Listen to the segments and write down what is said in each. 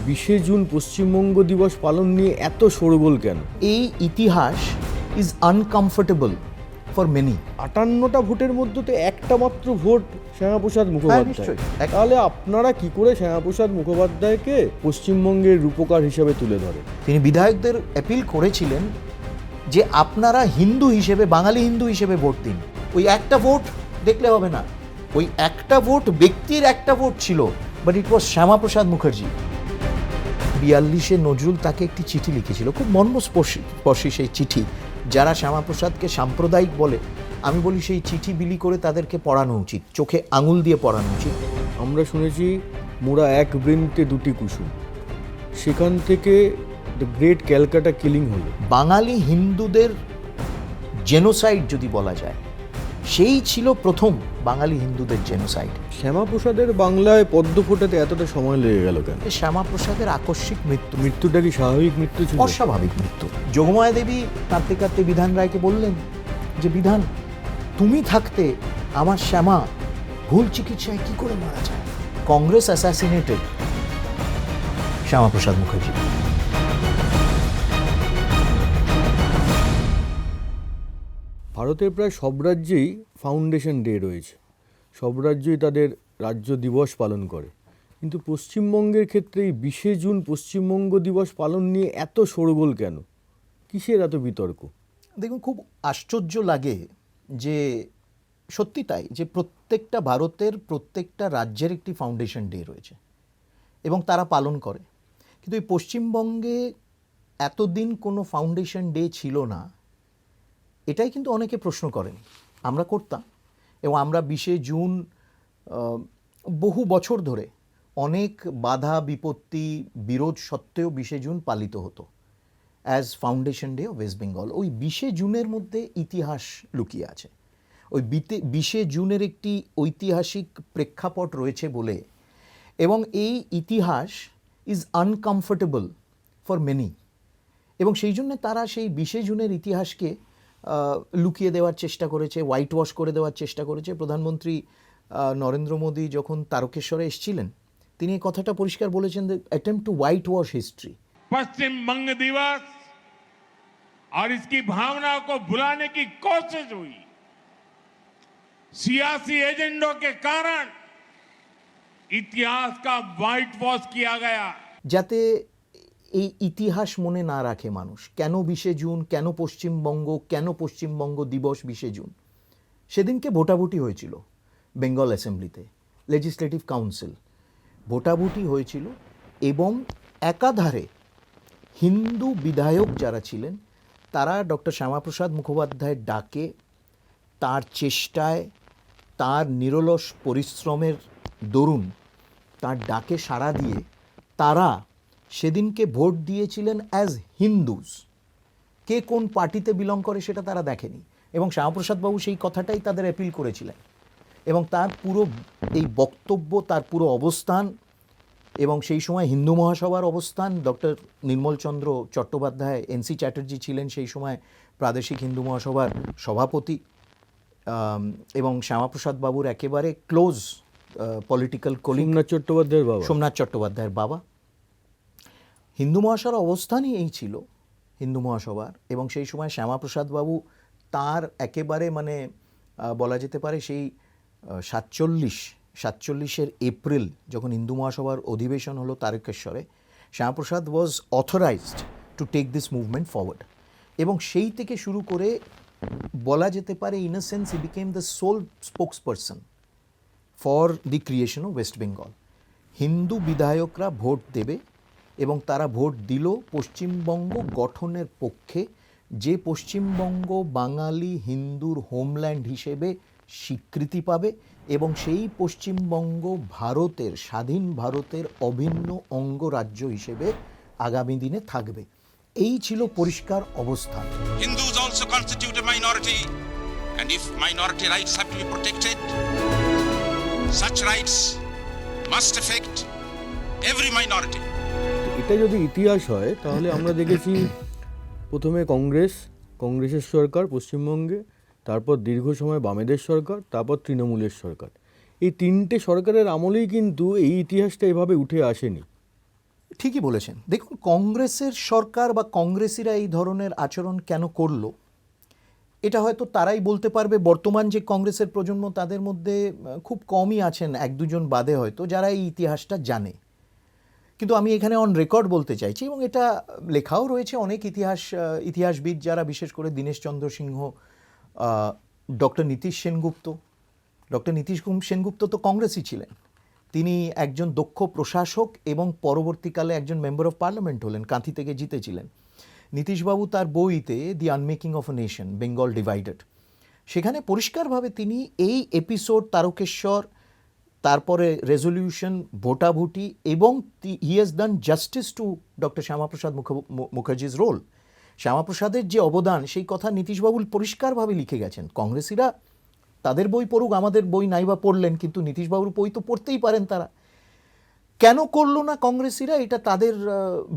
20 June Paschimbanga দিবস পালন নিয়ে এত শোরগোল কেন? এই ইতিহাস ইজ আনকমফোর্টেবল ফর মেনি। 58টা ভোটের মধ্যে তো একটা মাত্র ভোট শ্যামাপ্রসাদ মুখোপাধ্যায়। নিশ্চয়ই। তাহলে আপনারা কি করে শ্যামাপ্রসাদ মুখোপাধ্যায়কে পশ্চিমবঙ্গের রূপকার হিসেবে তুলে ধরে? তিনি বিধায়কদের অ্যাপিল করেছিলেন যে আপনারা হিন্দু হিসেবে, বাঙালি হিন্দু হিসেবে ভোট দিন। ওই একটা ভোট দেখলে হবে না, ওই একটা ভোট ব্যক্তির একটা ভোট ছিল, but it was Shyamaprasad Mukherjee. 42-এ Nazrul তাকে একটি চিঠি লিখেছিল, খুব মর্মস্পর্শী সেই চিঠি। যারা শ্যামাপ্রসাদকে সাম্প্রদায়িক বলে, আমি বলি সেই চিঠি বিলি করে তাদেরকে পড়ানো উচিত, চোখে আঙুল দিয়ে পড়ানো উচিত। আমরা শুনেছি মোরা এক বৃন্তে দুটি কুসুম, সেখান থেকে দ্য গ্রেট ক্যালকাটা কিলিং হলো। বাঙালি হিন্দুদের জেনোসাইড যদি বলা যায়, সেই ছিল প্রথম বাঙালি হিন্দুদের জেনোসাইড। শ্যামাপ্রসাদের বাংলায় পদ্ম ফোটাতে এতটা সময় লেগে গেল কেন? শ্যামাপ্রসাদের আকস্মিক মৃত্যুটা কি স্বাভাবিক মৃত্যু ছিল? অস্বাভাবিক মৃত্যু। যোগমায়া দেবী কাঁদতে কাঁদতে বিধান রায়কে বললেন যে বিধান, তুমি থাকতে আমার শ্যামা ভুল চিকিৎসায় কি করে মারা যায়? কংগ্রেস অ্যাসাসিনেটেড শ্যামাপ্রসাদ মুখার্জি। ভারতের প্রায় সব রাজ্যেই ফাউন্ডেশন ডে রয়েছে, সব রাজ্যই তাদের রাজ্য দিবস পালন করে, কিন্তু পশ্চিমবঙ্গের ক্ষেত্রে এই 20 জুন পশ্চিমবঙ্গ দিবস পালন নিয়ে এত শোরগোল কেন? কিসের এত বিতর্ক? দেখুন, খুব আশ্চর্য লাগে যে সত্যি তাই, যে প্রত্যেকটা ভারতের প্রত্যেকটা রাজ্যের একটি ফাউন্ডেশন ডে রয়েছে এবং তারা পালন করে, কিন্তু এই পশ্চিমবঙ্গে এতদিন কোনো ফাউন্ডেশন ডে ছিল না, এটাই কিন্তু অনেকে প্রশ্ন করেন। আমরা করতাম, এবং আমরা 20 জুন বহু বছর ধরে অনেক বাধা বিপত্তি বিরোধ সত্ত্বেও 20 জুন পালিত হতো as foundation day of West Bengal. ওই 20 জুনের মধ্যে ইতিহাস লুকিয়ে আছে, ওই 20 জুনের একটি ঐতিহাসিক প্রেক্ষাপট রয়েছে বলে, এবং এই ইতিহাস ইজ আনকমফোর্টেবল ফর মেনি, এবং সেই জন্য তারা সেই 20 জুনের ইতিহাসকে লুকিয়ে দেওয়ার চেষ্টা করেছে, হোয়াইট ওয়াশ করে দেওয়ার চেষ্টা করেছে। প্রধানমন্ত্রী নরেন্দ্র মোদী যখন তারকেশ্বরে এসেছিলেন, তিনি এই কথাটা পরিষ্কার বলেছেন, the attempt to whitewash history. Paschim Banga Divas और इसकी भावना को भुलाने की कोशिश हुई। सियासी एजेंडों के कारण इतिहास का व्हाइट वॉश किया गया, যাতে এই ইতিহাস মনে না রাখে মানুষ। কেন 20 জুন, কেন পশ্চিমবঙ্গ, কেন পশ্চিমবঙ্গ দিবস 20 জুন? সেদিনকে ভোটাভুটি হয়েছিল বেঙ্গল অ্যাসেম্বলিতে, লেজিসলেটিভ কাউন্সিল ভোটাভুটি হয়েছিল, এবং একাধারে হিন্দু বিধায়ক যারা ছিলেন তারা ডক্টর শ্যামাপ্রসাদ মুখোপাধ্যায়ের ডাকে, তার চেষ্টায়, তার নিরলস পরিশ্রমের দরুন, তার ডাকে সাড়া দিয়ে তারা সেদিনকে ভোট দিয়েছিলেন অ্যাজ হিন্দুস। কে কোন পার্টিতে বিলং করে সেটা তারা দেখেনি, এবং শ্যামাপ্রসাদ বাবু সেই কথাটাই তাদের অ্যাপিল করেছিলেন, এবং তার পুরো এই বক্তব্য, তার পুরো অবস্থান, এবং সেই সময় হিন্দু মহাসভার অবস্থান, ডক্টর নির্মলচন্দ্র চট্টোপাধ্যায়, এনসি চ্যাটার্জি ছিলেন সেই সময় প্রাদেশিক হিন্দু মহাসভার সভাপতি, এবং শ্যামাপ্রসাদ বাবুর একেবারে ক্লোজ পলিটিক্যাল কলিগ সোমনাথ চট্টোপাধ্যায়ের বাবা। হিন্দু মহাসভার অবস্থানই এই ছিল, হিন্দু মহাসভার, এবং সেই সময় শ্যামাপ্রসাদ বাবু তার একেবারে মানে বলা যেতে পারে সেই 47-এর এপ্রিল যখন হিন্দু মহাসভার অধিবেশন হলো তারকেশ্বরে, Shyamaprasad was authorized to take this movement forward, এবং সেই থেকে শুরু করে বলা যেতে পারে in a sense he became the sole spokesperson for the creation of West Bengal. হিন্দু বিধায়করা ভোট দেবে, এবং তারা ভোট দিল পশ্চিমবঙ্গ গঠনের পক্ষে, যে পশ্চিমবঙ্গ বাঙালি হিন্দুর হোমল্যান্ড হিসেবে স্বীকৃতি পাবে, এবং সেই পশ্চিমবঙ্গ ভারতের, স্বাধীন ভারতের অভিন্ন অঙ্গরাজ্য হিসেবে আগামী দিনে থাকবে। এই ছিল পরিষ্কার অবস্থান। Hindus also constitute a minority, and if minority rights have to be protected, such rights must affect every minority. এটা যদি ইতিহাস হয় তাহলে আমরা দেখেছি প্রথমে কংগ্রেসের সরকার পশ্চিমবঙ্গে, তারপর দীর্ঘ সময় বামেদের সরকার, তারপর তৃণমূলের সরকার। এই তিনটে সরকারের আমলেই কিন্তু এই ইতিহাসটা এভাবে উঠে আসেনি। ঠিকই বলেছেন। দেখুন, কংগ্রেসের সরকার বা কংগ্রেসিরা এই ধরনের আচরণ কেন করলো, এটা হয়তো তারাই বলতে পারবে। বর্তমান যে কংগ্রেসের প্রজন্ম, তাদের মধ্যে খুব কমই আছেন, এক দুজন বাদে হয়তো, যারা এই ইতিহাসটা জানে। কিন্তু আমি এখানে অন রেকর্ড বলতে চাইছি, এবং এটা লেখাও রয়েছে অনেক ইতিহাসবিদ যারা, বিশেষ করে দীনেশচন্দ্র সিংহ, ডক্টর নীতিশ সেনগুপ্ত। ডক্টর নীতিশ সেনগুপ্ত তো কংগ্রেসই ছিলেন। তিনি একজন দক্ষ প্রশাসক এবং পরবর্তীকালে একজন মেম্বার অফ পার্লামেন্ট হলেন, কাঁথি থেকে জিতেছিলেন। নীতিশবাবু তার বইতে the unmaking of a nation, Bengal divided, সেখানে পরিষ্কারভাবে তিনি এই এপিসোড, তারকেশ্বর, তারপরে রেজলিউশন, ভোটাভুটি, এবং he has done justice to doctor Shyamaprasad Mukherjee's role. শ্যামাপ্রসাদের যে অবদান, সেই কথা নীতিশবাবু পরিষ্কারভাবে লিখে গেছেন। কংগ্রেসিরা তাদের বই পড়ুক, আমাদের বই নাইবা পড়লেন, কিন্তু নীতিশবাবুর বই তো পড়তেই পারেন তারা। কেন করলো না কংগ্রেসিরা, এটা তাদের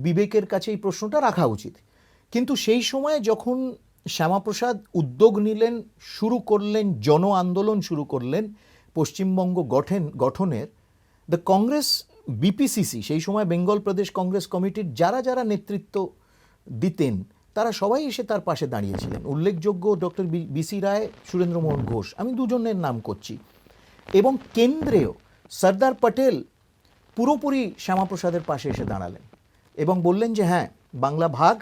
বিবেকের কাছে এই প্রশ্নটা রাখা উচিত। কিন্তু সেই সময় যখন শ্যামাপ্রসাদ উদ্যোগ নিলেন, শুরু করলেন, জন আন্দোলন শুরু করলেন পশ্চিমবঙ্গ গঠনের, দ্য কংগ্রেস বিপিসিসি, সেই সময় বেঙ্গল প্রদেশ কংগ্রেস কমিটির যারা যারা নেতৃত্ব দিতেন, তারা সবাই এসে তার পাশে দাঁড়িয়েছিলেন। উল্লেখযোগ্য ডক্টর বিসি রায়, সুরেন্দ্রমোহন ঘোষ, আমি দুজনের নাম করছি। এবং কেন্দ্রেও সর্দার পটেল পুরোপুরি শ্যামাপ্রসাদের পাশে এসে দাঁড়ালেন এবং বললেন যে হ্যাঁ, বাংলা ভাগ,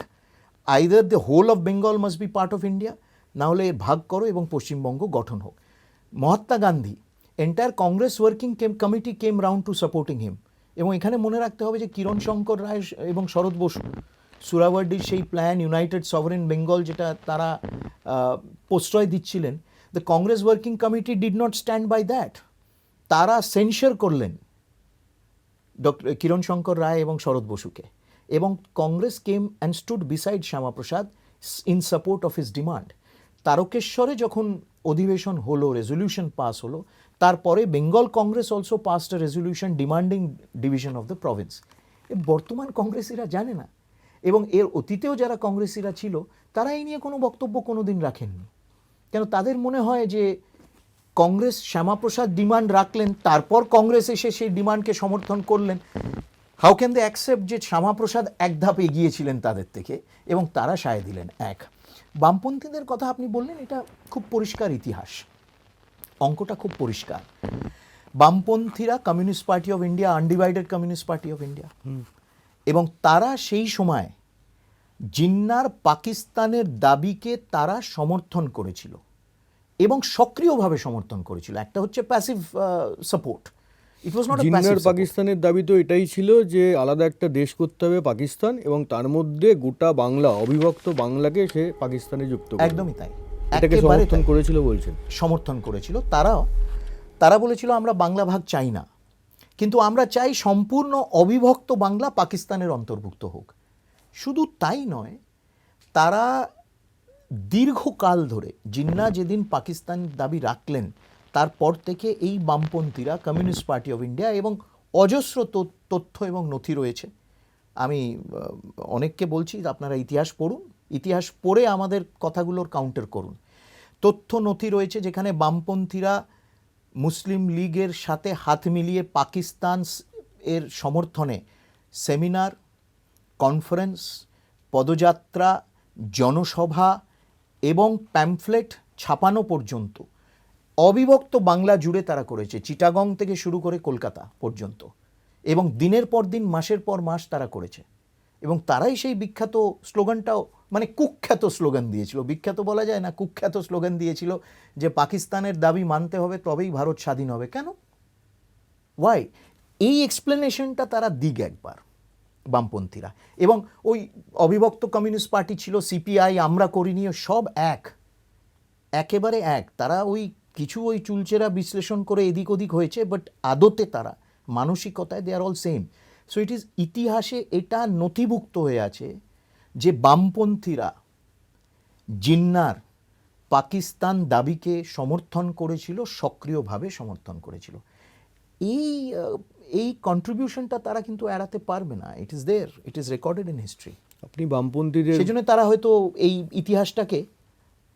either the whole of Bengal must be part of India, না হলে এর ভাগ করো এবং পশ্চিমবঙ্গ গঠন হোক। Mahatma Gandhi, entire Congress working committee came round to supporting him. এবং এখানে মনে রাখতে হবে যে কিরণ শঙ্কর রায় এবং শরৎ বসু, সুরাওয়ার্ডির সেই প্ল্যান, ইউনাইটেড সভারেন বেঙ্গল, যেটা তারা প্রশ্রয় দিচ্ছিলেন, the Congress working committee did not stand by that. তারা সেন্সার করলেন ডক্টর কিরণ শঙ্কর রায় এবং শরৎ বসুকে, এবং Congress came and stood beside Shyamaprasad in support of his demand. তারকেশ্বরে যখন অধিবেশন হলো, রেজলিউশন পাস হলো, তারপরে Bengal Congress also passed a resolution demanding division of the province. বর্তমান কংগ্রেসিরা জানে না, এবং এর অতীতেও যারা কংগ্রেসিরা ছিল, তারা এই নিয়ে কোনো বক্তব্য কোনো দিন রাখেননি। কেন, তাদের মনে হয় যে কংগ্রেস শ্যামাপ্রসাদ ডিমান্ড রাখলেন, তারপর কংগ্রেস এসে সেই ডিমান্ডকে সমর্থন করলেন। হাউ ক্যান দে অ্যাকসেপ্ট যে শ্যামাপ্রসাদ এক ধাপ এগিয়েছিলেন তাদের থেকে, এবং তারা সায় দিলেন। এক, বামপন্থীদের কথা আপনি বললেন, এটা খুব পরিষ্কার ইতিহাস, অঙ্কটা খুব পরিষ্কার। বামপন্থীরা communist party of India, undivided communist party of India, এবং তারা সেই সময় জিন্নার পাকিস্তানের দাবিকে তারা সমর্থন করেছিল এবং সক্রিয়ভাবে সমর্থন করেছিল। একটা হচ্ছে passive support, it was not a passive জিন্নার পাকিস্তানের দাবি তো এটাই ছিল যে আলাদা একটা দেশ করতে হবে পাকিস্তান, এবং তার মধ্যে গোটা বাংলা, অবিভক্ত বাংলাকে সে পাকিস্তানে যুক্ত করবে। একদমই তাই, এটাকে একেবারে সমর্থন তাই। করেছিল বলছেন। সমর্থন করেছিল তারা বলেছিল আমরা বাংলা ভাগ চাই না, কিন্তু আমরা চাই সম্পূর্ণ অবিভক্ত বাংলা পাকিস্তানের অন্তর্ভুক্ত হোক। শুধু তাই নয়, তারা দীর্ঘকাল ধরে, জিন্না যেদিন পাকিস্তান দাবি রাখলেন, তারপর থেকে এই বামপন্থীরা, কমিউনিস্ট পার্টি অফ ইন্ডিয়া, এবং অজস্র তথ্য এবং নথি রয়েছে। আমি অনেককে বলছি আপনারা ইতিহাস পড়ুন, ইতিহাস পড়ে আমাদের কথাগুলোর কাউন্টার করুন। তথ্য নথি রয়েছে যেখানে বামপন্থীরা মুসলিম লীগের সাথে হাত মিলিয়ে পাকিস্তান এর সমর্থনে সেমিনার, কনফারেন্স, পদযাত্রা, জনসভা এবং প্যামফ্লেট ছাপানো পর্যন্ত অবিভক্ত বাংলা জুড়ে তারা করেছে, চিটাগং থেকে শুরু করে কলকাতা পর্যন্ত, এবং দিনের পর দিন, মাসের পর মাস তারা করেছে। এবং তারাই সেই বিখ্যাত স্লোগানটাও, মানে কুখ্যাত স্লোগান দিয়েছিল, বিখ্যাত বলা যায় না, কুখ্যাত স্লোগান দিয়েছিল যে পাকিস্তানের দাবি মানতে হবে, তবেই ভারত স্বাধীন হবে। কেন, ওয়াই? এই এক্সপ্লেনেশনটা তারা দিক একবার বামপন্থীরা। এবং ওই অবিভক্ত কমিউনিস্ট পার্টি ছিল, সিপিআই, আমরা করিনি, সব একেবারে এক। তারা ওই কিছু ওই চুলচেরা বিশ্লেষণ করে এদিক ওদিক হয়েছে, বাট আদতে তারা মানসিকতায় they are all same. So it is, ইতিহাসে এটা নথিভুক্ত হয়ে আছে যে বামপন্থীরা জিন্নার পাকিস্তান দাবিকে সমর্থন করেছিল, সক্রিয়ভাবে সমর্থন করেছিল। এই কন্ট্রিবিউশনটা তারা কিন্তু এড়াতে পারবে না। It is there, it is recorded in history. আপনি বামপন্থীদের, সেই জন্য তারা হয়তো এই ইতিহাসটাকে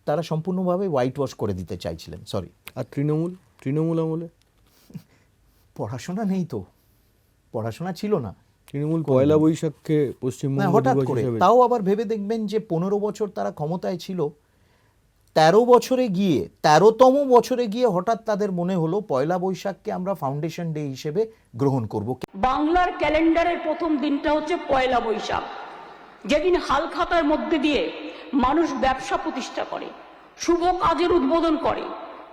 তারা সম্পূর্ণভাবে হোয়াইট ওয়াশ করে দিতে চাইছিলেন। সরি। আর তৃণমূল আমলে পড়াশোনা নেই তো, পড়াশোনা ছিল না। তৃণমূল পয়লা বৈশাখকে না পশ্চিমবঙ্গ হঠাৎ দিবস করে, হিসেবে তাও আবার ভেবে দেখবেন যে 15 বছর তারা ক্ষমতায় ছিল, 13 বছরে গিয়ে 13তম বছরে গিয়ে হঠাৎ তাদের মনে হলো পয়লা বৈশাখকে আমরা ফাউন্ডেশন ডে হিসেবে গ্রহণ করব। বাংলার ক্যালেন্ডারের প্রথম দিনটা হচ্ছে পয়লা বৈশাখ, যেদিন হালখাতার মধ্যে দিয়ে মানুষ ব্যবসা প্রতিষ্ঠা করে, শুভ কাজের উদ্বোধন করে,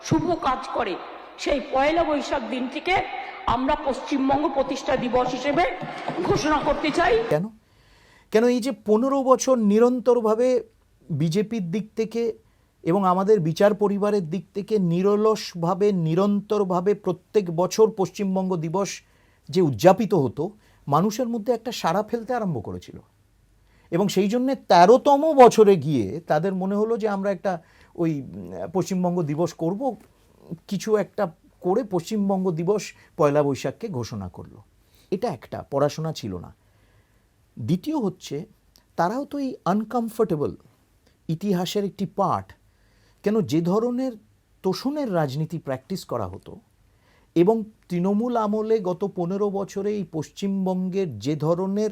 শুভ কাজ করে। সেই পয়লা বৈশাখ দিনটিকে আমরা পশ্চিমবঙ্গ প্রতিষ্ঠা দিবস হিসেবে ঘোষণা করতে চাই। কেন কেন এই যে 15 বছর নিরন্তরভাবে বিজেপির দিক থেকে এবং আমাদের বিচার পরিবারের দিক থেকে নিরলসভাবে নিরন্তরভাবে প্রত্যেক বছর পশ্চিমবঙ্গ দিবস যে উদযাপিত হতো, মানুষের মধ্যে একটা সাড়া ফেলতে আরম্ভ করেছিল এবং সেই জন্যে 13তম বছরে গিয়ে তাদের মনে হলো যে আমরা একটা ওই পশ্চিমবঙ্গ দিবস করব, কিছু একটা করে পশ্চিমবঙ্গ দিবস পয়লা বৈশাখকে ঘোষণা করলো। এটা একটা পড়াশোনা ছিল না। দ্বিতীয় হচ্ছে তারাও তো এই আনকমফোর্টেবল ইতিহাসের একটি পার্ট। কেন যে ধরনের তোষণের রাজনীতি প্র্যাকটিস করা হতো এবং তৃণমূল আমলে গত 15 বছরে এই পশ্চিমবঙ্গের যে ধরনের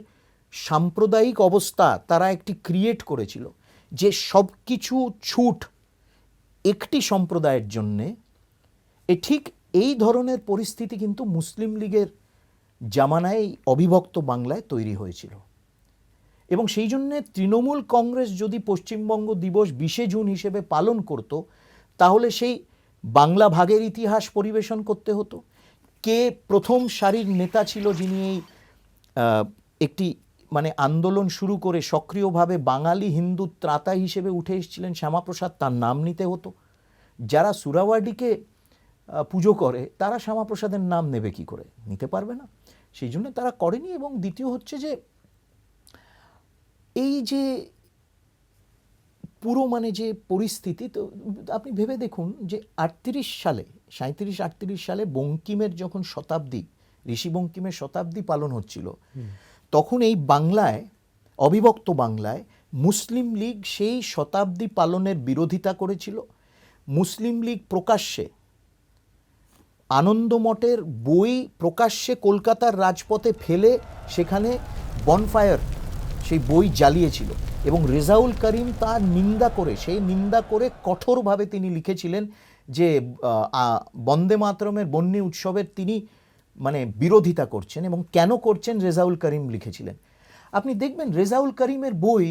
সাম্প্রদায়িক অবস্থা তারা একটি ক্রিয়েট করেছিল, যে সব কিছু ছুট একটি সম্প্রদায়ের জন্যে, ঠিক এই ধরনের পরিস্থিতি কিন্তু মুসলিম লীগের জামানায় এই অবিভক্ত বাংলায় তৈরি হয়েছিল। এবং সেই জন্যে তৃণমূল কংগ্রেস যদি পশ্চিমবঙ্গ দিবস 20শে জুন হিসেবে পালন করত, তাহলে সেই বাংলা ভাগের ইতিহাস পরিবেশন করতে হতো। কে প্রথম সারির নেতা ছিল যিনি এই একটি মানে আন্দোলন শুরু করে সক্রিয়ভাবে বাঙালি হিন্দু ত্রাতা হিসেবে উঠে এসেছিলেন, শ্যামাপ্রসাদ, তার নাম নিতে হতো। যারা সুরাওয়ার্ডিকে পুজো করে তারা শ্যামাপ্রসাদের নাম নেবে কি করে? নিতে পারবে না। সেই জন্য তারা করেনি। এবং দ্বিতীয় হচ্ছে যে এই যে পুরো মানে যে পরিস্থিতি, তো আপনি ভেবে দেখুন যে 37-38 সালে বঙ্কিমের যখন শতাব্দী, ঋষি বঙ্কিমের শতাব্দী পালন হচ্ছিল, তখন এই বাংলায়, অবিভক্ত বাংলায় মুসলিম লীগ সেই শতাব্দী পালনের বিরোধিতা করেছিল। মুসলিম লীগ প্রকাশ্যে আনন্দমঠের বই প্রকাশ্যে কলকাতার রাজপথে ফেলে সেখানে বনফায়ার, সেই বই জ্বালিয়েছিল এবং রেজাউল করিম তার নিন্দা করে, সেই নিন্দা করে কঠোরভাবে তিনি লিখেছিলেন যে বন্দে মাতরমের বন্যী উৎসবের তিনি মানে বিরোধিতা করছেন। এবং কেন করছেন রেজাউল করিম লিখেছিলেন। আপনি দেখবেন রেজাউল করিমের বই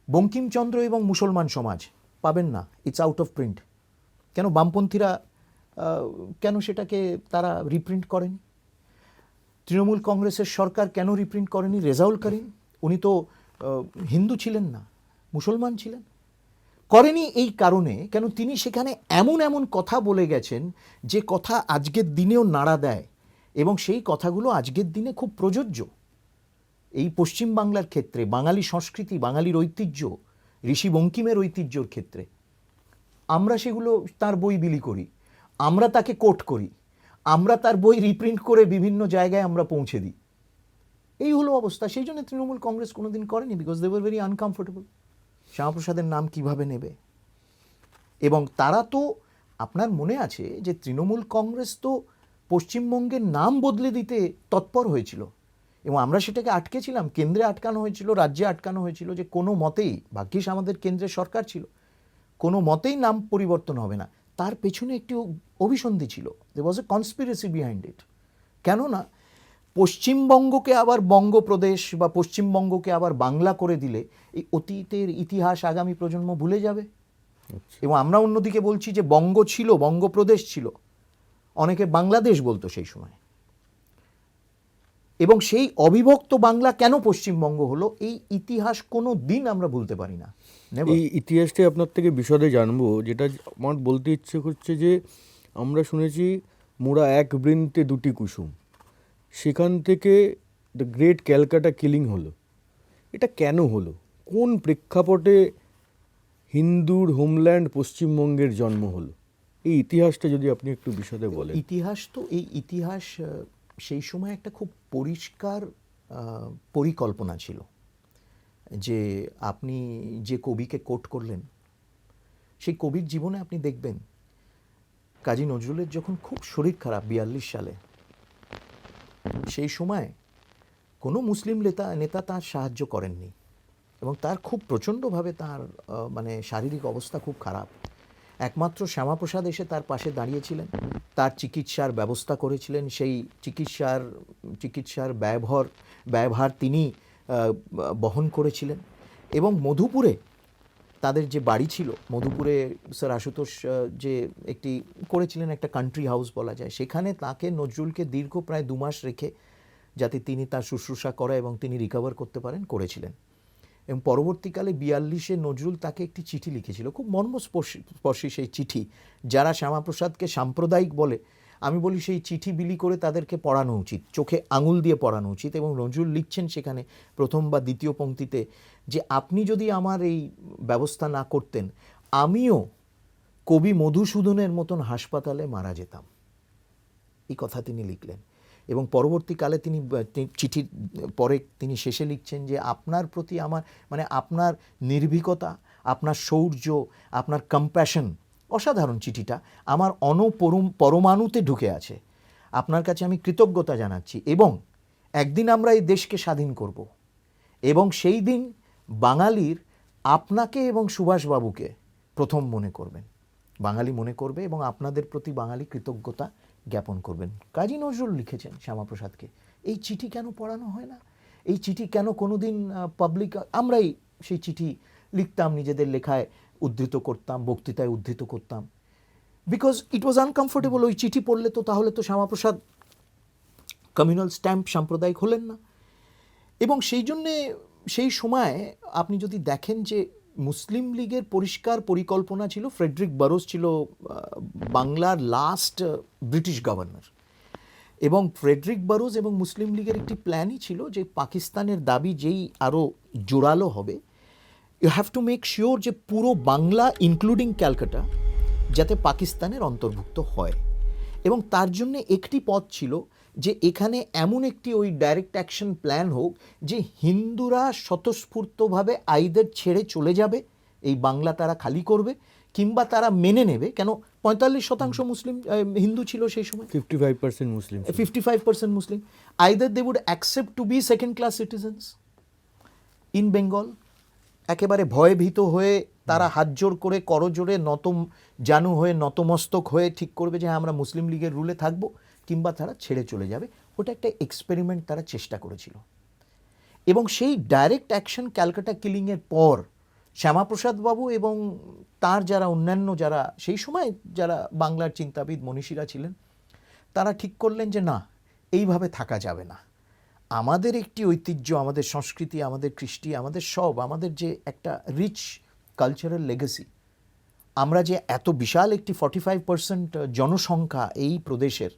বঙ্কিমচন্দ্র এবং মুসলমান সমাজ পাবেন না, ইটস আউট অফ প্রিন্ট। কেন বামপন্থীরা কেন সেটাকে তারা রিপ্রিন্ট করেনি? তৃণমূল কংগ্রেসের সরকার কেন রিপ্রিন্ট করেনি? রেজাউল করিম উনি তো হিন্দু ছিলেন না, মুসলমান ছিলেন। করেনি এই কারণে, কেন তিনি সেখানে এমন এমন কথা বলে গেছেন যে কথা আজকের দিনেও নাড়া দেয় এবং সেই কথাগুলো আজকের দিনে খুব প্রযোজ্য। এই পশ্চিম বাংলার ক্ষেত্রে বাঙালি সংস্কৃতি, বাঙালির ঐতিহ্য, ঋষি বঙ্কিমের ঐতিহ্যর ক্ষেত্রে আমরা সেগুলো তার বই বিলি করি, আমরা তাকে কোট করি, আমরা তার বই রিপ্রিন্ট করে বিভিন্ন জায়গায় আমরা পৌঁছে দিই। এই হলো অবস্থা। সেই জন্য তৃণমূল কংগ্রেস কোনোদিন করেনি, because they were very uncomfortable. শ্যামাপ্রসাদের নাম কিভাবে নেবে? এবং তারা তো, আপনার মনে আছে যে তৃণমূল কংগ্রেস তো পশ্চিমবঙ্গের নাম বদলে দিতে তৎপর হয়েছিল এবং আমরা সেটাকে আটকেছিলাম। কেন্দ্রে আটকানো হয়েছিল, রাজ্যে আটকানো হয়েছিল যে কোনো মতেই, ভাগ্যিস আমাদের কেন্দ্রের সরকার ছিল, কোনো মতেই নাম পরিবর্তন হবে না। তার পেছনে একটি অভিসন্ধি ছিল, দেয়ার ওয়াজ এ কনস্পিরেসি বিহাইন্ড ইট। কেননা পশ্চিমবঙ্গকে আবার বঙ্গপ্রদেশ বা পশ্চিমবঙ্গকে আবার বাংলা করে দিলে এই অতীতের ইতিহাস আগামী প্রজন্ম ভুলে যাবে। এবং আমরা অন্যদিকে বলছি যে বঙ্গ ছিল, বঙ্গপ্রদেশ ছিল, অনেকে বাংলাদেশ বলতো সেই সময়। এবং সেই অবিভক্ত বাংলা কেন পশ্চিমবঙ্গ হলো, এই ইতিহাস কোনো দিন আমরা ভুলতে পারি না। এই ইতিহাসটাই আপনার থেকে বিশদে জানবো। যেটা আমার বলতে ইচ্ছে করছে যে আমরা শুনেছি মোরা এক বৃন্তে দুটি কুসুম, সেখান থেকে দ্য গ্রেট ক্যালকাটা কিলিং হলো। এটা কেন হলো? কোন প্রেক্ষাপটে হিন্দুর হোমল্যান্ড পশ্চিমবঙ্গের জন্ম হলো? এই ইতিহাসটা যদি আপনি একটু বিশদে বলেন। ইতিহাস তো, এই ইতিহাস সেই সময় একটা খুব পরিষ্কার পরিকল্পনা ছিল। যে আপনি যে কবিকে কোট করলেন, সেই কবির জীবনে আপনি দেখবেন কাজী নজরুলের যখন খুব শরীর খারাপ 42 সালে, সেই সময় কোনো মুসলিম নেতা তার সাহায্য করেননি, এবং তার খুব প্রচণ্ডভাবে তার মানে শারীরিক অবস্থা খুব খারাপ। একমাত্র শ্যামাপ্রসাদ এসে তার পাশে দাঁড়িয়েছিলেন, তার চিকিৎসার ব্যবস্থা করেছিলেন। সেই চিকিৎসার ব্যয়ভার তিনি বহন করেছিলেন। এবং মধুপুরে তাদের যে বাড়ি ছিল, মধুপুরে স্যার আশুতোষ যে একটি করেছিলেন, একটা কান্ট্রি হাউস বলা যায়, সেখানে তাকে নজরুলকে দীর্ঘ প্রায় 2 মাস রেখে যাতে তিনি তার শুশ্রূষা করা এবং তিনি রিকভার করতে পারেন করেছিলেন। এবং পরবর্তীকালে 42-এ নজরুল তাকে একটি চিঠি লিখেছিল, খুব মর্মস্পর্শী সেই চিঠি। যারা শ্যামাপ্রসাদকে সাম্প্রদায়িক বলে, আমি বলি সেই চিঠি বিলি করে তাদেরকে পড়ানো উচিত, চোখে আঙুল দিয়ে পড়ানো উচিত। এবং নজরুল লিখছেন সেখানে প্রথম বা দ্বিতীয় পংক্তিতে যে আপনি যদি আমার এই ব্যবস্থা না করতেন, আমিও কবি মধুসূদনের মতন হাসপাতালে মারা যেতাম। এই কথা তিনি লিখলেন। এবং পরবর্তীকালে তিনি চিঠির পরে তিনি শেষে লিখছেন যে আপনার প্রতি আমার মানে আপনার নির্ভীকতা, আপনার শৌর্য, আপনার কম্প্যাশন, অসাধারণ চিঠিটা আমার পরমাণুতে ঢুকে আছে। আপনার কাছে আমি কৃতজ্ঞতা জানাচ্ছি, এবং একদিন আমরা এই দেশকে স্বাধীন করব, এবং সেই দিন বাঙালির আপনাকে এবং সুভাষবাবুকে প্রথম মনে করবেন, বাঙালি মনে করবে, এবং আপনাদের প্রতি বাঙালি কৃতজ্ঞতা জ্ঞাপন করবেন। কাজী নজরুল লিখেছেন শ্যামাপ্রসাদকে। এই চিঠি কেন পড়ানো হয় না? এই চিঠি কেন কোনোদিন পাবলিক, আমরাই সেই চিঠি লিখতাম, নিজেদের লেখায় উদ্ধৃত করতাম, বক্তৃতায় উদ্ধৃত করতাম, বিকজ ইট ওয়াজ আনকমফোর্টেবল। ওই চিঠি পড়লে তো তাহলে তো শ্যামাপ্রসাদ কমিউনাল স্ট্যাম্প সাম্প্রদায়িক হলেন না। এবং সেই জন্যে সেই সময় আপনি যদি দেখেন যে মুসলিম লীগের পরিষ্কার পরিকল্পনা ছিল, ফ্রেডরিক বারোজ ছিল বাংলার লাস্ট ব্রিটিশ গভর্নর, এবং ফ্রেডরিক বারোজ এবং মুসলিম লীগের একটি প্ল্যানই ছিল যে পাকিস্তানের দাবি যেই আরও জোরালো হবে, you have to make sure যে পুরো বাংলা ইনক্লুডিং ক্যালকাটা যাতে পাকিস্তানের অন্তর্ভুক্ত হয়। এবং তার জন্যে একটি পথ ছিল যে এখানে এমন একটি ওই ডাইরেক্ট অ্যাকশন প্ল্যান হোক যে হিন্দুরা স্বতঃস্ফূর্তভাবে আইদের ছেড়ে চলে যাবে, এই বাংলা তারা খালি করবে, কিংবা তারা মেনে নেবে। কেন 45% মুসলিম হিন্দু ছিল সেই সময়, 55% মুসলিম, 55% মুসলিম। Either they would accept to be second class citizens in Bengal, একেবারে ভয়ভীত হয়ে তারা হাত জোর করে করজোড়ে জানু হয়ে নতমস্তক হয়ে ঠিক করবে যে আমরা মুসলিম লীগের রুলে থাকবো, কিংবা তারা ছেড়ে চলে যাবে। ওটা একটা এক্সপেরিমেন্ট তারা চেষ্টা করেছিল। এবং সেই ডাইরেক্ট অ্যাকশন ক্যালকাটা কিলিংয়ের পর শ্যামাপ্রসাদ বাবু এবং তার যারা অন্যান্য যারা সেই সময় যারা বাংলার চিন্তাবিদ মনীষীরা ছিলেন, তারা ঠিক করলেন যে না, এইভাবে থাকা যাবে না। আমাদের একটি ঐতিহ্য, আমাদের সংস্কৃতি, আমাদের কৃষ্টি, আমাদের সব, আমাদের যে একটা রিচ কালচারাল লেগেসি, আমরা যে এত বিশাল একটি 45% জনসংখ্যা এই প্রদেশের,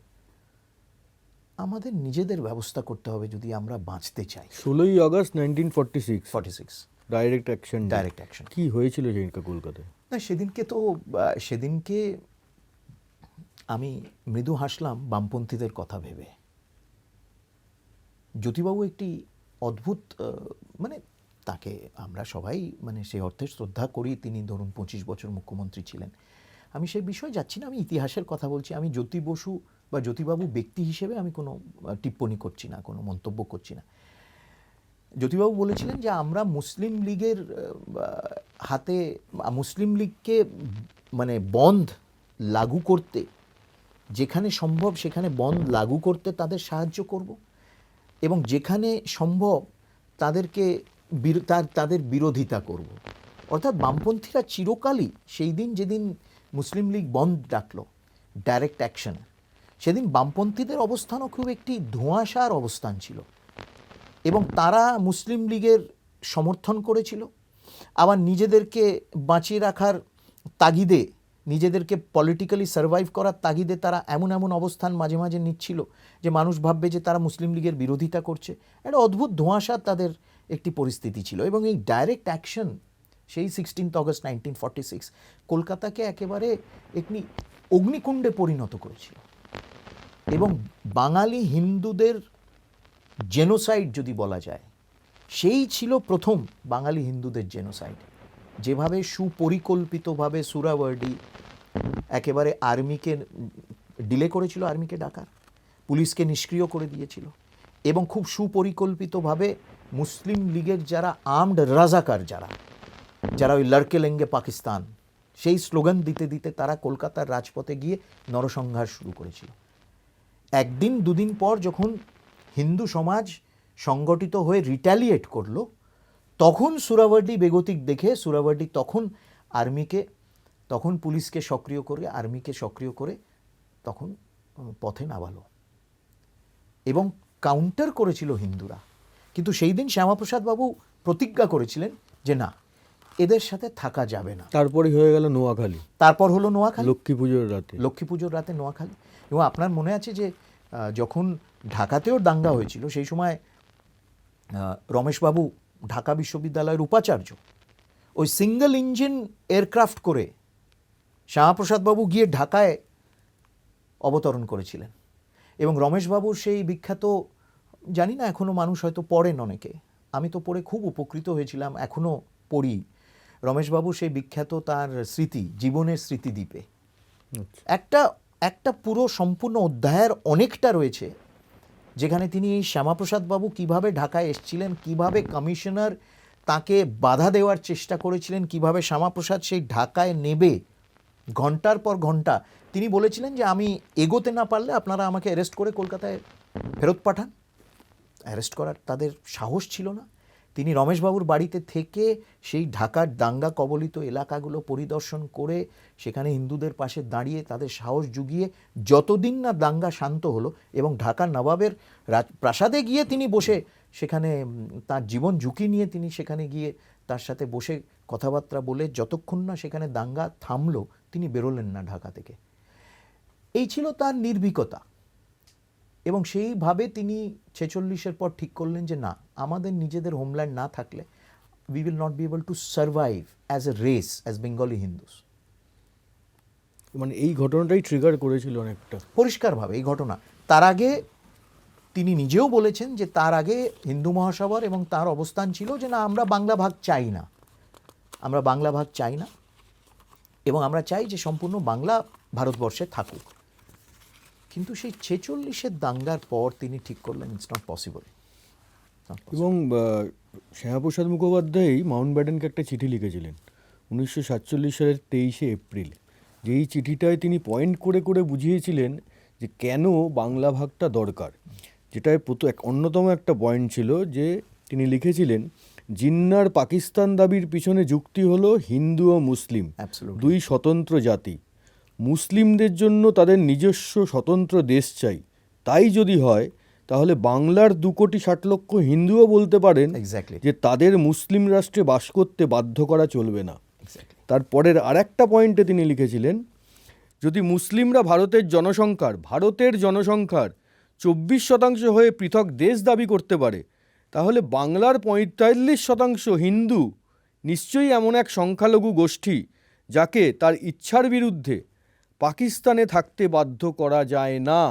আমাদের নিজেদের ব্যবস্থা করতে হবে যদি আমরা বাঁচতে চাই। 16ই আগস্ট 1946 ডাইরেক্ট অ্যাকশন। কি হয়েছিল সেদিনকে কলকাতায়? না, সেদিনকে আমি মৃদু হাসলাম বামপন্থীদের কথা ভেবে। জ্যোতিবাবু একটি অদ্ভুত, মানে তাকে আমরা সবাই মানে সেই অর্থে শ্রদ্ধা করি, তিনি ধরুন 25 বছর মুখ্যমন্ত্রী ছিলেন। আমি সেই বিষয়ে যাচ্ছি না, আমি ইতিহাসের কথা বলছি। আমি জ্যোতি বসু বা জ্যোতিবাবু ব্যক্তি হিসেবে আমি কোনো টিপ্পণী করছি না, কোনো মন্তব্য করছি না। জ্যোতিবাবু বলেছিলেন যে আমরা মুসলিম লীগের হাতে, মুসলিম লীগকে মানে বন্ধ লাগু করতে, যেখানে সম্ভব সেখানে বন্ধ লাগু করতে তাদের সাহায্য করব, এবং যেখানে সম্ভব তাদের বিরোধিতা করব। অর্থাৎ বামপন্থীরা চিরকালই সেই দিন যেদিন মুসলিম লীগ বন্ধ ডাকলো ডাইরেক্ট অ্যাকশন, সেদিন বামপন্থীদের অবস্থানও খুব একটি ধোঁয়াশার অবস্থান ছিল, এবং তারা মুসলিম লীগের সমর্থন করেছিল, আবার নিজেদেরকে বাঁচিয়ে রাখার তাগিদে, নিজেদেরকে পলিটিক্যালি সার্ভাইভ করার তাগিদে তারা এমন অবস্থান মাঝে মাঝে নিচ্ছিল যে মানুষ ভাববে যে তারা মুসলিম লীগের বিরোধিতা করছে। একটা অদ্ভুত ধোঁয়াশা তাদের একটি পরিস্থিতি ছিল। এবং এই ডাইরেক্ট অ্যাকশন সেই 16 আগস্ট 1946 কলকাতাকে একেবারে একটি অগ্নিকুণ্ডে পরিণত করেছিল, এবং বাঙালি হিন্দুদের জেনোসাইড যদি বলা যায়, সেই ছিল প্রথম বাঙালি হিন্দুদের জেনোসাইড। যেভাবে সুপরিকল্পিতভাবে সুরাওয়ার্ডি একেবারে আর্মিকে ডিলে করেছিল, আর্মিকে ডাকার, পুলিশকে নিষ্ক্রিয় করে দিয়েছিল, এবং খুব সুপরিকল্পিতভাবে মুসলিম লীগের যারা আর্মড রাজাকার যারা ওই লড়কে লেঙ্গে পাকিস্তান সেই স্লোগান দিতে দিতে তারা কলকাতার রাজপথে গিয়ে নরসংহার শুরু করেছিল। একদিন দুদিন পর যখন হিন্দু সমাজ সংগঠিত হয়ে রিট্যালিয়েট করলো, তখন সুরাবর্ডি বেগতিক দেখে সুরাবর্ডি তখন পুলিশকে সক্রিয় করে, আর্মিকে সক্রিয় করে তখন পথে নামালো এবং কাউন্টার করেছিল হিন্দুরা। কিন্তু সেই দিন শ্যামাপ্রসাদ বাবু প্রতিজ্ঞা করেছিলেন যে না, এদের সাথে থাকা যাবে না। তারপরে হয়ে গেল নোয়াখালী, তারপর হলো নোয়াখালী, লক্ষ্মী পুজোর রাতে নোয়াখালী। এবং আপনার মনে আছে যে যখন ঢাকাতেও দাঙ্গা হয়েছিল, সেই সময় রমেশবাবু ঢাকা বিশ্ববিদ্যালয়ের উপাচার্য, ওই সিঙ্গেল ইঞ্জিন এয়ারক্রাফট করে শ্যামাপ্রসাদ বাবু গিয়ে ঢাকায় অবতরণ করেছিলেন। এবং রমেশবাবুর সেই বিখ্যাত, জানি না এখনও মানুষ হয়তো পড়েন অনেকে, আমি তো পড়ে খুব উপকৃত হয়েছিলাম, এখনও পড়ি, রমেশবাবুর সেই বিখ্যাত তার স্মৃতি, জীবনের স্মৃতিদ্বীপে একটা পুরো সম্পূর্ণ অধ্যায়ের অনেকটা রয়েছে, যেখানে তিনি এই শ্যামাপ্রসাদ বাবু কীভাবে ঢাকায় এসেছিলেন, কিভাবে কমিশনার তাকে বাধা দেওয়ার চেষ্টা করেছিলেন, কিভাবে শ্যামাপ্রসাদ সেই ঢাকায় নেবে ঘন্টার পর ঘন্টা। তিনি বলেছিলেন যে আমি এগোতে না পারলে আপনারা আমাকে অ্যারেস্ট করে কলকাতায় ফেরত পাঠান। অ্যারেস্ট করার তাদের সাহস ছিল না। তিনি রমেশবাবুর বাড়িতে থেকে সেই ঢাকার দাঙ্গা কবলিত এলাকাগুলো পরিদর্শন করে সেখানে হিন্দুদের পাশে দাঁড়িয়ে তাদের সাহস জুগিয়ে যতদিন না দাঙ্গা শান্ত হলো, এবং ঢাকার নবাবের প্রাসাদে গিয়ে তিনি বসে সেখানে তার জীবন ঝুঁকি নিয়ে তিনি সেখানে গিয়ে তার সাথে বসে কথাবার্তা বলে যতক্ষণ না সেখানে দাঙ্গা থামলো তিনি বেরোলেন না ঢাকা থেকে। এই ছিল তার নির্ভীকতা। এবং সেইভাবে তিনি 46-এর পর ঠিক করলেন যে না, আমাদের নিজেদের হোমল্যান্ড না থাকলে we will not be able to survive as a race, as Bengali Hindus. মানে এই ঘটনাটাই ট্রিগার করেছিল অনেকটা পরিষ্কারভাবে এই ঘটনা। তার আগে তিনি নিজেও বলেছেন যে তার আগে হিন্দু মহাসভার এবং তার অবস্থান ছিল যে না, আমরা বাংলা ভাগ চাই না, আমরা বাংলা ভাগ চাই না, এবং আমরা চাই যে সম্পূর্ণ বাংলা ভারতবর্ষে থাকুক। কিন্তু সেই 46-এর দাঙ্গার পর তিনি ঠিক করলেন ইটস নট পসিবল। এবং শ্যামাপ্রসাদ মুখোপাধ্যায় মাউন্ট ব্যাটেনকে একটা চিঠি লিখেছিলেন 1947 সালের 23শে এপ্রিল, যেই চিঠিটায় তিনি পয়েন্ট করে করে বুঝিয়েছিলেন যে কেন বাংলা ভাগটা দরকার। যেটায় অন্যতম একটা পয়েন্ট ছিল যে তিনি লিখেছিলেন, জিন্নার পাকিস্তান দাবির পিছনে যুক্তি হলো হিন্দু ও মুসলিম দুই স্বতন্ত্র জাতি, মুসলিমদের জন্য তাদের নিজস্ব স্বতন্ত্র দেশ চাই। তাই যদি হয় তাহলে বাংলার 2,60,00,000 হিন্দুও বলতে পারেন যে তাদের মুসলিম রাষ্ট্রে বাস করতে বাধ্য করা চলবে না। তারপরের আরেকটা পয়েন্টে তিনি লিখেছিলেন, যদি মুসলিমরা ভারতের জনসংখ্যার 24% হয়ে পৃথক দেশ দাবি করতে পারে, তাহলে বাংলার 45% হিন্দু নিশ্চয়ই এমন এক সংখ্যালঘু গোষ্ঠী যাকে তার ইচ্ছার বিরুদ্ধে পাকিস্তানে থাকতে বাধ্য করা যায় না।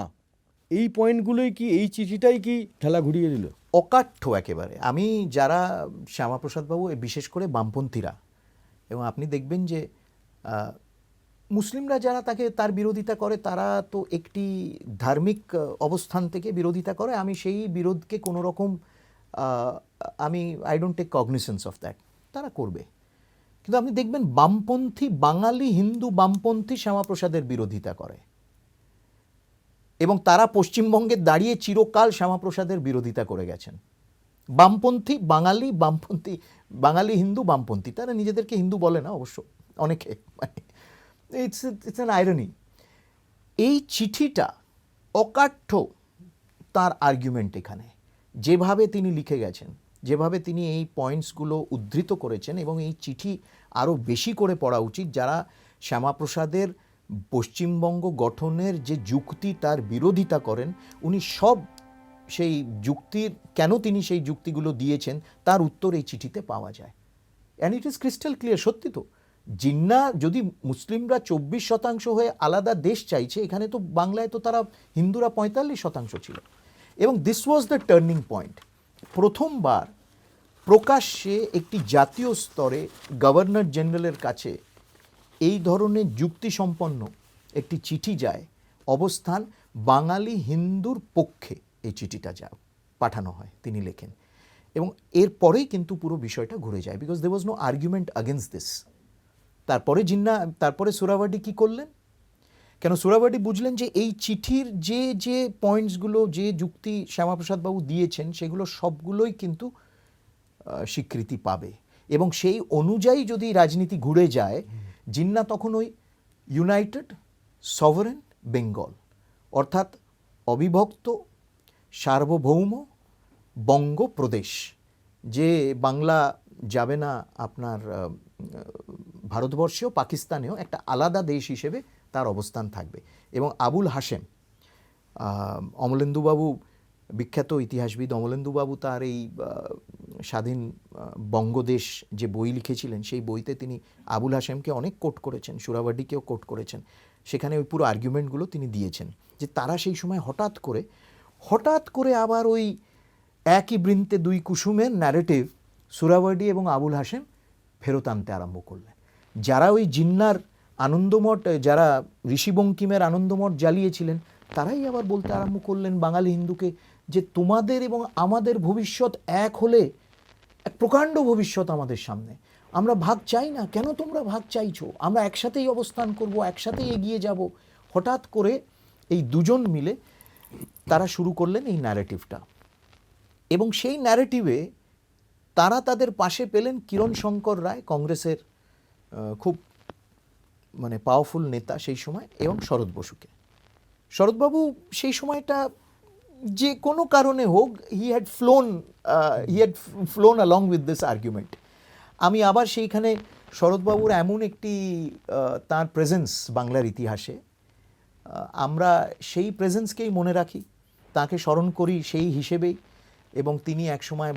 এই পয়েন্টগুলোই কি, এই চিঠিটাই কি খেলা ঘুরিয়ে দিল? অকাঠ্য একেবারে। আমি যারা শ্যামাপ্রসাদ বাবু, বিশেষ করে বামপন্থীরা, এবং আপনি দেখবেন যে মুসলিমরা যারা তার বিরোধিতা করে তারা তো একটি ধার্মিক অবস্থান থেকে বিরোধিতা করে। আমি সেই বিরোধকে কোনো রকম I don't take cognisance of that, তারা করবে। কিন্তু আপনি দেখবেন বামপন্থী বাঙালি হিন্দু বামপন্থী শ্যামাপ্রসাদের বিরোধিতা করে, এবং তারা পশ্চিমবঙ্গে দাঁড়িয়ে চিরকাল শ্যামাপ্রসাদের বিরোধিতা করে গেছেন। বামপন্থী বাঙালি হিন্দু বামপন্থী, তারা নিজেদেরকে হিন্দু বলে না অবশ্য অনেকে, ইটস অ্যান আইরনি। এই চিঠিটা অকাঠ্য তার আর্গুমেন্ট। এখানে যেভাবে তিনি লিখে গেছেন, যেভাবে তিনি এই পয়েন্টসগুলো উদ্ধৃত করেছেন, এবং এই চিঠি আরও বেশি করে পড়া উচিত যারা শ্যামাপ্রসাদের পশ্চিমবঙ্গ গঠনের যে যুক্তি তার বিরোধিতা করেন, উনি সব সেই যুক্তির, কেন তিনি সেই যুক্তিগুলো দিয়েছেন তার উত্তর এই চিঠিতে পাওয়া যায়। And it is crystal clear. সত্যি তো, জিন্না যদি মুসলিমরা 24% হয়ে আলাদা দেশ চাইছে, এখানে তো বাংলায় তো তারা হিন্দুরা 45% ছিল। এবং this was the turning point. প্রথমবার প্রকাশ্যে একটি জাতীয় স্তরে গভর্নর জেনারেলের কাছে এই ধরনের যুক্তিসম্পন্ন একটি চিঠি যায়, অবস্থান বাঙালি হিন্দুর পক্ষে এই চিঠিটা যায়। পাঠানো হয়, তিনি লেখেন। এবং এরপরেই কিন্তু পুরো বিষয়টা ঘুরে যায়, because there was no argument against this. তারপরে সুরাবাডি কি করলেন? কেন সুরাবাডি বুঝলেন যে এই চিঠির যে পয়েন্টসগুলো, যে যুক্তি শ্যামাপ্রসাদ বাবু দিয়েছেন, সেগুলো সবগুলোই কিন্তু স্বীকৃতি পাবে, এবং সেই অনুযায়ী যদি রাজনীতি ঘুরে যায়, জিন্না তখন ওই ইউনাইটেড সভারেন বেঙ্গল, অর্থাৎ অবিভক্ত সার্বভৌম বঙ্গপ্রদেশ, যে বাংলা যাবে না আপনার ভারতবর্ষেও পাকিস্তানেও একটা আলাদা দেশ হিসেবে তার অবস্থান থাকবে। এবং আবুল হাশেম, অমলেন্দুবাবু, বিখ্যাত ইতিহাসবিদ অমলেন্দুবাবু তার এই স্বাধীন বঙ্গদেশ যে বই লিখেছিলেন, সেই বইতে তিনি আবুল হাশেমকে অনেক কোট করেছেন, সুরাবাডিকেও কোট করেছেন। সেখানে ওই পুরো আর্গুমেন্টগুলো তিনি দিয়েছেন যে তারা সেই সময় হঠাৎ করে আবার ওই একই বৃন্তে দুই কুসুমের ন্যারেটিভ সুরাবাডি এবং আবুল হাশেম ফেরত আনতে আরম্ভ করলেন। যারা ওই জিন্নার আনন্দমঠ, যারা ঋষি বঙ্কিমের আনন্দমঠ জ্বালিয়েছিলেন, তারাই আবার বলতে আরম্ভ করলেন বাঙালি হিন্দুকে যে তোমাদের এবং আমাদের ভবিষ্যৎ এক হলে এক প্রকাণ্ড ভবিষ্যৎ আমাদের সামনে, আমরা ভাগ চাই না, কেন তোমরা ভাগ চাইছো, আমরা একসাথেই অবস্থান করব, একসাথেই এগিয়ে যাব। হঠাৎ করে এই দুজন মিলে তারা শুরু করলেন এই ন্যারেটিভটা, এবং সেই ন্যারেটিভে তারা তাদের পাশে পেলেন কিরণ শঙ্কর রায়, কংগ্রেসের খুব মানে পাওয়ারফুল নেতা সেই সময়, এবং শরৎ বসুকে। শরৎবাবু সেই সময়টা যে কোনো কারণে হোক, he had flown along with this argument. আমি আবার সেইখানে শরৎবাবুর এমন একটি তার প্রেজেন্স বাংলার ইতিহাসে, আমরা সেই প্রেজেন্সকেই মনে রাখি, তাকে স্মরণ করি সেই হিসেবেই, এবং তিনি একসময়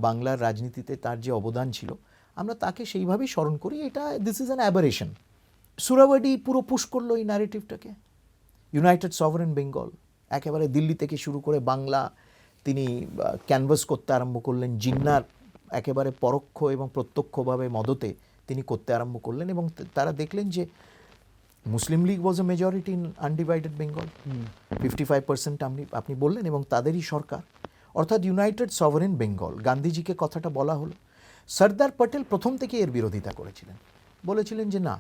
বাংলার রাজনীতিতে তার যে অবদান ছিল, আমরা তাকে সেইভাবেই স্মরণ করি। এটা দিস ইজ অ্যান অ্যাবারেশন। সুরাবাডি পুরো পুশ করলো এই ন্যারেটিভটাকে, ইউনাইটেড সভারেন বেঙ্গল, একেবারে দিল্লি থেকে শুরু করে বাংলা তিনি ক্যানভাস করতে আরম্ভ করলেন। জিন্নার একেবারে পরোক্ষ এবং প্রত্যক্ষভাবে মদতে তিনি করতে আরম্ভ করলেন, এবং তারা দেখলেন যে মুসলিম লীগ ওয়াজ এ মেজরিটি ইন আনডিভাইডেড বেঙ্গল, 55% আপনি বললেন, এবং তাদেরই সরকার, অর্থাৎ ইউনাইটেড সভারেন বেঙ্গল। গান্ধীজিকে কথাটা বলা হলো। সর্দার প্যাটেল প্রথম থেকে এর বিরোধিতা করেছিলেন, বলেছিলেন যে না,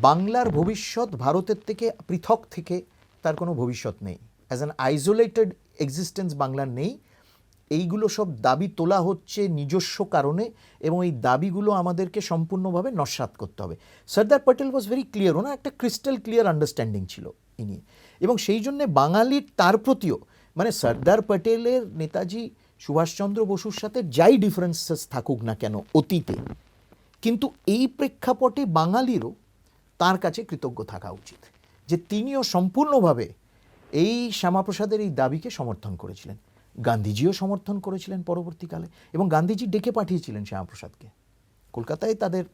বাংলার ভবিষ্যৎ ভারতের থেকে পৃথক থেকে তার কোনো ভবিষ্যৎ নেই, অ্যাজ অ্যান আইসোলেটেড এক্সিস্টেন্স বাংলার নেই। এইগুলো সব দাবি তোলা হচ্ছে নিজস্ব কারণে, এবং এই দাবিগুলো আমাদেরকে সম্পূর্ণভাবে নস্যাৎ করতে হবে। Sardar Patel was very clear, ওনার একটা ক্রিস্টাল ক্লিয়ার আন্ডারস্ট্যান্ডিং ছিল এই নিয়ে, এবং সেই জন্যে বাঙালির তার প্রতিও, মানে সর্দার প্যাটেলের নেতাজি সুভাষচন্দ্র বসুর সাথে যাই ডিফারেন্সেস থাকুক না কেন অতীতে, কিন্তু এই প্রেক্ষাপটে বাঙালিরও তার কাছে কৃতজ্ঞ থাকা উচিত যে তিনিও সম্পূর্ণভাবে এই শ্যামাপ্রসাদের এই দাবিকে সমর্থন করেছিলেন। গান্ধীজিও সমর্থন করেছিলেন পরবর্তীকালে, এবং গান্ধীজি ডেকে পাঠিয়েছিলেন শ্যামাপ্রসাদকে। কলকাতায় তাদের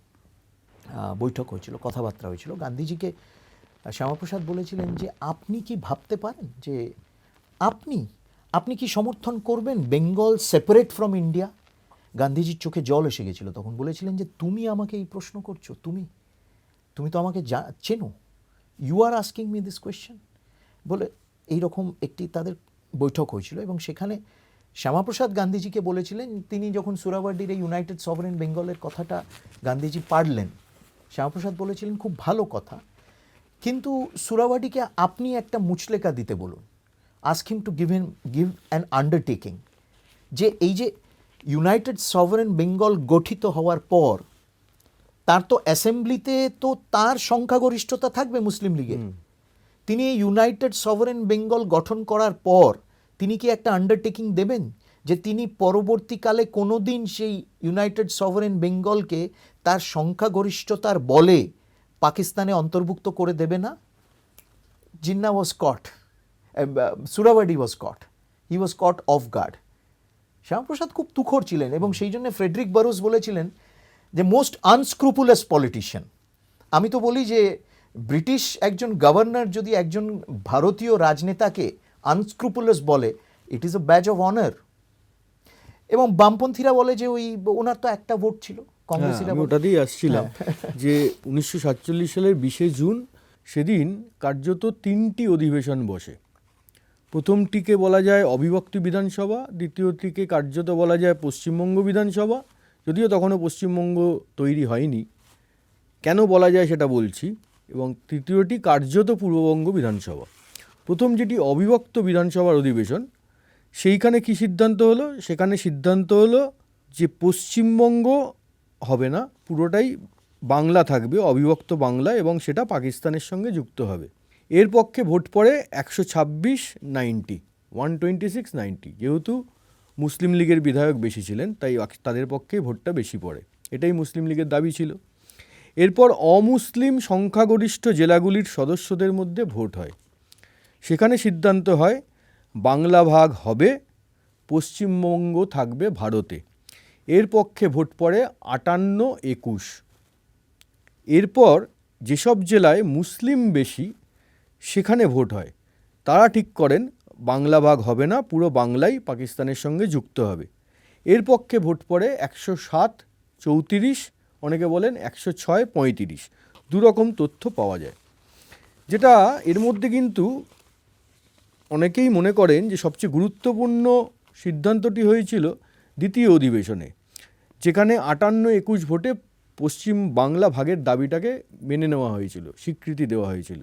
বৈঠক হয়েছিল, কথাবার্তা হয়েছিল। গান্ধীজিকে শ্যামাপ্রসাদ বলেছিলেন যে আপনি কি ভাবতে পারেন যে আপনি কি সমর্থন করবেন বেঙ্গল সেপারেট ফ্রম ইন্ডিয়া? গান্ধীজির চোখে জল এসে গেছিল তখন। বলেছিলেন যে তুমি আমাকে এই প্রশ্ন করছো, তুমি তো আমাকে চেনো, you are asking me this question বলে এইরকম একটি তাদের বৈঠক হয়েছিল। এবং সেখানে শ্যামাপ্রসাদ গান্ধীজিকে বলেছিলেন, তিনি যখন সুরাবাডির এই ইউনাইটেড সভারেন বেঙ্গলের কথাটা গান্ধীজি পাড়লেন, শ্যামাপ্রসাদ বলেছিলেন খুব ভালো কথা, কিন্তু সুরাবাডিকে আপনি একটা মুচলেকা দিতে বলুন, ask him to give an undertaking, যে এই যে ইউনাইটেড সভারেন বেঙ্গল গঠিত হওয়ার পর তার তো অ্যাসেম্বলিতে তো তার সংখ্যাগরিষ্ঠতা থাকবে মুসলিম লীগের, তিনি এই ইউনাইটেড সভারেন বেঙ্গল গঠন করার পর তিনি কি একটা আন্ডারটেকিং দেবেন যে তিনি পরবর্তীকালে কোনো দিন সেই ইউনাইটেড সভারেন বেঙ্গলকে তার সংখ্যাগরিষ্ঠতার বলে পাকিস্তানে অন্তর্ভুক্ত করে দেবে না? জিন্না ওয়াজ কট, সুরাবাডি ওয়াজ কট, হি ওয়াজ কট অফ গার্ড। শ্যামাপ্রসাদ খুব তুখোড় ছিলেন, এবং সেই জন্য ফ্রেডরিক বারুস বলেছিলেন যে মোস্ট আনস্ক্রুপুলাস পলিটিশিয়ান। আমি তো বলি যে ব্রিটিশ একজন গভর্নর যদি একজন ভারতীয় রাজনেতাকে আনস্ক্রুপুলাস বলে, it is a badge of honour. এবং বামপন্থীরা বলে যে ওনার তো একটা ভোট ছিল, কংগ্রেসীরা। আমি ওটাতেই আসছিলাম যে 1947 সালের 20শে জুন সেদিন কার্যত 3টি অধিবেশন বসে। প্রথমটিকে বলা যায় অবিভক্ত বিধানসভা, দ্বিতীয়টিকে কার্যত বলা যায় পশ্চিমবঙ্গ বিধানসভা, যদিও তখনও পশ্চিমবঙ্গ তৈরি হয়নি। কেন বলা যায় সেটা বলছি। এবং তৃতীয়টি কার্যত পূর্ববঙ্গ বিধানসভা। প্রথম যেটি অবিভক্ত বিধানসভার অধিবেশন, সেইখানে কি সিদ্ধান্ত হলো? সেখানে সিদ্ধান্ত হলো যে পশ্চিমবঙ্গ হবে না, পুরোটাই বাংলা থাকবে, অবিভক্ত বাংলা, এবং সেটা পাকিস্তানের সঙ্গে যুক্ত হবে। এর পক্ষে ভোট পড়ে 126-90, যেহেতু মুসলিম লীগের বিধায়ক বেশি ছিলেন তাই তাদের পক্ষে ভোটটা বেশি পড়ে, এটাই মুসলিম লীগের দাবি ছিল। এরপর অমুসলিম সংখ্যাগরিষ্ঠ জেলাগুলির সদস্যদের মধ্যে ভোট হয়। সেখানে সিদ্ধান্ত হয় বাংলা ভাগ হবে, পশ্চিমবঙ্গ থাকবে ভারতে। এর পক্ষে ভোট পড়ে 58-21। এরপর যেসব জেলায় মুসলিম বেশি সেখানে ভোট হয়। তারা ঠিক করেন বাংলা ভাগ হবে না, পুরো বাংলাই পাকিস্তানের সঙ্গে যুক্ত হবে। এর পক্ষে ভোট পড়ে 107-34, অনেকে বলেন 106-35। দুরকম তথ্য পাওয়া যায়। যেটা এর মধ্যে কিন্তু অনেকেই মনে করেন যে সবচেয়ে গুরুত্বপূর্ণ সিদ্ধান্তটি হয়েছিল দ্বিতীয় অধিবেশনে, যেখানে 58-21 ভোটে পশ্চিম বাংলা ভাগের দাবিটাকে মেনে নেওয়া হয়েছিল, স্বীকৃতি দেওয়া হয়েছিল।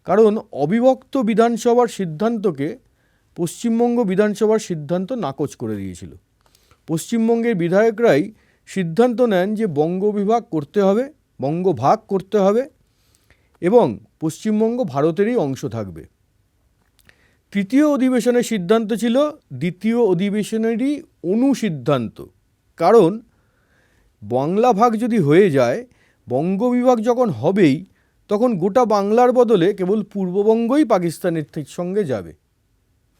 কারণ অবিভক্ত বিধানসভার সিদ্ধান্তকে পশ্চিমবঙ্গ বিধানসভার সিদ্ধান্ত নাকচ করে দিয়েছিল। পশ্চিমবঙ্গের বিধায়করাই সিদ্ধান্ত নেন যে বঙ্গ বিভাগ করতে হবে, বঙ্গ ভাগ করতে হবে, এবং পশ্চিমবঙ্গ ভারতেরই অংশ থাকবে। তৃতীয় অধিবেশনের সিদ্ধান্ত ছিল দ্বিতীয় অধিবেশনেরই অনুসিদ্ধান্ত। কারণ বাংলা ভাগ যদি হয়ে যায়, বঙ্গ বিভাগ যখন হবেই, তখন গোটা বাংলার বদলে কেবল পূর্ববঙ্গই পাকিস্তানের সঙ্গে যাবে,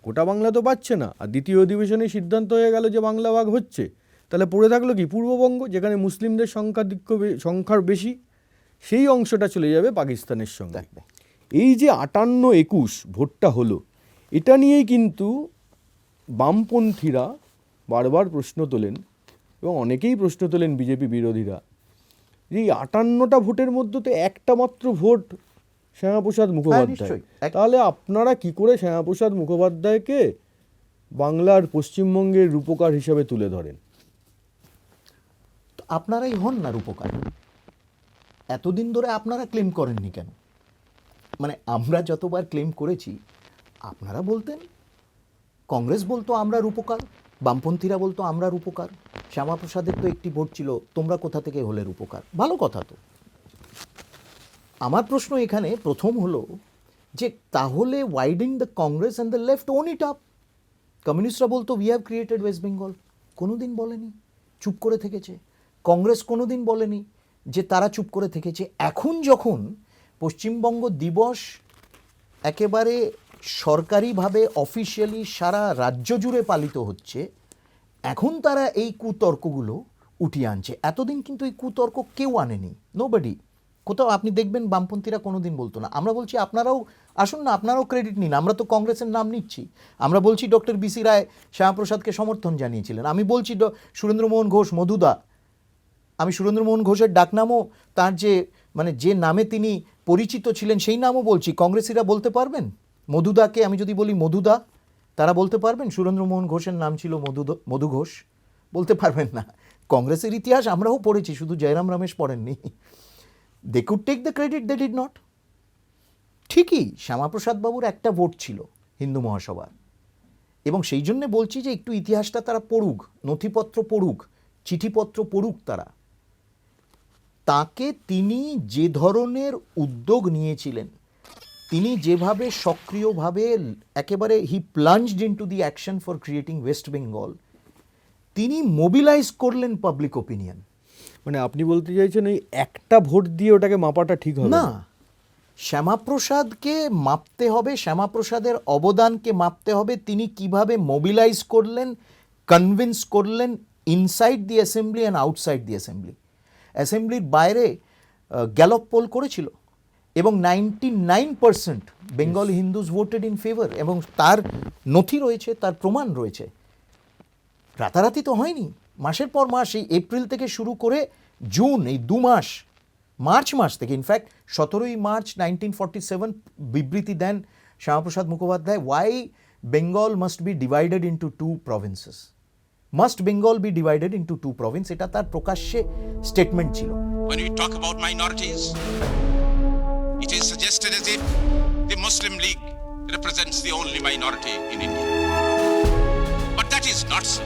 গোটা বাংলা তো পাচ্ছে না। আর দ্বিতীয় অধিবেশনে সিদ্ধান্ত হয়ে গেল যে বাংলা ভাগ হচ্ছে, তাহলে পড়ে থাকলো কি পূর্ববঙ্গ, যেখানে মুসলিমদের সংখ্যার বেশি, সেই অংশটা চলে যাবে পাকিস্তানের সঙ্গে। এই যে 58-21 ভোটটা হলো, এটা নিয়েই কিন্তু বামপন্থীরা বারবার প্রশ্ন তোলেন, এবং অনেকেই প্রশ্ন তোলেন বিজেপি বিরোধীরা, যে এই 58টা ভোটের মধ্যে তো একটা মাত্র ভোট শ্যামাপ্রসাদ মুখোপাধ্যায়, তাহলে আপনারা কি করে শ্যামাপ্রসাদ মুখোপাধ্যায়কে বাংলার পশ্চিমবঙ্গের রূপকার হিসাবে তুলে ধরেন? তো আপনারাই হন না রূপকার। এতদিন ধরে আপনারা ক্লেম করেননি কেন? মানে আমরা যতবার ক্লেম করেছি আপনারা বলতেন, কংগ্রেস বলতো আমরা রূপকার, বামপন্থীরা বলতো আমরা রূপকার, শ্যামাপ্রসাদের তো একটি ভোট ছিল, তোমরা কোথা থেকে হলে রূপকার? ভালো কথা তো। আমার প্রশ্ন এখানে প্রথম হলো যে তাহলে why didn't the Congress and the left own it up? কমিউনিস্টরা বলতো we have created West Bengal, কোনোদিন বলেনি, চুপ করে থেকেছে। কংগ্রেস কোনোদিন বলেনি যে তারা চুপ করে থেকেছে। এখন যখন পশ্চিমবঙ্গ দিবস একেবারে সরকারিভাবে অফিসিয়ালি সারা রাজ্য জুড়ে পালিত হচ্ছে, এখন তারা এই কুতর্কগুলো উঠিয়ে আনছে। এতদিন কিন্তু এই কুতর্ক কেউ আনেনি, নোবডি। কোথাও আপনি দেখবেন বামপন্থীরা কোনোদিন বলতো না। আমরা বলছি আপনারাও আসুন না, আপনারাও ক্রেডিট নিন। আমরা তো কংগ্রেসের নাম নিচ্ছি। আমরা বলছি ডক্টর বিসি রায় শ্যামাপ্রসাদকে সমর্থন জানিয়েছিলেন। আমি বলছি সুরেন্দ্রমোহন ঘোষ মধুদা, আমি সুরেন্দ্রমোহন ঘোষের ডাকনামও তার যে নামে তিনি পরিচিত ছিলেন সেই নামও বলছি। কংগ্রেসীরা বলতে পারবেন মধুদাকে, আমি যদি বলি মধুদা, তারা বলতে পারবেন সুরেন্দ্রমোহন ঘোষের নাম ছিল মধু ঘোষ? বলতে পারবেন না। কংগ্রেসের ইতিহাস আমরাও পড়েছি, শুধু জয়রাম রমেশ পড়েননি। They could take the credit, they did not. ঠিকই শ্যামাপ্রসাদ বাবুর একটা ভোট ছিল হিন্দু মহাসভার, এবং সেই জন্যে বলছি যে একটু ইতিহাসটা তারা পড়ুক, নথিপত্র পড়ুক, চিঠিপত্র পড়ুক তারা। তাকে তিনি যে ধরনের উদ্যোগ নিয়েছিলেন, তিনি যেভাবে সক্রিয়ভাবে একেবারে he plunged into the action for creating West Bengal, তিনি মোবিলাইজ করলেন পাবলিক ওপিনিয়ন। মানে আপনি বলতে চাইছেন এই একটা ভোট দিয়ে ওটাকে মাপাটা ঠিক হবে না? শ্যামাপ্রসাদকে মাপতে হবে, শ্যামাপ্রসাদের অবদানকে মাপতে হবে। তিনি কিভাবে মোবিলাইজ করলেন, কনভিন্স করলেন inside the assembly and outside the assembly. অ্যাসেম্বলির বাইরে গ্যালপ পোল করেছিল, এবং 99% Bengali Hindus voted in favour, এবং তার নথি রয়েছে, তার প্রমাণ রয়েছে। রাতারাতি তো হয়নি, মাসের পর মাস, এই এপ্রিল থেকে শুরু করে জুন, এই 2 মাস, মার্চ মাস থেকে, ইনফ্যাক্ট 17ই মার্চ 1947 বিবৃতি দেন Shyamaprasad Mukhopadhyay, why Bengal must be divided into two provinces, must Bengal be divided into two province, এটা তার প্রকাশ্যে স্টেটমেন্ট ছিল। When we talk about minorities, it is suggested as if the Muslim League represents the only minority in India. But that is not so.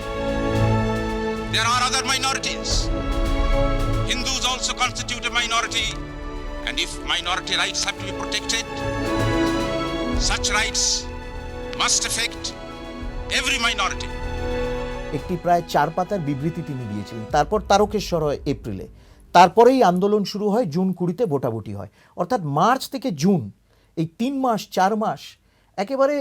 There are other minorities. Hindus also constitute a minority, and if minority rights have to be protected, such rights must affect every minority. একটি প্রায় 4 পাতার বিবৃতি তিনি দিয়েছিলেন। তারপর তারকেশ্বর হয় এপ্রিলে, তারপরেই আন্দোলন শুরু হয়, জুন 20-তে ভোটাভুটি হয়। অর্থাৎ মার্চ থেকে জুন এই 3 মাস 4 মাস একেবারে,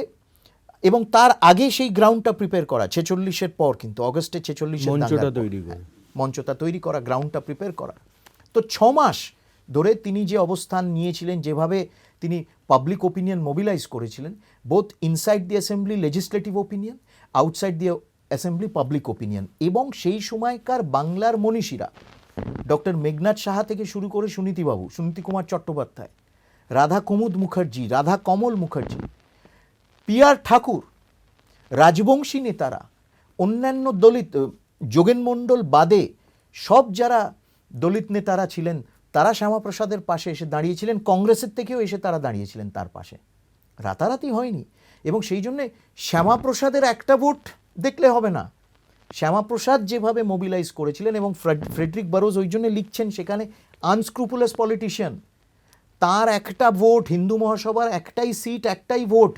এবং তার আগে সেই গ্রাউন্ডটা প্রিপেয়ার করা 46-এর পর, কিন্তু অগস্টে 46-এর মঞ্চটা তৈরি করে, মঞ্চটা তৈরি করা, গ্রাউন্ডটা প্রিপেয়ার করা। তো 6 মাস ধরে তিনি যে অবস্থান নিয়েছিলেন, যেভাবে তিনি পাবলিক ওপিনিয়ন মোবিলাইজ করেছিলেন, both inside the assembly legislative opinion, outside the assembly public opinion, এবং সেই সময়কার বাংলার মনীষীরা ডক্টর মেঘনাথ সাহা থেকে শুরু করে সুনীতিবাবু, সুনীতি কুমার চট্টোপাধ্যায়, রাধা কুমুদ মুখার্জি, রাধা কমল মুখার্জি, পি.আর. ঠাকুর, রাজবংশী নেতারা, অন্যান্য দলিত, যোগেন মণ্ডল বাদে সব যারা দলিত নেতারা ছিলেন তারা শ্যামাপ্রসাদের পাশে এসে দাঁড়িয়েছিলেন। কংগ্রেসের থেকেও এসে তারা দাঁড়িয়েছিলেন তার পাশে, রাতারাতি হয়নি। এবং সেই জন্যে শ্যামাপ্রসাদের একটা ভোট দেখলে হবে না, শ্যামাপ্রসাদ যেভাবে মোবিলাইজ করেছিলেন, এবং ফ্রেডরিক বারোজ ওই জন্য লিখছেন সেখানে, আনস্ক্রুপুলাস পলিটিশিয়ান, তার একটা ভোট, হিন্দু মহাসভার একটাই সিট, একটাই ভোট,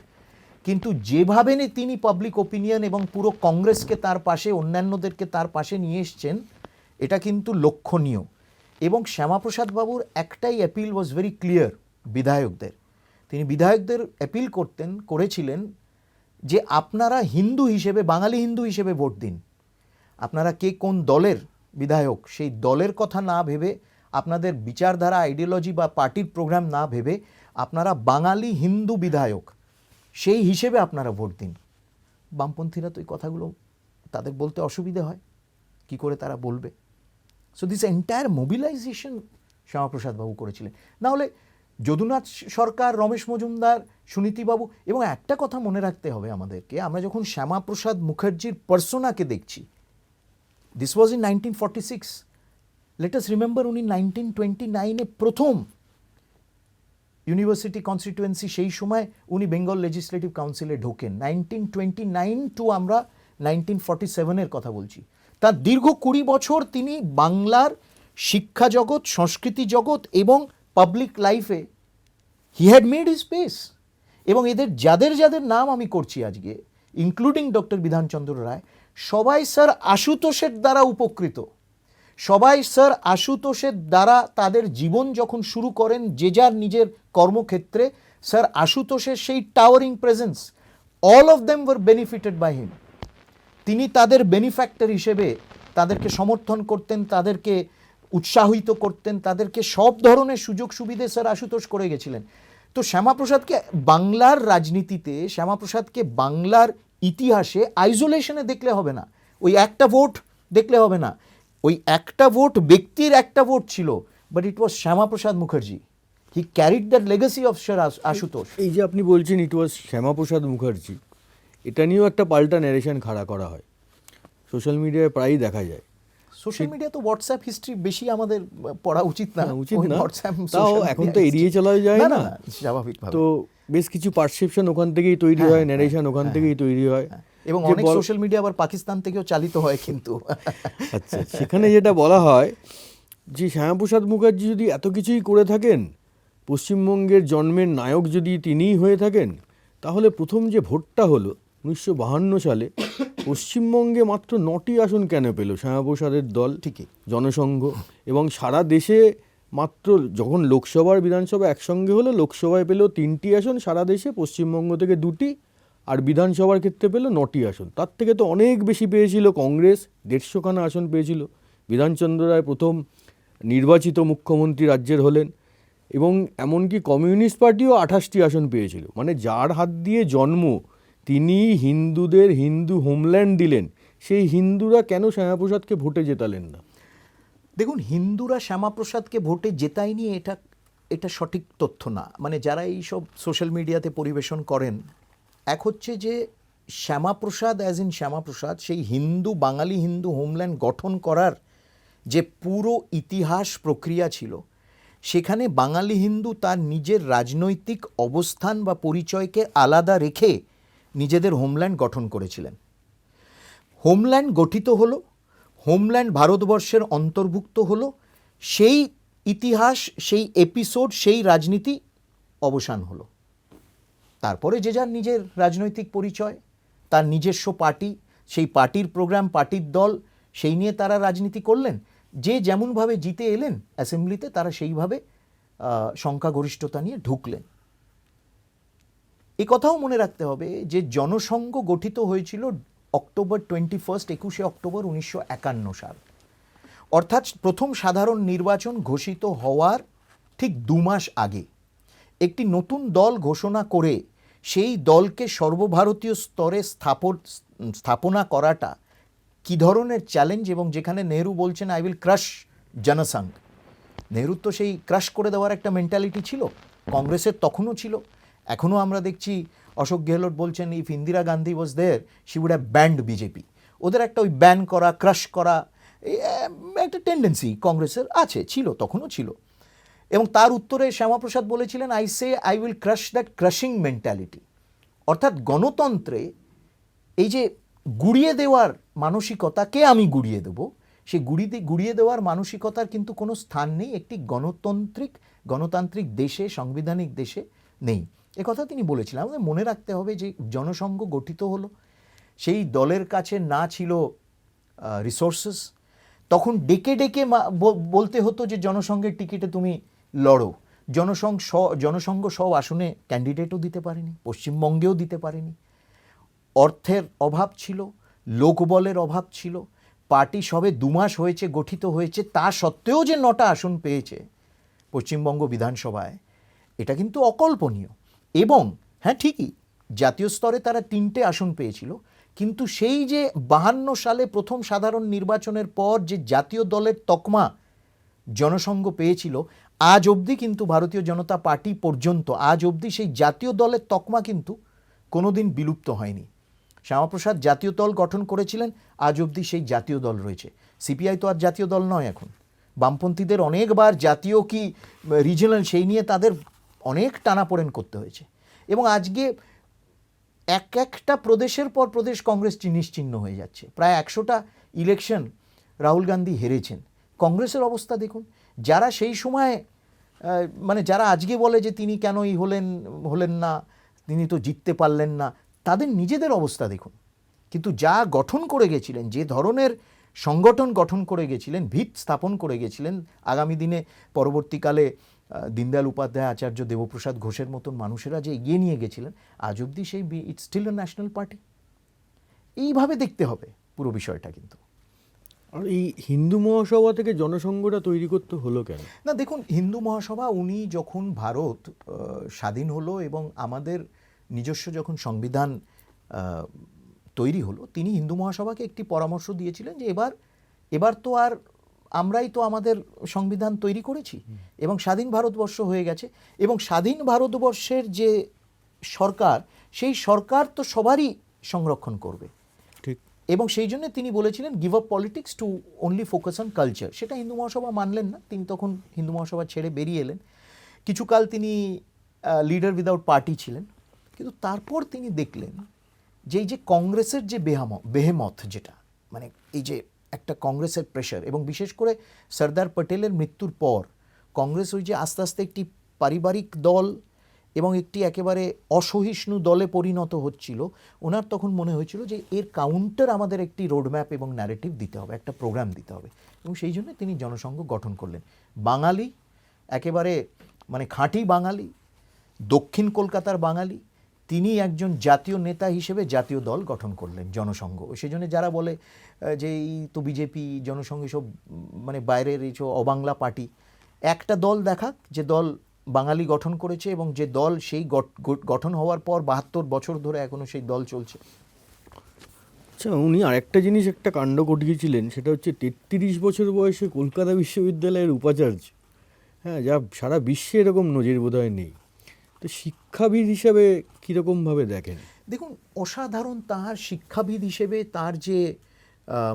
কিন্তু যেভাবে তিনি পাবলিক ওপিনিয়ন এবং পুরো কংগ্রেসকে তার পাশে, অন্যান্যদেরকে তার পাশে নিয়ে এসছেন, এটা কিন্তু লক্ষণীয়। এবং শ্যামাপ্রসাদ বাবুর একটাই অ্যাপিল ওয়াজ ভেরি ক্লিয়ার বিধায়কদের, তিনি বিধায়কদের অ্যাপিল করেছিলেন যে আপনারা হিন্দু হিসেবে, বাঙালি হিন্দু হিসেবে ভোট দিন, আপনারা কে কোন দলের বিধায়ক সেই দলের কথা না ভেবে, আপনাদের বিচারধারা, আইডিওলজি বা পার্টির প্রোগ্রাম না ভেবে, আপনারা বাঙালি হিন্দু বিধায়ক সেই হিসেবে আপনারা ভোট দিন। বামপন্থীরা তো এই কথাগুলো তাদের বলতে অসুবিধে হয়, কি করে তারা বলবে? So this entire mobilisation Shyamaprasad babu করেছিলেন। নাহলে যদুনাথ সরকার, রমেশ মজুমদার, সুনীতিবাবু, এবং একটা কথা মনে রাখতে হবে আমাদেরকে, আমরা যখন শ্যামাপ্রসাদ মুখার্জির পার্সোনাকে দেখছি, this was in 1946, let us remember উনি 1929-এ প্রথম ইউনিভার্সিটি কনস্টিটুয়েন্সি, সেই সময় উনি বেঙ্গল লেজিসলেটিভ কাউন্সিলে ঢোকেন। 1929 টু আমরা 1947-এর কথা বলছি। তার দীর্ঘ 20 বছর তিনি বাংলার শিক্ষা জগৎ, সংস্কৃতি জগৎ এবং পাবলিক লাইফে he had made his space. এবং এদের যাদের যাদের নাম আমি করছি আজকে, ইনক্লুডিং ডক্টর বিধানচন্দ্র রায়, সবাই স্যার আশুতোষের দ্বারা উপকৃত, সবাই স্যার আশুতোষের দ্বারা তাদের জীবন যখন শুরু করেন যে যার নিজের কর্মক্ষেত্রে, স্যার আশুতোষের সেই towering presence, all of them were benefited by him. তিনি তাদের বেনিফ্যাক্টর হিসেবে তাদেরকে সমর্থন করতেন, তাদেরকে উৎসাহিত করতেন, তাদেরকে সব ধরনের সুযোগ সুবিধে স্যার আশুতোষ করে গেছিলেন। তো শ্যামাপ্রসাদকে বাংলার রাজনীতিতে, শ্যামাপ্রসাদকে বাংলার ইতিহাসে আইসোলেশনে দেখলে হবে না, ওই একটা ভোট দেখলে হবে না। ওই একটা ভোট ব্যক্তির একটা ভোট ছিল, but it was Shyamaprasad Mukherjee, he carried the legacy of sir Ashutosh. এই যে আপনি বলছেন ইট ওয়াজ শ্যামাপ্রসাদ মুখার্জি, এটা নিয়েও একটা পাল্টা ন্যারেশন খাড়া করা হয়, সোশ্যাল মিডিয়ায় প্রায়ই দেখা যায়। সোশ্যাল মিডিয়া তো হোয়াটসঅ্যাপ হিস্ট্রি বেশি আমাদের পড়া উচিত না, উচিত ওই না, WhatsApp, তাও social এখন media তো এড়িয়ে history। চলা যায় না, স্বাভাবিকভাবে। তো বেশ কিছু পারসেপশন ওখান থেকেই তৈরি হয়, ন্যারেশন ওখান থেকেই তৈরি হয়। এবং যে অনেক সোশ্যাল মিডিয়া আবার পাকিস্তান থেকেও চালিত হয় কিন্তু। আচ্ছা, সেখানে যেটা বলা হয় যে শ্যামাপ্রসাদ মুখার্জি যদি এত কিছুই করে থাকেন, পশ্চিমবঙ্গের জন্মের নায়ক যদি তিনিই হয়ে থাকেন, তাহলে প্রথম যে ভোটটা হলো 1952 সালে, পশ্চিমবঙ্গে মাত্র 9টি আসন কেন পেল শ্যামাপ্রসাদের দল, ঠিকই, জনসংঘ, এবং সারা দেশে মাত্র, যখন লোকসভার বিধানসভা একসঙ্গে হলো, লোকসভায় পেল 3টি আসন, সারা দেশে পশ্চিমবঙ্গ থেকে 2টি, আর বিধানসভার ক্ষেত্রে পেল 9টি আসন। তার থেকে তো অনেক বেশি পেয়েছিল কংগ্রেস, 150খানা আসন পেয়েছিল। বিধানচন্দ্র রায় প্রথম নির্বাচিত মুখ্যমন্ত্রী রাজ্যের হলেন, এবং এমনকি কমিউনিস্ট পার্টিও 28টি আসন পেয়েছিল। মানে যার হাত দিয়ে জন্ম, তিনি হিন্দুদের হিন্দু হোমল্যান্ড দিলেন, সেই হিন্দুরা কেন শ্যামাপ্রসাদকে ভোটে জেতালেন না? দেখুন, হিন্দুরা শ্যামাপ্রসাদকে ভোটে জেতায়নি, এটা সঠিক তথ্য না। মানে যারা এই সব সোশ্যাল মিডিয়াতে পরিবেশন করেন, এক হচ্ছে যে শ্যামাপ্রসাদ অ্যাজ ইন শ্যামাপ্রসাদ সেই বাঙালি হিন্দু হোমল্যান্ড গঠন করার যে পুরো ইতিহাস প্রক্রিয়া ছিল, সেখানে বাঙালি হিন্দু তার নিজের রাজনৈতিক অবস্থান বা পরিচয়কে আলাদা রেখে নিজেদের হোমল্যান্ড গঠন করেছিলেন। হোমল্যান্ড গঠিত হলো, হোমল্যান্ড ভারতবর্ষের অন্তর্ভুক্ত হলো, সেই ইতিহাস, সেই এপিসোড, সেই রাজনীতি অবসান হলো। তারপরে যে যার নিজের রাজনৈতিক পরিচয়, তার নিজস্ব পার্টি, সেই পার্টির প্রোগ্রাম, পার্টির দল, সেই নিয়ে তারা রাজনীতি করলেন। যে যেমনভাবে জিতে এলেন অ্যাসেম্বলিতে, তারা সেইভাবে সংখ্যাগরিষ্ঠতা নিয়ে ঢুকলেন। এ কথাও মনে রাখতে হবে যে জনসংঘ গঠিত হয়েছিল অক্টোবর 21 অক্টোবর 1951 সাল, অর্থাৎ প্রথম সাধারণ নির্বাচন ঘোষিত হওয়ার ঠিক 2 মাস আগে একটি নতুন দল ঘোষণা করে সেই দলকে সর্বভারতীয় স্তরে স্থাপনা করাটা কী ধরনের চ্যালেঞ্জ, এবং যেখানে নেহরু বলছেন আই উইল ক্রাশ জনসংঘ, নেহরুর তো সেই ক্রাশ করে দেওয়ার একটা মেন্টালিটি ছিল, কংগ্রেসের তখনও ছিল। এখনও আমরা দেখছি অশোক গেহলোট বলছেন if Indira Gandhi was there she would have banned BJP. ওদের একটা ওই ব্যান করা, ক্রাশ করা একটা টেন্ডেন্সি কংগ্রেসের আছে, ছিল, তখনও ছিল। এবং তার উত্তরে শ্যামাপ্রসাদ বলেছিলেন I will crush that crushing mentality. অর্থাৎ গণতন্ত্রে এই যে গুড়িয়ে দেওয়ার মানসিকতাকে আমি গুড়িয়ে দেব, সেই গুড়িয়ে দেওয়ার মানসিকতার কিন্তু কোনো স্থান নেই একটি গণতান্ত্রিক দেশে, সাংবিধানিক দেশে নেই। একথা তিনি বলেছিলেন। আমাদের মনে রাখতে হবে যে জনসংঘ গঠিত হলো, সেই দলের কাছে না ছিল রিসোর্সেস, তখন ডেকে ডেকে বলতে হতো যে জনসংঘের টিকিটে তুমি লড়ো। জনসংঘ সব আসনে ক্যান্ডিডেটও দিতে পারেনি, পশ্চিমবঙ্গেও দিতে পারেনি। অর্থের অভাব ছিল, লোকবলের অভাব ছিল, পার্টি সবে 2 মাস হয়েছে, গঠিত হয়েছে, তা সত্ত্বেও যে 9টা আসন পেয়েছে পশ্চিমবঙ্গ বিধানসভায়, এটা কিন্তু অকল্পনীয়। এবং হ্যাঁ, ঠিকই জাতীয় স্তরে তারা 3টে আসন পেয়েছিল, কিন্তু সেই যে 52 সালে প্রথম সাধারণ নির্বাচনের পর যে জাতীয় দলের তকমা জনসংঘ পেয়েছিল, আজ অবধি কিন্তু ভারতীয় জনতা পার্টি পর্যন্ত আজ অবধি সেই জাতীয় দলের তকমা কিন্তু কোনোদিন বিলুপ্ত হয়নি। শ্যামাপ্রসাদ জাতীয় দল গঠন করেছিলেন, আজ অবধি সেই জাতীয় দল রয়েছে। সিপিআই তো আর জাতীয় দল নয় এখন, বামপন্থীদের অনেকবার জাতীয় কি রিজিওনাল সেই নিয়ে তাদের অনেক টানাপোড়েন করতে হয়েছে। এবং আজকে একটা প্রদেশের পর প্রদেশ কংগ্রেস নিশ্চিহ্ন হয়ে যাচ্ছে। প্রায় 100টা ইলেকশন রাহুল গান্ধী হেরেছেন। কংগ্রেসের অবস্থা দেখুন, যারা সেই সময় মানে যারা আজকে বলে যে তিনি কেন হলেন না, তিনি তো জিততে পারলেন না, তাদের নিজেদের অবস্থা দেখুন। কিন্তু যা গঠন করে গেছিলেন, যে ধরনের সংগঠন গঠন করে গেছিলেন, ভিত স্থাপন করে গেছিলেন, আগামী দিনে পরবর্তীকালে দীনদয়াল উপাধ্যায়, আচার্য দেবপ্রসাদ ঘোষের মতন মানুষেরা যে এগিয়ে নিয়ে গেছিলেন, আজ অবধি সেই it's still a national party. এইভাবে দেখতে হবে পুরো বিষয়টা। কিন্তু আর এই হিন্দু মহাসভা থেকে জনসংঘটা তৈরি করতে হলো কেন? না দেখুন, হিন্দু মহাসভা উনি যখন ভারত স্বাধীন হলো এবং আমাদের নিজস্ব যখন সংবিধান তৈরি হলো, তিনি হিন্দু মহাসভাকে একটি পরামর্শ দিয়েছিলেন যে এবার তো আর আমরাই তো আমাদের সংবিধান তৈরি করেছি এবং স্বাধীন ভারতবর্ষ হয়ে গেছে, এবং স্বাধীন ভারতবর্ষের যে সরকার, সেই সরকার তো সবারই সংরক্ষণ করবে। ঠিক। এবং সেই জন্য তিনি বলেছিলেন give up politics to only focus on culture. সেটা হিন্দু মহাসভা মানলেন না, তিনি তখন হিন্দু মহাসভা ছেড়ে বেরিয়ে এলেন। কিছুকাল তিনি লিডার উইদাউট পার্টি ছিলেন, কিন্তু তারপর তিনি দেখলেন যে এই যে কংগ্রেসের যে বেহেমথ, যেটা মানে এই যে একটা কংগ্রেসের প্রেশার, এবং বিশেষ করে সর্দার প্যাটেলের মৃত্যুর পর কংগ্রেস ওই যে আস্তে আস্তে একটি পারিবারিক দল এবং একটি একেবারে অসহিষ্ণু দলে পরিণত হচ্ছিল, ওনার তখন মনে হয়েছিল যে এর কাউন্টার আমাদের একটি রোডম্যাপ এবং ন্যারেটিভ দিতে হবে, একটা প্রোগ্রাম দিতে হবে। এবং সেই জন্য তিনি জনসংঘ গঠন করলেন। বাঙালি, একেবারে মানে খাঁটি বাঙালি, দক্ষিণ কলকাতার বাঙালি, তিনি একজন জাতীয় নেতা হিসেবে জাতীয় দল গঠন করলেন, জনসংঘ। সেই জন্য যারা বলে যে এই তো বিজেপি, জনসংঘ সব মানে বাইরের এই সব অবাংলা পার্টি, একটা দল দেখাক যে দল বাঙালি গঠন করেছে এবং যে দল সেই গঠন হওয়ার পর 72 বছর ধরে এখনো সেই দল চলছে। আচ্ছা, উনি আরেকটা জিনিস, একটা কাণ্ড ঘটিয়েছিলেন, সেটা হচ্ছে 33 বছর বয়সে কলকাতা বিশ্ববিদ্যালয়ের উপাচার্য। হ্যাঁ, যা সারা বিশ্বে এরকম নজির বোধহয় নেই। তো শিক্ষাবিদ হিসাবে কীরকমভাবে দেখেন? দেখুন, অসাধারণ তার শিক্ষাবিদ হিসেবে তার যে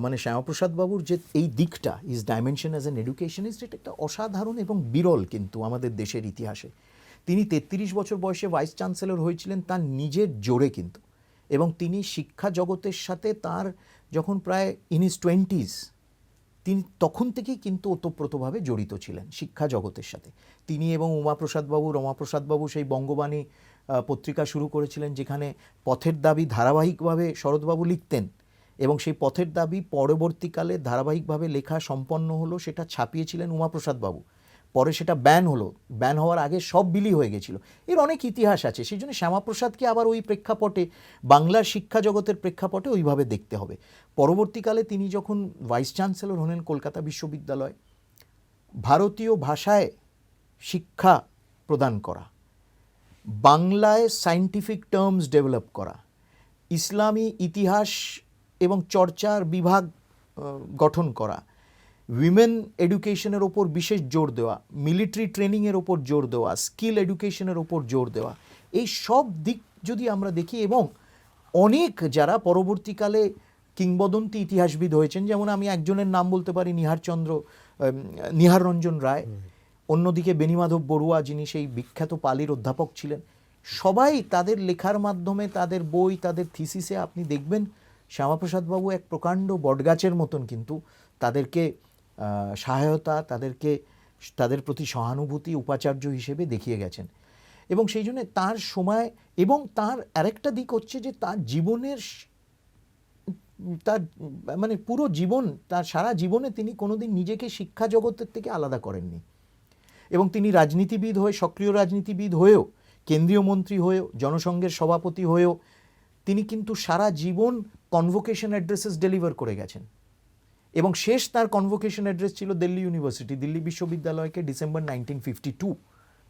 মানে শ্যামাপ্রসাদ বাবুর যে এই দিকটা, is dimension as an educationist, এটা একটা অসাধারণ এবং বিরল কিন্তু আমাদের দেশের ইতিহাসে। তিনি 33 বছর বয়সে ভাইস চ্যান্সেলর হয়েছিলেন তার নিজের জোরে কিন্তু, এবং তিনি শিক্ষা জগতের সাথে তার যখন প্রায় ইন হিজ 20s, তিনি তখন থেকেই কিন্তু ওতপ্রোতভাবে জড়িত ছিলেন শিক্ষা জগতের সাথে। তিনি এবং রমাপ্রসাদ বাবু সেই বঙ্গবাণী পত্রিকা শুরু করেছিলেন, যেখানে পথের দাবি ধারাবাহিকভাবে শরৎবাবু লিখতেন, এবং সেই পথের দাবি পরবর্তীকালে ধারাবাহিকভাবে লেখা সম্পন্ন হলো, সেটা ছাপিয়েছিলেন উমাপ্রসাদ বাবু। পরে সেটা ব্যান হলো, ব্যান হওয়ার আগে সব বিলি হয়ে গেছিল। এর অনেক ইতিহাস আছে, সেই জন্য শ্যামাপ্রসাদকে আবার ওই প্রেক্ষাপটে, বাংলার শিক্ষা জগতের প্রেক্ষাপটে ওইভাবে দেখতে হবে। পরবর্তীকালে তিনি যখন ভাইস চ্যান্সেলর হলেন কলকাতা বিশ্ববিদ্যালয়, ভারতীয় ভাষায় শিক্ষা প্রদান করা, বাংলায় সায়েন্টিফিক টার্মস ডেভেলপ করা, ইসলামী ইতিহাস এবং চর্চার বিভাগ গঠন করা, উইমেন এডুকেশনের ওপর বিশেষ জোর দেওয়া, মিলিটারি ট্রেনিংয়ের ওপর জোর দেওয়া, স্কিল এডুকেশনের ওপর জোর দেওয়া, এই সব দিক যদি আমরা দেখি, এবং অনেক যারা পরবর্তীকালে কিংবদন্তি ইতিহাসবিদ হয়েছেন, যেমন আমি একজনের নাম বলতে পারি, নিহার রঞ্জন রায়, অন্যদিকে বেণীমাধব বড়ুয়া, যিনি সেই বিখ্যাত পালির অধ্যাপক ছিলেন, সবাই তাদের লেখার মাধ্যমে, তাদের বই, তাদের থিসিসে আপনি দেখবেন শ্যামাপ্রসাদ বাবু এক প্রকাণ্ড বটগাছের মতন কিন্তু তাদেরকে সহায়তা, তাদের প্রতি সহানুভূতি উপাচার্য হিসেবে দেখিয়ে গেছেন। এবং সেই জন্য তার সময়, এবং তার আরেকটা দিক হচ্ছে যে তার জীবনের, তার মানে পুরো জীবন, তার সারা জীবনে তিনি কোনোদিন নিজেকে শিক্ষা জগতের থেকে আলাদা করেননি, এবং তিনি রাজনীতিবিদ হয়ে, সক্রিয় রাজনীতিবিদ হয়েও, কেন্দ্রীয় মন্ত্রী হয়েও, জনসংঘের সভাপতি হয়েও তিনি কিন্তু সারা জীবন কনভোকেশন অ্যাড্রেসেস ডেলিভার করে গেছেন। এবং শেষ তার কনভোকেশন অ্যাড্রেস ছিল দিল্লি ইউনিভার্সিটি, দিল্লি বিশ্ববিদ্যালয়কে, ডিসেম্বর 1952।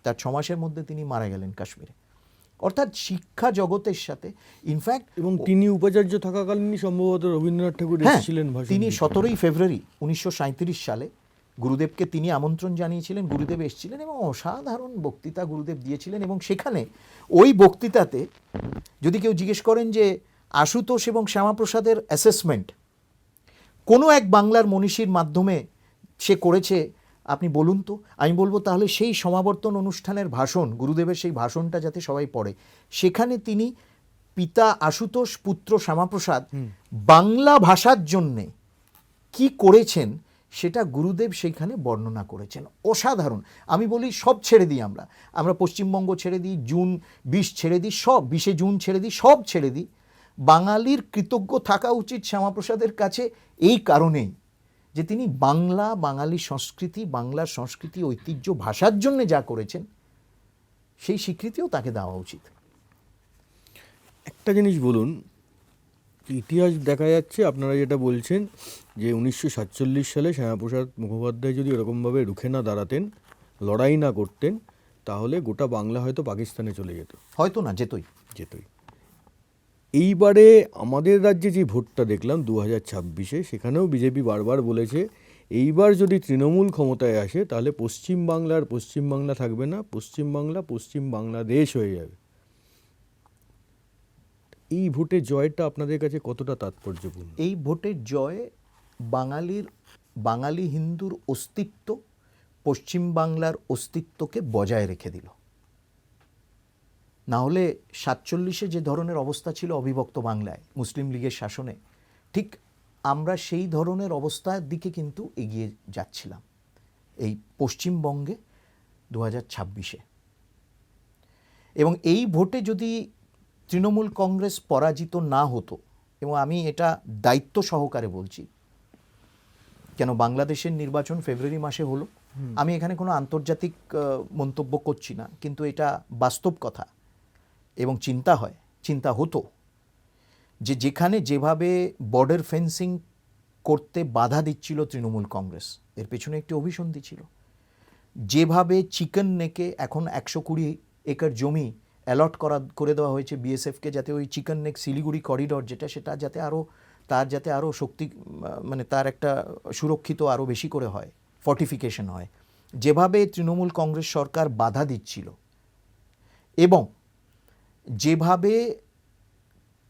তার 6 মাসের মধ্যে তিনি মারা গেলেন কাশ্মীরে। অর্থাৎ শিক্ষা জগতের সাথে ইনফ্যাক্ট, এবং তিনি উপাচার্য থাকাকালীনই সম্ভবত রবীন্দ্রনাথ ঠাকুর এসেছিলেন ভাষণ তিনি দিতে। 17 ফেব্রুয়ারি 1937 সালে গুরুদেবকে তিনি আমন্ত্রণ জানিয়েছিলেন, গুরুদেব এসেছিলেন এবং অসাধারণ বক্তৃতা গুরুদেব দিয়েছিলেন। এবং সেখানে ওই বক্তৃতাতে যদি কেউ জিজ্ঞেস করেন যে আশুতোষ এবং শ্যামাপ্রসাদের অ্যাসেসমেন্ট কোনো এক বাংলার মনীষীর মাধ্যমে সে করেছে, আপনি বলুন তো, আমি বলবো তাহলে সেই সমাবর্তন অনুষ্ঠানের ভাষণ, গুরুদেবের সেই ভাষণটা যাতে সবাই পড়ে, সেখানে তিনি পিতা আশুতোষ, পুত্র শ্যামাপ্রসাদ বাংলা ভাষার জন্যে কি করেছেন সেটা গুরুদেব সেইখানে বর্ণনা করেছেন। অসাধারণ। আমি বলি সব ছেড়ে দিই, আমরা পশ্চিমবঙ্গ ছেড়ে দিই, জুন 20 ছেড়ে দিই, সব 20 জুন ছেড়ে দিই, সব ছেড়ে দিই, বাঙালির কৃতজ্ঞ থাকা উচিত শ্যামাপ্রসাদের কাছে এই কারণেই যে তিনি বাঙালি সংস্কৃতি, বাংলার সংস্কৃতি, ঐতিহ্য, ভাষার জন্য যা করেছেন সেই স্বীকৃতিও তাকে দেওয়া উচিত। একটা জিনিস বলুন, ইতিহাস দেখা যাচ্ছে আপনারা যেটা বলছেন যে 1947 সালে শ্যামাপ্রসাদ মুখোপাধ্যায় যদি এরকমভাবে রুখে না দাঁড়াতেন, লড়াই না করতেন, তাহলে গোটা বাংলা হয়তো পাকিস্তানে চলে যেত। হয়তো না, যেতই। এইবারে আমাদের রাজ্যে যে ভোটটা দেখলাম 2026-এ, সেখানেও বিজেপি বারবার বলেছে এইবার যদি তৃণমূল ক্ষমতায় আসে তাহলে পশ্চিমবাংলা থাকবে না, পশ্চিম বাংলাদেশ হয়ে যাবে। এই ভোটের জয়টা আপনাদের কাছে কতটা তাৎপর্যপূর্ণ? এই ভোটের জয় বাঙালি হিন্দুর অস্তিত্ব, পশ্চিমবাংলার অস্তিত্বকে বজায় রেখে দিল। না হলে 47-এ যে ধরনের অবস্থা ছিল অবিভক্ত বাংলায় মুসলিম লীগের শাসনে, ঠিক আমরা সেই ধরনের অবস্থার দিকে কিন্তু এগিয়ে যাচ্ছিলাম এই পশ্চিমবঙ্গে 2026-এ। এবং এই ভোটে যদি তৃণমূল কংগ্রেস পরাজিত না হতো, এবং আমি এটা দায়িত্ব সহকারে বলছি, কেন বাংলাদেশের নির্বাচন ফেব্রুয়ারি মাসে হলো, আমি এখানে কোনো আন্তর্জাতিক মন্তব্য করছি না, কিন্তু এটা বাস্তব কথা। এবং চিন্তা হতো যে যেখানে যেভাবে বর্ডার ফেন্সিং করতে বাধা দিচ্ছিল তৃণমূল কংগ্রেস, এর পেছনে একটি অভিসন্ধি ছিল। যেভাবে চিকেন নেকে এখন 120 একর জমি অ্যালট করে দেওয়া হয়েছে বিএসএফকে, যাতে ওই চিকেন নেক শিলিগুড়ি করিডর সেটা যাতে আরও শক্তি, মানে তার একটা সুরক্ষিত আরও বেশি করে হয়, ফর্টিফিকেশন হয়, যেভাবে তৃণমূল কংগ্রেস সরকার বাধা দিচ্ছিল, এবং যেভাবে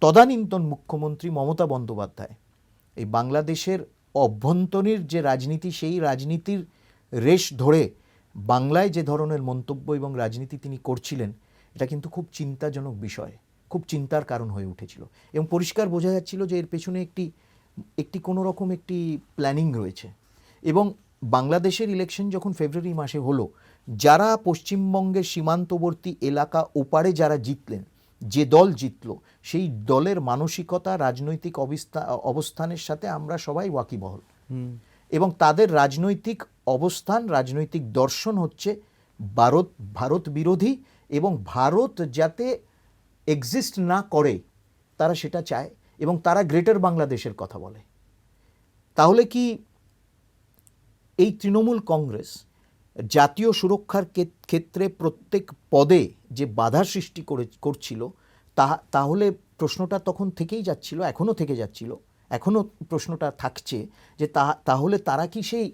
তদানীন্তন মুখ্যমন্ত্রী মমতা বন্দ্যোপাধ্যায় এই বাংলাদেশের অভ্যন্তরীণ যে রাজনীতি, সেই রাজনীতির রেশ ধরে বাংলায় যে ধরনের মন্তব্য এবং রাজনীতি তিনি করছিলেন, এটা কিন্তু খুব চিন্তাজনক বিষয়, খুব চিন্তার কারণ হয়ে উঠেছিল। এবং পরিষ্কার বোঝা যাচ্ছিল যে এর পেছনে একটি কোনো রকম একটি প্ল্যানিং রয়েছে। এবং বাংলাদেশের ইলেকশন যখন ফেব্রুয়ারি মাসে হলো, যারা পশ্চিমবঙ্গের সীমান্তবর্তী এলাকা ওপারে যারা জিতলেন, যে দল জিতলো, সেই দলের মানসিকতা, রাজনৈতিক অবস্থানের সাথে আমরা সবাই ওয়াকিবহল। এবং তাদের রাজনৈতিক অবস্থান, রাজনৈতিক দর্শন হচ্ছে ভারত বিরোধী, এবং ভারত যাতে এক্সিস্ট না করে তারা সেটা চায়, এবং তারা গ্রেটার বাংলাদেশের কথা বলে। তাহলে কি এই তৃণমূল কংগ্রেস জাতীয় সুরক্ষার ক্ষেত্রে প্রত্যেক পদে যে বাধা সৃষ্টি করছিল, তাহলে প্রশ্নটা তখন থেকেই যাচ্ছিল, এখনও থেকে যাচ্ছিল, এখনও প্রশ্নটা থাকছে যে তাহলে তারা কি সেই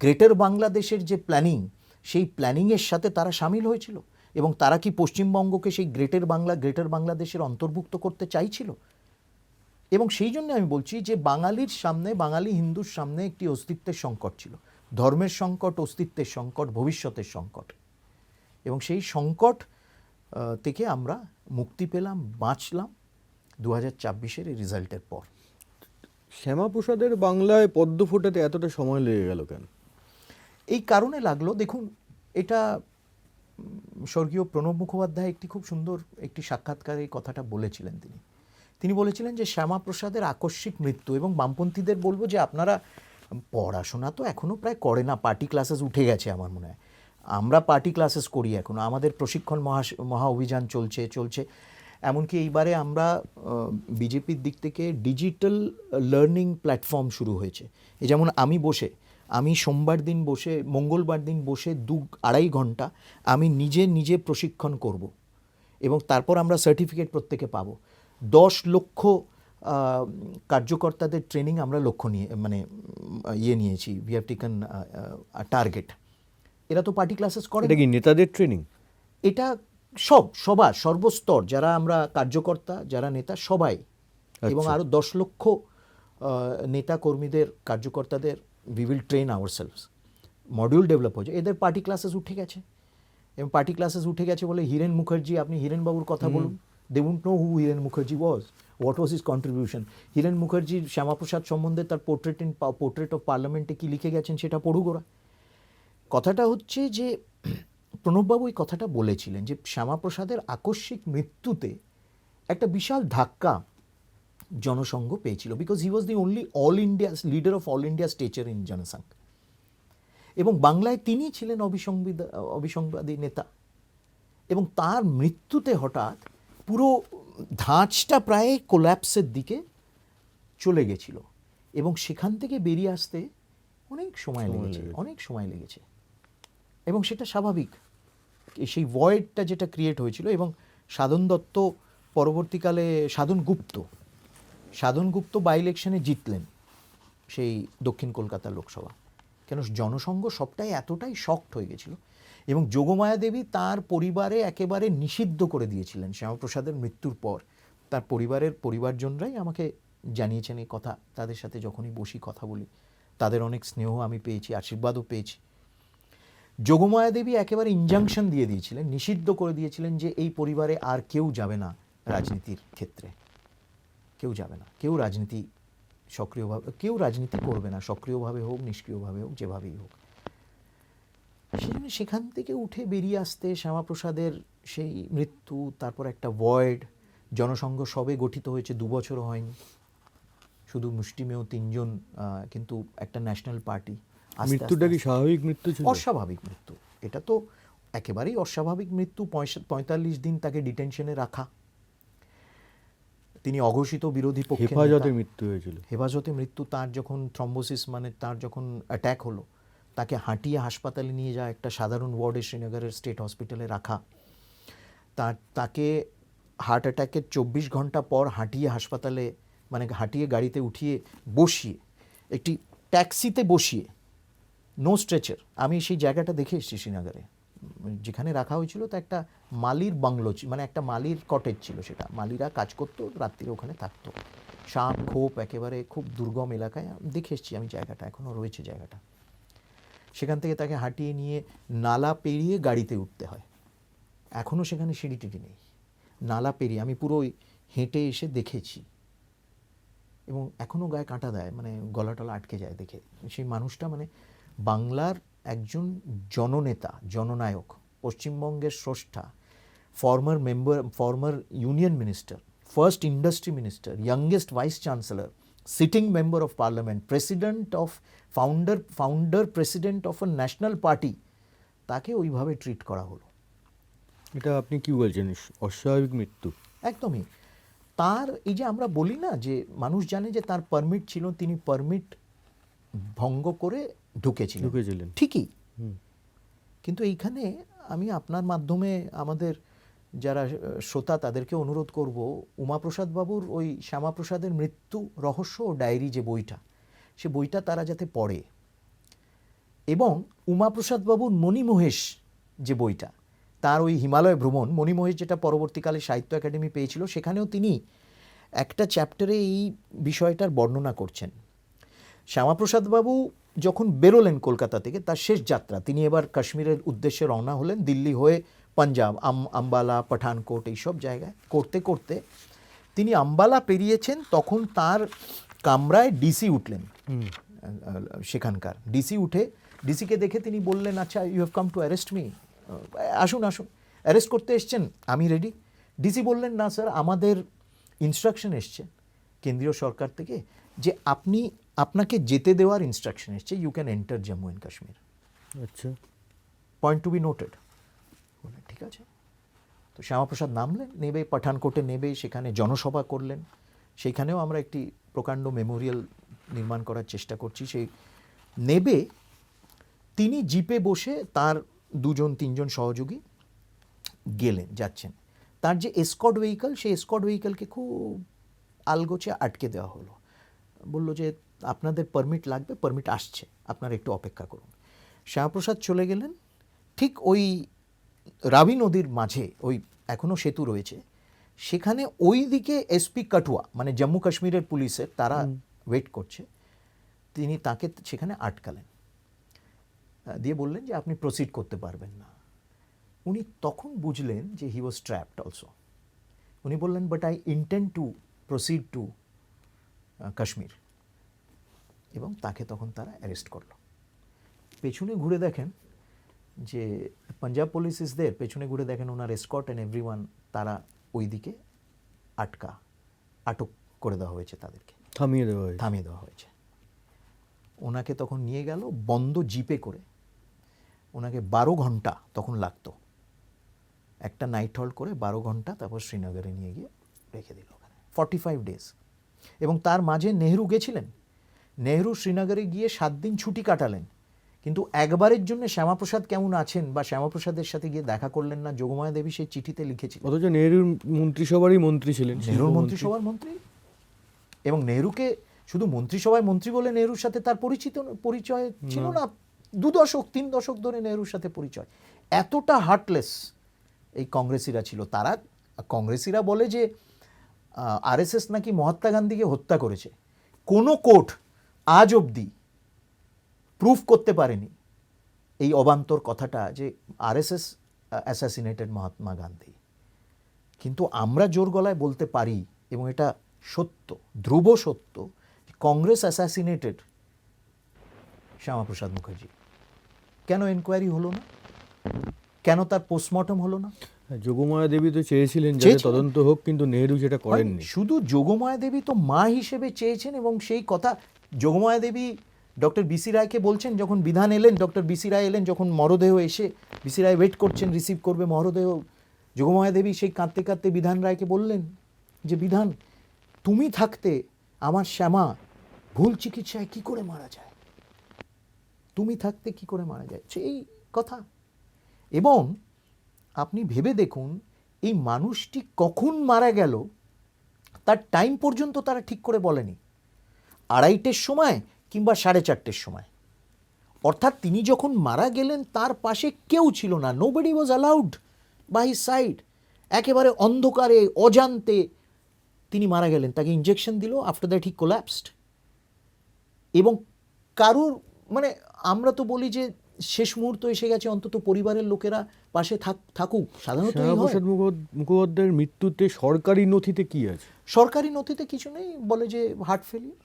গ্রেটার বাংলাদেশের যে প্ল্যানিং, সেই প্ল্যানিংয়ের সাথে তারা সামিল হয়েছিল, এবং তারা কি পশ্চিমবঙ্গকে সেই গ্রেটার বাংলাদেশের অন্তর্ভুক্ত করতে চাইছিল? এবং সেই জন্য আমি বলছি যে বাঙালির সামনে, বাঙালি হিন্দুর সামনে একটি অস্তিত্বের সংকট ছিল, ধর্মের সংকট, অস্তিত্বের সংকট, ভবিষ্যতের সংকট। এবং সেই সংকট থেকে আমরা মুক্তি পেলাম, বাঁচলাম 2024-এর এই রেজাল্টের পর। শ্যামাপ্রসাদের বাংলায় পদ্ম ফোটাতে এতটা সময় লেগে গেল কেন? এই কারণে লাগলো, দেখুন, এটা স্বর্গীয় প্রণব মুখোপাধ্যায় একটি খুব সুন্দর একটি সাক্ষাৎকারে এই কথাটা বলেছিলেন। তিনি বলেছিলেন যে শ্যামাপ্রসাদের আকস্মিক মৃত্যু, এবং বামপন্থীদের বলবো যে আপনারা পড়াশোনা তো এখনও প্রায় করে না, পার্টি ক্লাসেস উঠে গেছে আমার মনে হয়, আমরা পার্টি ক্লাসেস করি এখনও, আমাদের প্রশিক্ষণ মহা অভিযান চলছে। এমনকি এইবারে আমরা বিজেপির দিক থেকে ডিজিটাল লার্নিং প্ল্যাটফর্ম শুরু হয়েছে। যেমন আমি সোমবার দিন বসে, মঙ্গলবার দিন বসে 2-2.5 ঘন্টা আমি নিজে প্রশিক্ষণ করব, এবং তারপর আমরা সার্টিফিকেট প্রত্যেকে পাবো। 10 লক্ষ কার্যকর্তাদের ট্রেনিং আমরা নিয়েছি, উই হ্যাভ টেকেন টার্গেট। এরা তো পার্টি ক্লাসেস করে। এটা কি নেতাদের ট্রেনিং? এটা সর্বস্তর, যারা আমরা কার্যকর্তা, যারা নেতা, সবাই, এবং আরও 10 লক্ষ নেতা কর্মীদের, কার্যকর্তাদের we will train ourselves. Module develop হয়েছে, এদের পার্টি ক্লাসেস উঠে গেছে। এবং পার্টি ক্লাসেস উঠে গেছে বলে হিরেন মুখার্জি, আপনি হিরেন বাবুর কথা বলুন, they won't know who Hiren Mukherjee was, what was his contribution. হিরেন মুখার্জির শ্যামাপ্রসাদ সম্বন্ধে তার পোর্ট্রেট অফ পার্লামেন্টে কি লিখে গেছেন সেটা পড়ুক ওরা। কথাটা হচ্ছে যে প্রণববাবু এই কথাটা বলেছিলেন যে শ্যামাপ্রসাদের আকস্মিক মৃত্যুতে একটা বিশাল ধাক্কা জনসংঘ পেয়েছিল, because he was the only leader of all India স্টেচার in Jana Sangh, এবং বাংলায় তিনি ছিলেন অবিসংবাদী নেতা। এবং তার মৃত্যুতে হঠাৎ পুরো ধাঁচটা প্রায় কোল্যাপসের দিকে চলে গেছিল, এবং সেখান থেকে বেরিয়ে আসতে অনেক সময় লেগেছে, এবং সেটা স্বাভাবিক। সেই ভয়েডটা যেটা ক্রিয়েট হয়েছিল, এবং সাধন দত্ত পরবর্তীকালে সাধন গুপ্ত বাই ইলেকশনে জিতলেন সেই দক্ষিণ কলকাতা লোকসভা, কেন জনসংঘ সবটাই এতটাই শকড হয়ে গেছিল। এবং যোগমায়া দেবী তার পরিবারে একেবারে নিষিদ্ধ করে দিয়েছিলেন শ্যামাপ্রসাদের মৃত্যুর পর। তার পরিবারজনরাই আমাকে জানিয়েছেন এই কথা, তাদের সাথে যখনই বসি কথা বলি, তাদের অনেক স্নেহ আমি পেয়েছি, আশীর্বাদও পেয়েছি। যোগমায়া দেবী একেবারে ইনজাংশন দিয়ে দিয়েছিলেন, নিষিদ্ধ করে দিয়েছিলেন যে এই পরিবারে আর কেউ যাবে না রাজনীতির ক্ষেত্রে, কেউ যাবে না, কেউ রাজনীতি করবে না, সক্রিয়ভাবে হোক, নিষ্ক্রিয়ভাবে হোক, যেভাবেই হোক। সেজন্য সেখান থেকে উঠে বেরিয়ে আসতে শ্যামাপ্রসাদের সেই মৃত্যু, তারপর একটা ভয়েড, জনসংঘ সবে গঠিত হয়েছে, 2 বছরও হয়নি, শুধু মুষ্টিমেয় 3 জন, কিন্তু একটা ন্যাশনাল পার্টি। মৃত্যুটা কি স্বাভাবিক মৃত্যু ছিল? অস্বাভাবিক মৃত্যু, এটা তো একেবারেই অস্বাভাবিক মৃত্যু। 45 দিন তাকে ডিটেনশনে রাখা, তিনি অঘোষিত বিরোধী পক্ষে, হেফাজতে মৃত্যু হয়েছিল। হেফাজতে মৃত্যু, তার যখন থ্রম্বোসিস তার যখন অ্যাট্যাক হলো, তাকে হাঁটিয়ে হাসপাতালে নিয়ে যাওয়া, একটা সাধারণ ওয়ার্ডে শ্রীনগরের স্টেট হসপিটালে রাখা, তাকে হার্ট অ্যাটাকের 24 ঘন্টা পর হাঁটিয়ে গাড়িতে উঠিয়ে বসিয়ে, একটি ট্যাক্সিতে বসিয়ে, নো স্ট্রেচার, আমি সেই জায়গাটা দেখে এসেছি শ্রীনগরে, যেখানে রাখা হয়েছিল তা একটা মালির বাংলো মানে একটা মালির কটেজ ছিল, সেটা মালিরা কাজ করতো, রাত্রিরে ওখানে থাকতো। সাপ খোপ একেবারে খুব দুর্গম এলাকায়, দেখে এসেছি আমি জায়গাটা, এখনও রয়েছে জায়গাটা। সেখান থেকে তাকে হাঁটিয়ে নিয়ে নালা পেরিয়ে গাড়িতে উঠতে হয়, এখনও সেখানে সিঁড়ি টিড়ি নেই, নালা পেরিয়ে আমি পুরো হেঁটে এসে দেখেছি, এবং এখনও গায়ে কাঁটা দেয়, মানে গলা টলা আটকে যায় দেখে। সেই মানুষটা মানে বাংলার একজন জননেতা, জননায়ক, পশ্চিমবঙ্গের স্রষ্টা, former union minister, first industry minister, youngest vice chancellor, sitting member of parliament, president of founder president of a national party, তাকে ওইভাবে ট্রিট করা হলো। এটা আপনি কি বলছেন, অস্বাভাবিক মৃত্যু? একদমই। তার এই যে আমরা বলি না যে মানুষ জানে যে তার পারমিট ছিল, তিনি পারমিট ভঙ্গ করে ঢুকেছিলেন, ঠিকই, কিন্তু এইখানে আমি আপনার মাধ্যমে আমাদের যারা শ্রোতা তাদেরকে অনুরোধ করব, উমাপ্রসাদ বাবুর ওই শ্যামাপ্রসাদের মৃত্যু রহস্য ও ডায়েরি যে বইটা, সে বইটা তারা যাতে পড়ে, এবং উমাপ্রসাদ বাবুর মণিমহেশ যে বইটা, তার ওই হিমালয় ভ্রমণ, মণিমহেশ যেটা পরবর্তীকালে সাহিত্য একাডেমি পেয়েছিল, সেখানেও তিনি একটা চ্যাপ্টারে এই বিষয়টার বর্ণনা করছেন। শ্যামাপ্রসাদ বাবু যখন বেরোলেন কলকাতা থেকে, তার শেষ যাত্রা, তিনি এবার কাশ্মীরের উদ্দেশ্যে রওনা হলেন, দিল্লি হয়ে পাঞ্জাব, আম্বালা, পাঠানকোট এইসব জায়গায় করতে করতে তিনি আম্বালা পেরিয়েছেন, তখন তার কামরায় ডিসি উঠলেন, সেখানকার ডিসি উঠে, ডিসিকে দেখে তিনি বললেন, আচ্ছা you have come to arrest me, আসুন আসুন, অ্যারেস্ট করতে এসছেন, আমি রেডি। ডিসি বললেন, না স্যার, আমাদের ইনস্ট্রাকশন এসছে কেন্দ্রীয় সরকার থেকে যে আপনাকে যেতে দেওয়ার ইনস্ট্রাকশন এসছে, you can enter Jammu and Kashmir. আচ্ছা, পয়েন্ট টু বি নোটেড। ঠিক আছে। তো শ্যামাপ্রসাদ নামলেন, নেবে পাঠানকোটে নেবে, সেখানে জনসভা করলেন, সেইখানেও আমরা একটি প্রকাণ্ড মেমোরিয়াল নির্মাণ করার চেষ্টা করছি। সেই নেবে তিনি জিপে বসে, তার 2-3 সহযোগী যাচ্ছেন, তার যে এসকর্ট ভেহিকল, সেই এসকর্ট ভেহিকলকে খুব আলগোছে আটকে দেওয়া হলো, বলল যে আপনাদের পারমিট লাগবে, পারমিট আসছে, আপনারা একটু অপেক্ষা করুন। শ্যামাপ্রসাদ চলে গেলেন, ঠিক ওই রাবি নদীর মাঝে, ওই এখনও সেতু রয়েছে, সেখানে ওই দিকে এসপি কাঠুয়া, মানে জম্মু কাশ্মীরের পুলিশের, তারা ওয়েট করছে, তিনি তাকে সেখানে আটকালেন, দিয়ে বললেন যে আপনি প্রসিড করতে পারবেন না। উনি তখন বুঝলেন যে হি ওয়াজ ট্র্যাপড অলসো। উনি বললেন, but I intend to proceed to Kashmir, এবং তাকে তখন তারা অ্যারেস্ট করলো। পেছনে ঘুরে দেখেন যে পাঞ্জাব পুলিশ ইজ দেয়ার, পেছনে ঘুরে দেখেন ওনার এসকর্ট অ্যান্ড এভরিওয়ান, তারা ওই দিকে আটক করে দেওয়া হয়েছে, তাদেরকে থামিয়ে দেওয়া হয়েছে। ওনাকে তখন নিয়ে গেল বন্ধ জিপে করে, ওনাকে 12 ঘন্টা তখন লাগতো, একটা নাইট হল্ট করে 12 ঘন্টা, তারপর শ্রীনগরে নিয়ে গিয়ে রেখে দিল ওখানে 45 ডেজ। এবং তার মাঝে নেহরু গেছিলেন, নেহরু শ্রীনগরে গিয়ে 7 দিন ছুটি কাটালেন, কিন্তু একবারের জন্য শ্যামাপ্রসাদ কেমন আছেন বা শ্যামাপ্রসাদের সাথে গিয়ে দেখা করলেন না। যোগমায়া দেবী সেই চিঠিতে লিখেছিলেন, অথচ নেহরুর মন্ত্রিসভারই মন্ত্রী ছিলেন, নেহরুর মন্ত্রিসভার মন্ত্রী, এবং নেহরুকে শুধু মন্ত্রিসভায় মন্ত্রী বলে নেহরুর সাথে তার পরিচয় ছিল না, 2 দশক 3 দশক ধরে নেহরুর সাথে পরিচয়। এতটা হার্টলেস এই কংগ্রেসিরা ছিল। তারা কংগ্রেসিরা বলে যে আরএসএস নাকি মহাত্মা গান্ধীকে হত্যা করেছে, কোনো কোর্ট আজ অবধি প্রুফ করতে পারেনি এই অবান্তর কথাটা যে আরএসএস অ্যাসাসিনেটেড মহাত্মা গান্ধী। কিন্তু আমরা জোর গলায় বলতে পারি, এবং এটা সত্য, ধ্রুব সত্য, কংগ্রেস অ্যাসাসিনেটেড শ্যামাপ্রসাদ মুখার্জি। কেন এনকোয়ারি হলো না? কেন তার পোস্টমর্টম হলো না? যোগমায়া দেবী তো চেয়েছিলেন যাতে তদন্ত হোক, কিন্তু নেহরু সেটা করেননি। শুধু যোগমায়া দেবী তো মা হিসেবে চেয়েছেন, এবং সেই কথা যোগমায়া দেবী ডক্টর বিসি রায়কে বলছেন, যখন বিধান এলেন, ডক্টর বিসি রায় এলেন, যখন মরদেহ এসে বিসি রায় ওয়েট করছেন, রিসিভ করবে মরদেহ, যোগমায়া দেবী সেই কাঁদতে কাঁদতে বিধান রায়কে বললেন যে বিধান, তুমি থাকতে আমার শ্যামা ভুল চিকিৎসায় কি করে মারা যায়, তুমি থাকতে কি করে মারা যায়, সেই কথা। এবং আপনি ভেবে দেখুন, এই মানুষটি কখন মারা গেল তার টাইম পর্যন্ত তারা ঠিক করে বলেনি, 2:30-র সময় কিংবা 4:30-র সময়, অর্থাৎ তিনি যখন মারা গেলেন তার পাশে কেউ ছিল না, nobody was allowed by his side. একেবারে অন্ধকারে অজান্তে তিনি মারা গেলেন, তাকে ইনজেকশন দিল, আফটার দ্যাট হি কোল্যাপসড। এবং কারুর মানে আমরা তো বলি যে শেষ মুহূর্ত এসে গেছে, অন্তত পরিবারের লোকেরা পাশে থাকুক, সাধারণত এই হয়। শ্যামাপ্রসাদ মুখোপাধ্যায়ের মৃত্যুতে সরকারি নথিতে কি আছে? সরকারি নথিতে কিছু নেই, বলে যে হার্ট ফেলিয়ার।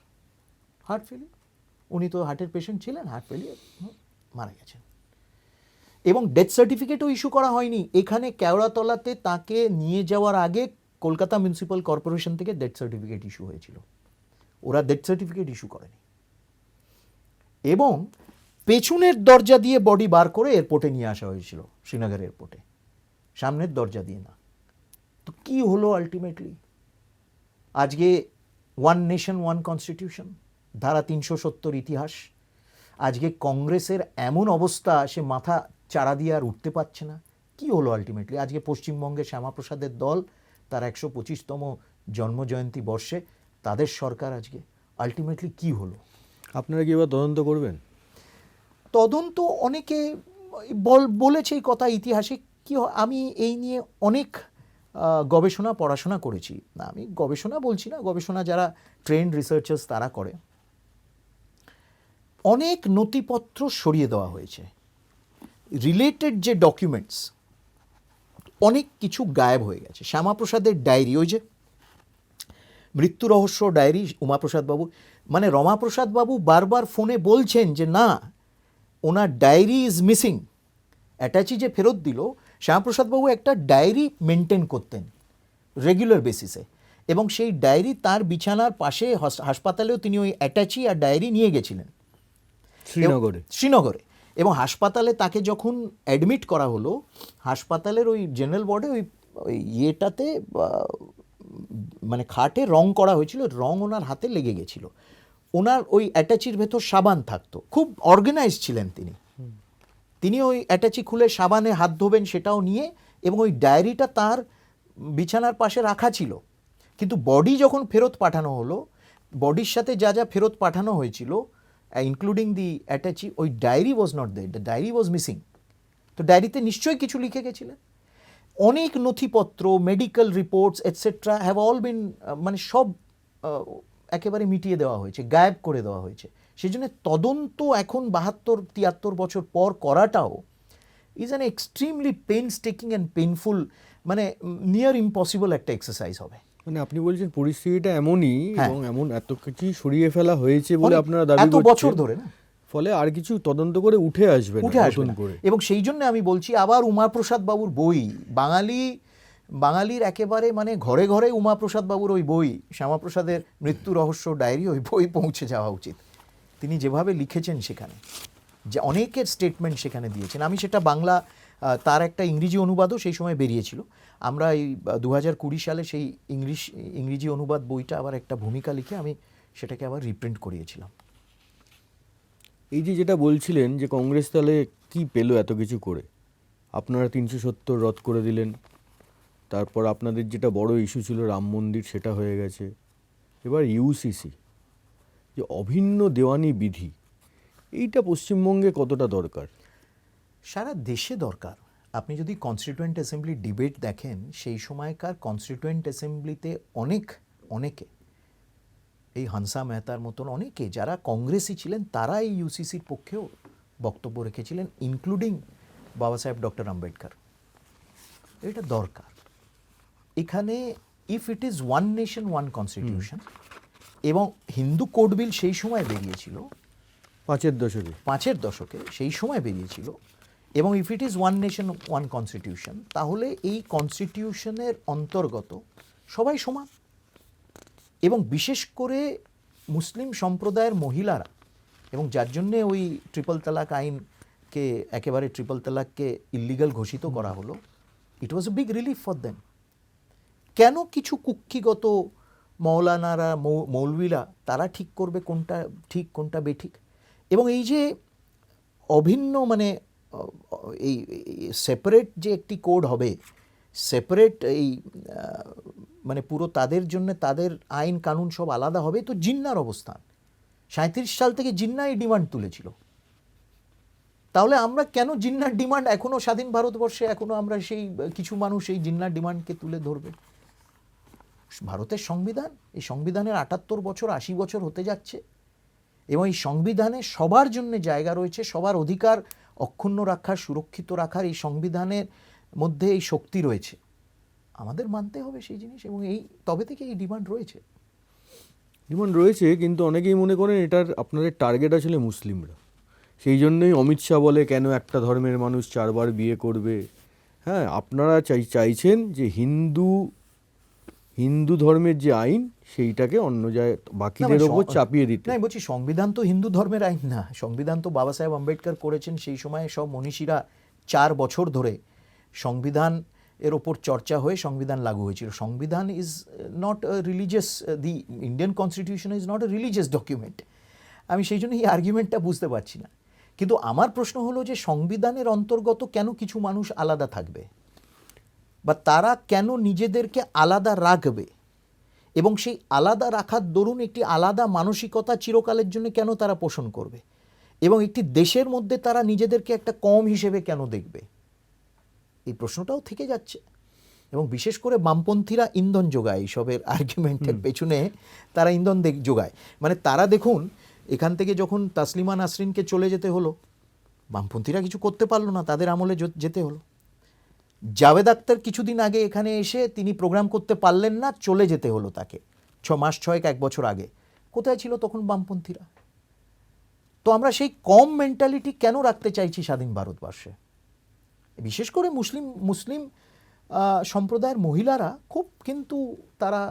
উনি তো হার্টের পেশেন্ট ছিলেন, হার্ট ফেলিয়ার, মারা গেছেন। এবং ডেথ সার্টিফিকেটও ইস্যু করা হয়নি। এখানে কেওড়াতলাতে তাকে নিয়ে যাওয়ার আগে কলকাতা মিউনিসিপ্যাল কর্পোরেশন থেকে ডেথ সার্টিফিকেট ইস্যু হয়েছিল, ওরা ডেথ সার্টিফিকেট ইস্যু করেনি। এবং পেছনের দরজা দিয়ে বডি বার করে এয়ারপোর্টে নিয়ে আসা হয়েছিল, শ্রীনগর এয়ারপোর্টে, সামনের দরজা দিয়ে না। তো কি হলো আলটিমেটলি? আজকে ওয়ান নেশন ওয়ান কনস্টিটিউশন, ধারা 370 ইতিহাস। আজকে কংগ্রেসের এমন অবস্থা, সে মাথা চাড়া দিয়ে আর উঠতে পারছে না। কি হলো আলটিমেটলি? আজকে পশ্চিমবঙ্গে শ্যামাপ্রসাদের দল তার 125তম জন্মজয়ন্তী বর্ষে তাদের সরকার, আজকে আলটিমেটলি কি হলো? আপনারা কি এবার তদন্ত করবেন? তদন্ত অনেকে বলেছে এই কথা, ইতিহাসে কি আমি এই নিয়ে অনেক গবেষণা পড়াশোনা করেছি। না, আমি গবেষণা বলছি না, গবেষণা যারা ট্রেন্ড রিসার্চার্স তারা করে। অনেক নথিপত্র সরিয়ে দেওয়া হয়েছে, রিলেটেড যে ডকুমেন্টস, অনেক কিছু গায়েব হয়ে গেছে। শ্যামাপ্রসাদের ডায়েরি, ওই যে মৃত্যু রহস্য ডায়েরি উমাপ্রসাদ বাবু, মানে রমাপ্রসাদ বাবু বারবার ফোনে বলছেন যে না, ওনার ডায়েরি ইজ মিসিং। অ্যাটাচি যে ফেরত দিল, শ্যামাপ্রসাদ বাবু একটা ডায়েরি মেনটেন করতেন রেগুলার বেসিসে, এবং সেই ডায়েরি তার বিছানার পাশে হাসপাতালেও তিনি ওই অ্যাটাচি আর ডায়েরি নিয়ে গেছিলেন শ্রীনগরে। এবং হাসপাতালে তাকে যখন অ্যাডমিট করা হলো, হাসপাতালের ওই জেনারেল ওয়ার্ডে ওই ইয়েটাতে মানে খাটে রং করা হয়েছিল, রং ওনার হাতে লেগে গেছিল। ওনার ওই অ্যাটাচির ভেতর সাবান থাকতো, খুব অর্গানাইজ ছিলেন তিনি ওই অ্যাটাচি খুলে সাবানে হাত ধোবেন সেটাও নিয়ে, এবং ওই ডায়েরিটা তার বিছানার পাশে রাখা ছিল। কিন্তু বডি যখন ফেরত পাঠানো হলো, বডির সাথে যা যা ফেরত পাঠানো হয়েছিল ইনক্লুডিং দি অ্যাটাচি, ওই diary was not there, the diary was missing. তো ডায়েরিতে নিশ্চয়ই কিছু লিখে গেছিলেন। অনেক নথিপত্র, medical reports etcetera have all been, মানে সব একেবারে মিটিয়ে দেওয়া হয়েছে, গায়েব করে দেওয়া হয়েছে। সেই জন্য তদন্ত এখন 72-73 বছর পর করাটাও is an extremely painstaking and painful, মানে নিয়ার ইম্পসিবল একটা এক্সারসাইজ হবে। মানে আপনি বলছেন পরিস্থিতিটা এমনই, এবং এমন এত কিছু সরিয়ে ফেলা হয়েছে বলে আপনারা দাবি এত করছেন, বছর ধরে না, ফলে আর কিছু তদন্ত করে উঠে আসবে না। এবং সেই জন্য আমি বলছি, আবার উমাপ্রসাদ বাবুর বই, বাঙালির একেবারে মানে ঘরে ঘরে উমাপ্রসাদ বাবুর ওই বই, শ্যামাপ্রসাদের মৃত্যু রহস্য ডায়েরি, ওই বই পৌঁছে যাওয়া উচিত। তিনি যেভাবে লিখেছেন সেখানে, যে অনেকের স্টেটমেন্ট সেখানে দিয়েছেন। আমি সেটা বাংলা, তার একটা ইংরেজি অনুবাদও সেই সময় বেরিয়েছিল। আমরা এই 2020 সালে সেই ইংরেজি অনুবাদ বইটা আবার একটা ভূমিকা লিখে আমি সেটাকে আবার রিপ্রিন্ট করিয়েছিলাম। এই যে যেটা বলছিলেন যে কংগ্রেস তাহলে কি পেল এত কিছু করে, আপনারা 370 রদ করে দিলেন, তারপর আপনাদের যেটা বড় ইস্যু ছিল রাম মন্দির, সেটা হয়ে গেছে। এবার ইউসিসি, যে অভিন্ন দেওয়ানি বিধি, এইটা পশ্চিমবঙ্গে কতটা দরকার? সারা দেশে দরকার। আপনি যদি কনস্টিটিউয়েন্ট অ্যাসেম্বলি ডিবেট দেখেন, সেই সময়কার কনস্টিটিউয়েন্ট অ্যাসেম্বলিতে অনেকে এই হংসা মেহতার মতন অনেকে যারা কংগ্রেসই ছিলেন, তারা এই ইউসিসির পক্ষেও বক্তব্য রেখেছিলেন, ইনক্লুডিং বাবা সাহেব ডক্টর আম্বেদকর। এটা দরকার। এখানে if it is one nation one constitution, এবং হিন্দু কোড বিল সেই সময় বেরিয়েছিল 5 দশকে, সেই সময় বেরিয়েছিল, এবং if it is one nation one constitution, তাহলে এই কনস্টিটিউশনের অন্তর্গত সবাই সমান। এবং বিশেষ করে মুসলিম সম্প্রদায়ের মহিলারা, এবং যার জন্যে ওই ট্রিপল তালাক আইনকে, একেবারে ট্রিপল তালাককে ইল্লিগাল ঘোষিত করা হলো, it was a big relief for them. কেন কিছু কুক্ষিগত মৌলানারা, মৌলভীরা, তারা ঠিক করবে কোনটা ঠিক কোনটা বেঠিক? এবং এই যে অভিন্ন, মানে এই সেপারেট যে একটি কোড হবে, সেপারেট এই মানে পুরো তাদের জন্য তাদের আইন কানুন সব আলাদা হবে, তো জিন্নার অবস্থান 37 সাল থেকে জিন্না এই ডিমান্ড তুলেছিল। তাহলে আমরা কেন জিন্নার ডিমান্ড এখনো স্বাধীন ভারতবর্ষে এখনো আমরা সেই কিছু মানুষ এই জিন্নার ডিমান্ডকে তুলে ধরবে? ভারতের সংবিধান, এই সংবিধানের ৭৮ বছর ৮০ বছর হতে যাচ্ছে এবং এই সংবিধানে সবার জন্য জায়গা রয়েছে, সবার অধিকার অক্ষুণ্ণ রাখার, সুরক্ষিত রাখার এই সংবিধানের মধ্যে এই শক্তি রয়েছে। আমাদের মানতে হবে সেই জিনিস এবং এই তবে থেকে এই ডিমান্ড রয়েছে। ডিমান্ড রয়েছে, কিন্তু অনেকেই মনে করেন এটার আপনাদের টার্গেট আসলে মুসলিমরা। সেই জন্যই অমিত শাহ বলে কেন একটা ধর্মের মানুষ 4 বার বিয়ে করবে। হ্যাঁ, আপনারা চাইছেন যে হিন্দু ধর্মের যে আইন সেইটাকে অন্য বাকিদের ওপর চাপিয়ে দিতে। না, বলছি সংবিধান তো হিন্দু ধর্মের আইন না, সংবিধান তো বাবা সাহেব আম্বেদকর করেছেন। সেই সময় সব মনীষীরা 4 বছর ধরে সংবিধান এর ওপর চর্চা হয়ে সংবিধান লাগু হয়েছিল। সংবিধান is not religious, the Indian constitution is not a religious document. আমি সেই জন্য এই আর্গুমেন্টটা বুঝতে পারছি না। কিন্তু আমার প্রশ্ন হলো যে সংবিধানের অন্তর্গত কেন কিছু মানুষ আলাদা থাকবে, বা তারা কেন নিজেদেরকে আলাদা রাখবে, এবং সেই আলাদা রাখার দরুন একটি আলাদা মানসিকতা চিরকালের জন্য কেন তারা পোষণ করবে, এবং একটি দেশের মধ্যে তারা নিজেদেরকে একটা কম হিসেবে কেন দেখবে? এই প্রশ্নটাও থেকে যাচ্ছে। এবং বিশেষ করে বামপন্থীরা ইন্ধন যোগায় এইসবের আর্গুমেন্টের পেছনে, তারা ইন্ধন যোগায়। মানে তারা দেখুন, এখান থেকে যখন তাসলিমা নাসরিনকে চলে যেতে হলো, বামপন্থীরা কিছু করতে পারলো না, তাদের আমলে যেতে হলো। জাভেদ আখতার কিছুদিন আগে এখানে এসে তিনি প্রোগ্রাম করতে পারলেন না, চলে যেতে হলো তাকে 6 মাস 1 বছর আগে। কোথায় ছিল তখন বামপন্থীরা? তো আমরা সেই কম মেন্টালিটি কেন রাখতে চাইছি স্বাধীন ভারতবর্ষে? বিশেষ করে মুসলিম সম্প্রদায়ের মহিলারা খুব, কিন্তু তারা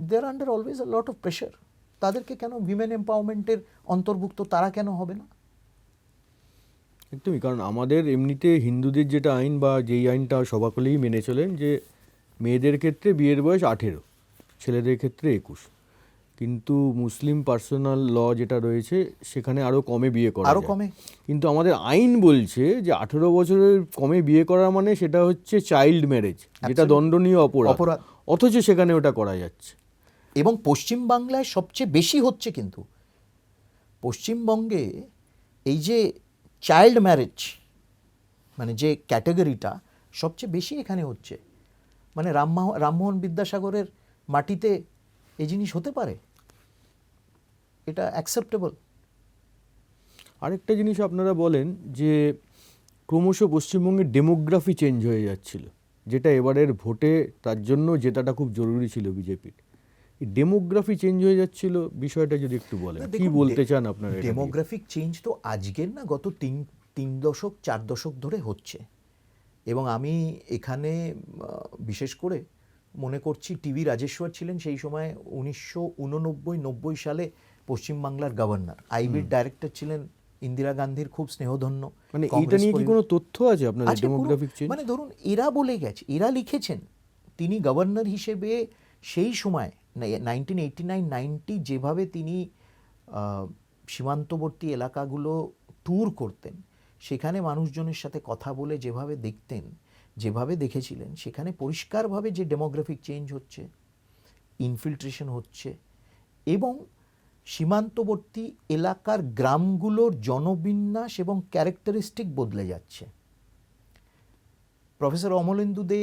they are under always a lot of pressure. তাদেরকে কেন উইমেন এম্পাওয়ারমেন্টের অন্তর্ভুক্ত তারা কেন হবে না? একদমই, কারণ আমাদের এমনিতে হিন্দুদের যেটা আইন, বা যেই আইনটা সবাকলেই মেনে চলেন, যে মেয়েদের ক্ষেত্রে বিয়ের বয়স 18, ছেলেদের ক্ষেত্রে 21। কিন্তু মুসলিম পার্সোনাল ল যেটা রয়েছে সেখানে আরও কমে বিয়ে করা, আরও কমে। কিন্তু আমাদের আইন বলছে যে 18 বছরের কমে বিয়ে করা মানে সেটা হচ্ছে চাইল্ড ম্যারেজ, যেটা দণ্ডনীয় অপরাধ। অথচ সেখানে ওটা করা যাচ্ছে। এবং পশ্চিমবাংলায় সবচেয়ে বেশি হচ্ছে। কিন্তু পশ্চিমবঙ্গে এই যে চাইল্ড ম্যারেজ, মানে যে ক্যাটাগরিটা সবচেয়ে বেশি এখানে হচ্ছে, মানে রামমোহন বিদ্যাসাগরের মাটিতে এই জিনিস হতে পারে? এটা অ্যাকসেপ্টেবল? আরেকটা জিনিস আপনারা বলেন যে ক্রমশ পশ্চিমবঙ্গের ডেমোগ্রাফি চেঞ্জ হয়ে যাচ্ছিল, যেটা এবারের ভোটে তার জন্য জেতাটা খুব জরুরি ছিল বিজেপির। এই ডেমোগ্রাফি চেঞ্জ হয়ে যাচ্ছিল, বিষয়টা যদি একটু বলেন, কি বলতে চান আপনারা? ডেমোগ্রাফিক চেঞ্জ তো আজকের না, গত 3 দশক 4 দশক ধরে হচ্ছে। এবং আমি এখানে বিশেষ করে মনে করছি টিভি রাজেশ্বর ছিলেন সেই সময় 1989-90 সালে পশ্চিমবাংলার গভর্নর, আইবির ডাইরেক্টর ছিলেন ইন্দিরা গান্ধীর খুব স্নেহধন্য। মানে এটা নিয়ে কি কোনো তথ্য আছে আপনাদের ডেমোগ্রাফিক চেঞ্জ? মানে ধরুন, এরা বলে গেছে, এরা লিখেছেন, তিনি গভর্নর হিসেবে সেই সময় 1989-90 যেভাবে তিনি সীমান্তবর্তী এলাকাগুলো ট্যুর করতেন, সেখানে মানুষজনের সাথে কথা বলে যেভাবে দেখতেন, যেভাবে দেখেছিলেন, সেখানে পরিষ্কারভাবে যে ডেমোগ্রাফিক চেঞ্জ হচ্ছে, ইনফিল্ট্রেশন হচ্ছে, এবং সীমান্তবর্তী এলাকার গ্রামগুলোর জনবিন্যাস এবং ক্যারেক্টারিস্টিক বদলে যাচ্ছে। প্রফেসর অমলেন্দু দে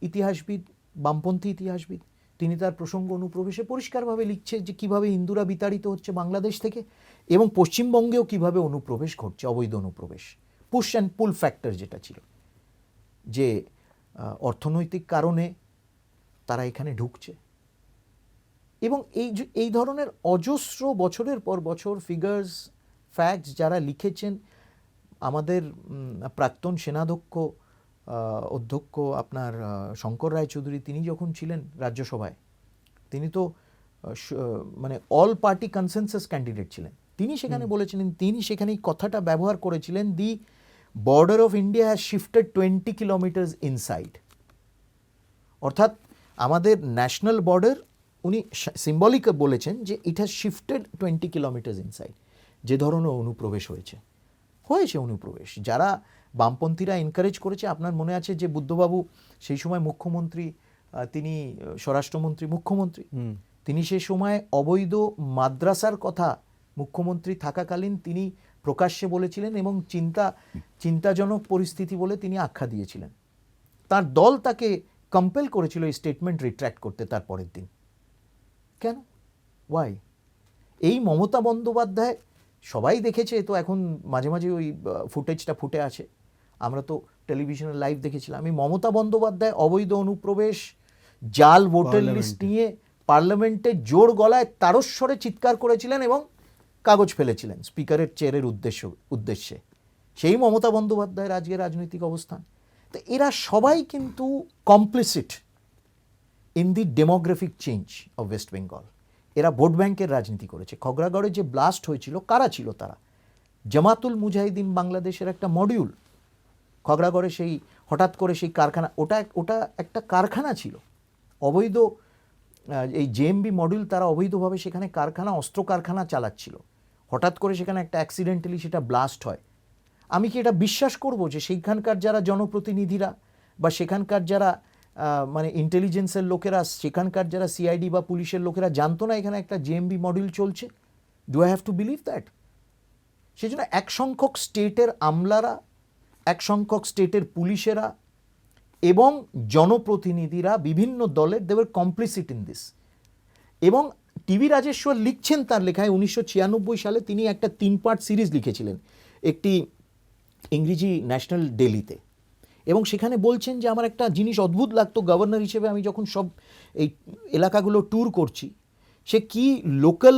ইতিহাসবিদ, বামপন্থী ইতিহাসবিদ, তিনি তার প্রসঙ্গ অনুপ্রবেশে পরিষ্কারভাবে লিখছে যে কিভাবে হিন্দুরা বিতাড়িত হচ্ছে বাংলাদেশ থেকে, এবং পশ্চিমবঙ্গেও কিভাবে অনুপ্রবেশ ঘটছে, অবৈধ অনুপ্রবেশ, পুশ অ্যান্ড পুল ফ্যাক্টর যেটা ছিল, যে অর্থনৈতিক কারণে তারা এখানে ঢুকছে। এবং এই ধরনের অজস্র বছরের পর বছর ফিগার্স, ফ্যাক্টস যারা লিখেছেন, আমাদের প্রাক্তন সেনাধ্যক্ষ অধ্যক্ষ আপনার শঙ্কর রায়চৌধুরী, তিনি যখন ছিলেন রাজ্যসভায়, তিনি তো মানে অল পার্টি কনসেনসাস ক্যান্ডিডেট ছিলেন। তিনি সেখানে বলেছিলেন, তিনি সেখানে এই কথাটা ব্যবহার করেছিলেন, দি border of India has shifted 20 kilometres inside. অর্থাৎ আমাদের ন্যাশনাল বর্ডার, উনি সিম্বলিক বলেছেন যে it has shifted 20 kilometres inside. যে ধরনের অনুপ্রবেশ হয়েছে অনুপ্রবেশ, যারা বামপন্থীরা এনকারেজ করেছে। আপনার মনে আছে যে বুদ্ধবাবু সেই সময় মুখ্যমন্ত্রী, তিনি স্বরাষ্ট্রমন্ত্রী, মুখ্যমন্ত্রী, তিনি সেই সময় অবৈধ মাদ্রাসার কথা মুখ্যমন্ত্রী থাকাকালীন তিনি প্রকাশ্যে বলেছিলেন এবং চিন্তাজনক পরিস্থিতি বলে তিনি আখ্যা দিয়েছিলেন। তার দল তাকে কম্পেল করেছিল এই স্টেটমেন্ট রিট্র্যাক্ট করতে তার পরের দিন। কেন? ওয়াই? এই মমতা বন্দ্যোপাধ্যায়, সবাই দেখেছে তো, এখন মাঝে মাঝে ওই ফুটেজটা ফুটে আছে, আমরা তো টেলিভিশনে লাইভ দেখেছিলাম। এই মমতা বন্দ্যোপাধ্যায় অবৈধ অনুপ্রবেশ, জাল ভোটার লিস্ট নিয়ে পার্লামেন্টে জোর গলায় তারস্বরে চিৎকার করেছিলেন এবং কাগজ ফেলেছিলেন স্পিকারের চেয়ারের উদ্দেশ্যে। সেই মমতা বন্দ্যোপাধ্যায়ের আজকে রাজনৈতিক অবস্থান। তো এরা সবাই কিন্তু complicit in the demographic change of West Bengal. এরা ভোট ব্যাংকের রাজনীতি করেছে। খগড়াগড়ে যে ব্লাস্ট হয়েছিল, কারা ছিল তারা? জামাতুল মুজাহিদিন বাংলাদেশের একটা মডিউল। খগড়াগড়ে সেই হঠাৎ করে সেই কারখানা, ওটা একটা কারখানা ছিল অবৈধ, এই জেএমবি মডিউল, তারা অবৈধভাবে সেখানে কারখানা, অস্ত্র কারখানা চালাচ্ছিল। হঠাৎ করে সেখানে একটা অ্যাক্সিডেন্টালি সেটা ব্লাস্ট হয়। আমি কি এটা বিশ্বাস করব যে সেইখানকার যারা জনপ্রতিনিধিরা বা সেখানকার যারা মানে ইন্টেলিজেন্সের লোকেরা, সেখানকার যারা সিআইডি বা পুলিশের লোকেরা জানতো না এখানে একটা জেএমবি মডিউল চলছে? Do I have to believe that? সেই জন্য এক সংখ্যক স্টেটের আমলারা, এক সংখ্যক স্টেটের পুলিশেরা এবং জনপ্রতিনিধিরা বিভিন্ন দলের, they were complicit in this. এবং টিভি রাজেশ্বর লিখছেন তার লেখায় 1996 সালে তিনি একটা 3 পার্ট সিরিজ লিখেছিলেন একটি ইংরেজি ন্যাশনাল ডেইলিতে, এবং সেখানে বলছেন যে আমার একটা জিনিস অদ্ভুত লাগতো গভর্নর হিসেবে, আমি যখন সব এই এলাকাগুলো ট্যুর করছি, সে কি লোকাল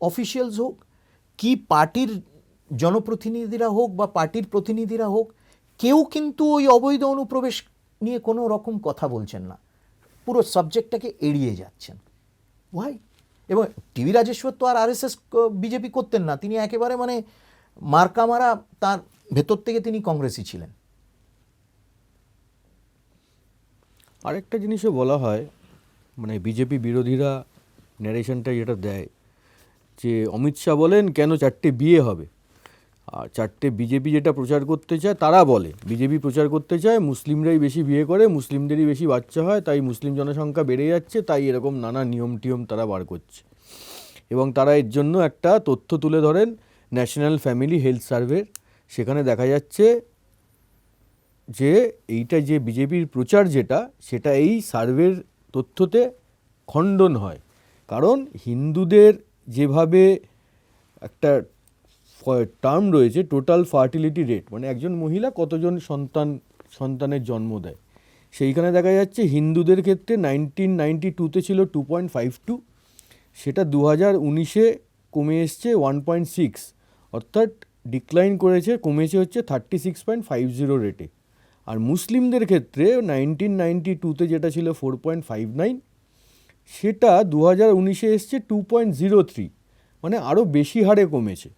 অফিসিয়ালস হোক, কি পার্টির জনপ্রতিনিধিরা হোক বা পার্টির প্রতিনিধিরা হোক, কেউ কিন্তু ওই অবৈধ অনুপ্রবেশ নিয়ে কোনো রকম কথা বলছেন না, পুরো সাবজেক্টটাকে এড়িয়ে যাচ্ছেন। ওয়াই? এবং টিভি রাজেশ্বর তো আর আরএসএস বিজেপি করতেন না, তিনি একেবারে মানে মার্কা মারা, তার ভেতর থেকে তিনি কংগ্রেসই ছিলেন। আরেকটা জিনিসও বলা হয়, মানে বিজেপি বিরোধীরা ন্যারেশনটা যেটা দেয় যে অমিত শাহ বলেন কেন 4টে বিয়ে হবে, আর 4টে বিজেপি যেটা প্রচার করতে চায় তারা বলে, বিজেপি প্রচার করতে চায় মুসলিমরাই বেশি বিয়ে করে, মুসলিমদেরই বেশি বাচ্চা হয়, তাই মুসলিম জনসংখ্যা বেড়ে যাচ্ছে, তাই এরকম নানা নিয়ম টিয়ম তারা বার করছে। এবং তারা এর জন্য একটা তথ্য তুলে ধরেন ন্যাশনাল ফ্যামিলি হেলথ সার্ভের, সেখানে দেখা যাচ্ছে যে এইটা যে বিজেপির প্রচার যেটা, সেটা এই সার্ভের তথ্যতে খণ্ডন হয়। কারণ হিন্দুদের যেভাবে একটা টার্ম রয়েছে টোটাল ফার্টিলিটি রেট, মানে একজন মহিলা কতজন সন্তানের জন্ম দেয়, সেইখানে দেখা যাচ্ছে হিন্দুদের ক্ষেত্রে 1992-তে ছিল 2.52, সেটা 2019-এ কমে এসছে 1.6, অর্থাৎ ডিক্লাইন করেছে, কমেছে হচ্ছে 36.50 রেটে। আর মুসলিমদের ক্ষেত্রে 1992-তে যেটা ছিল 4.59, সেটা 2019-এ এসছে 2.03, মানে আরও বেশি হারে কমেছে।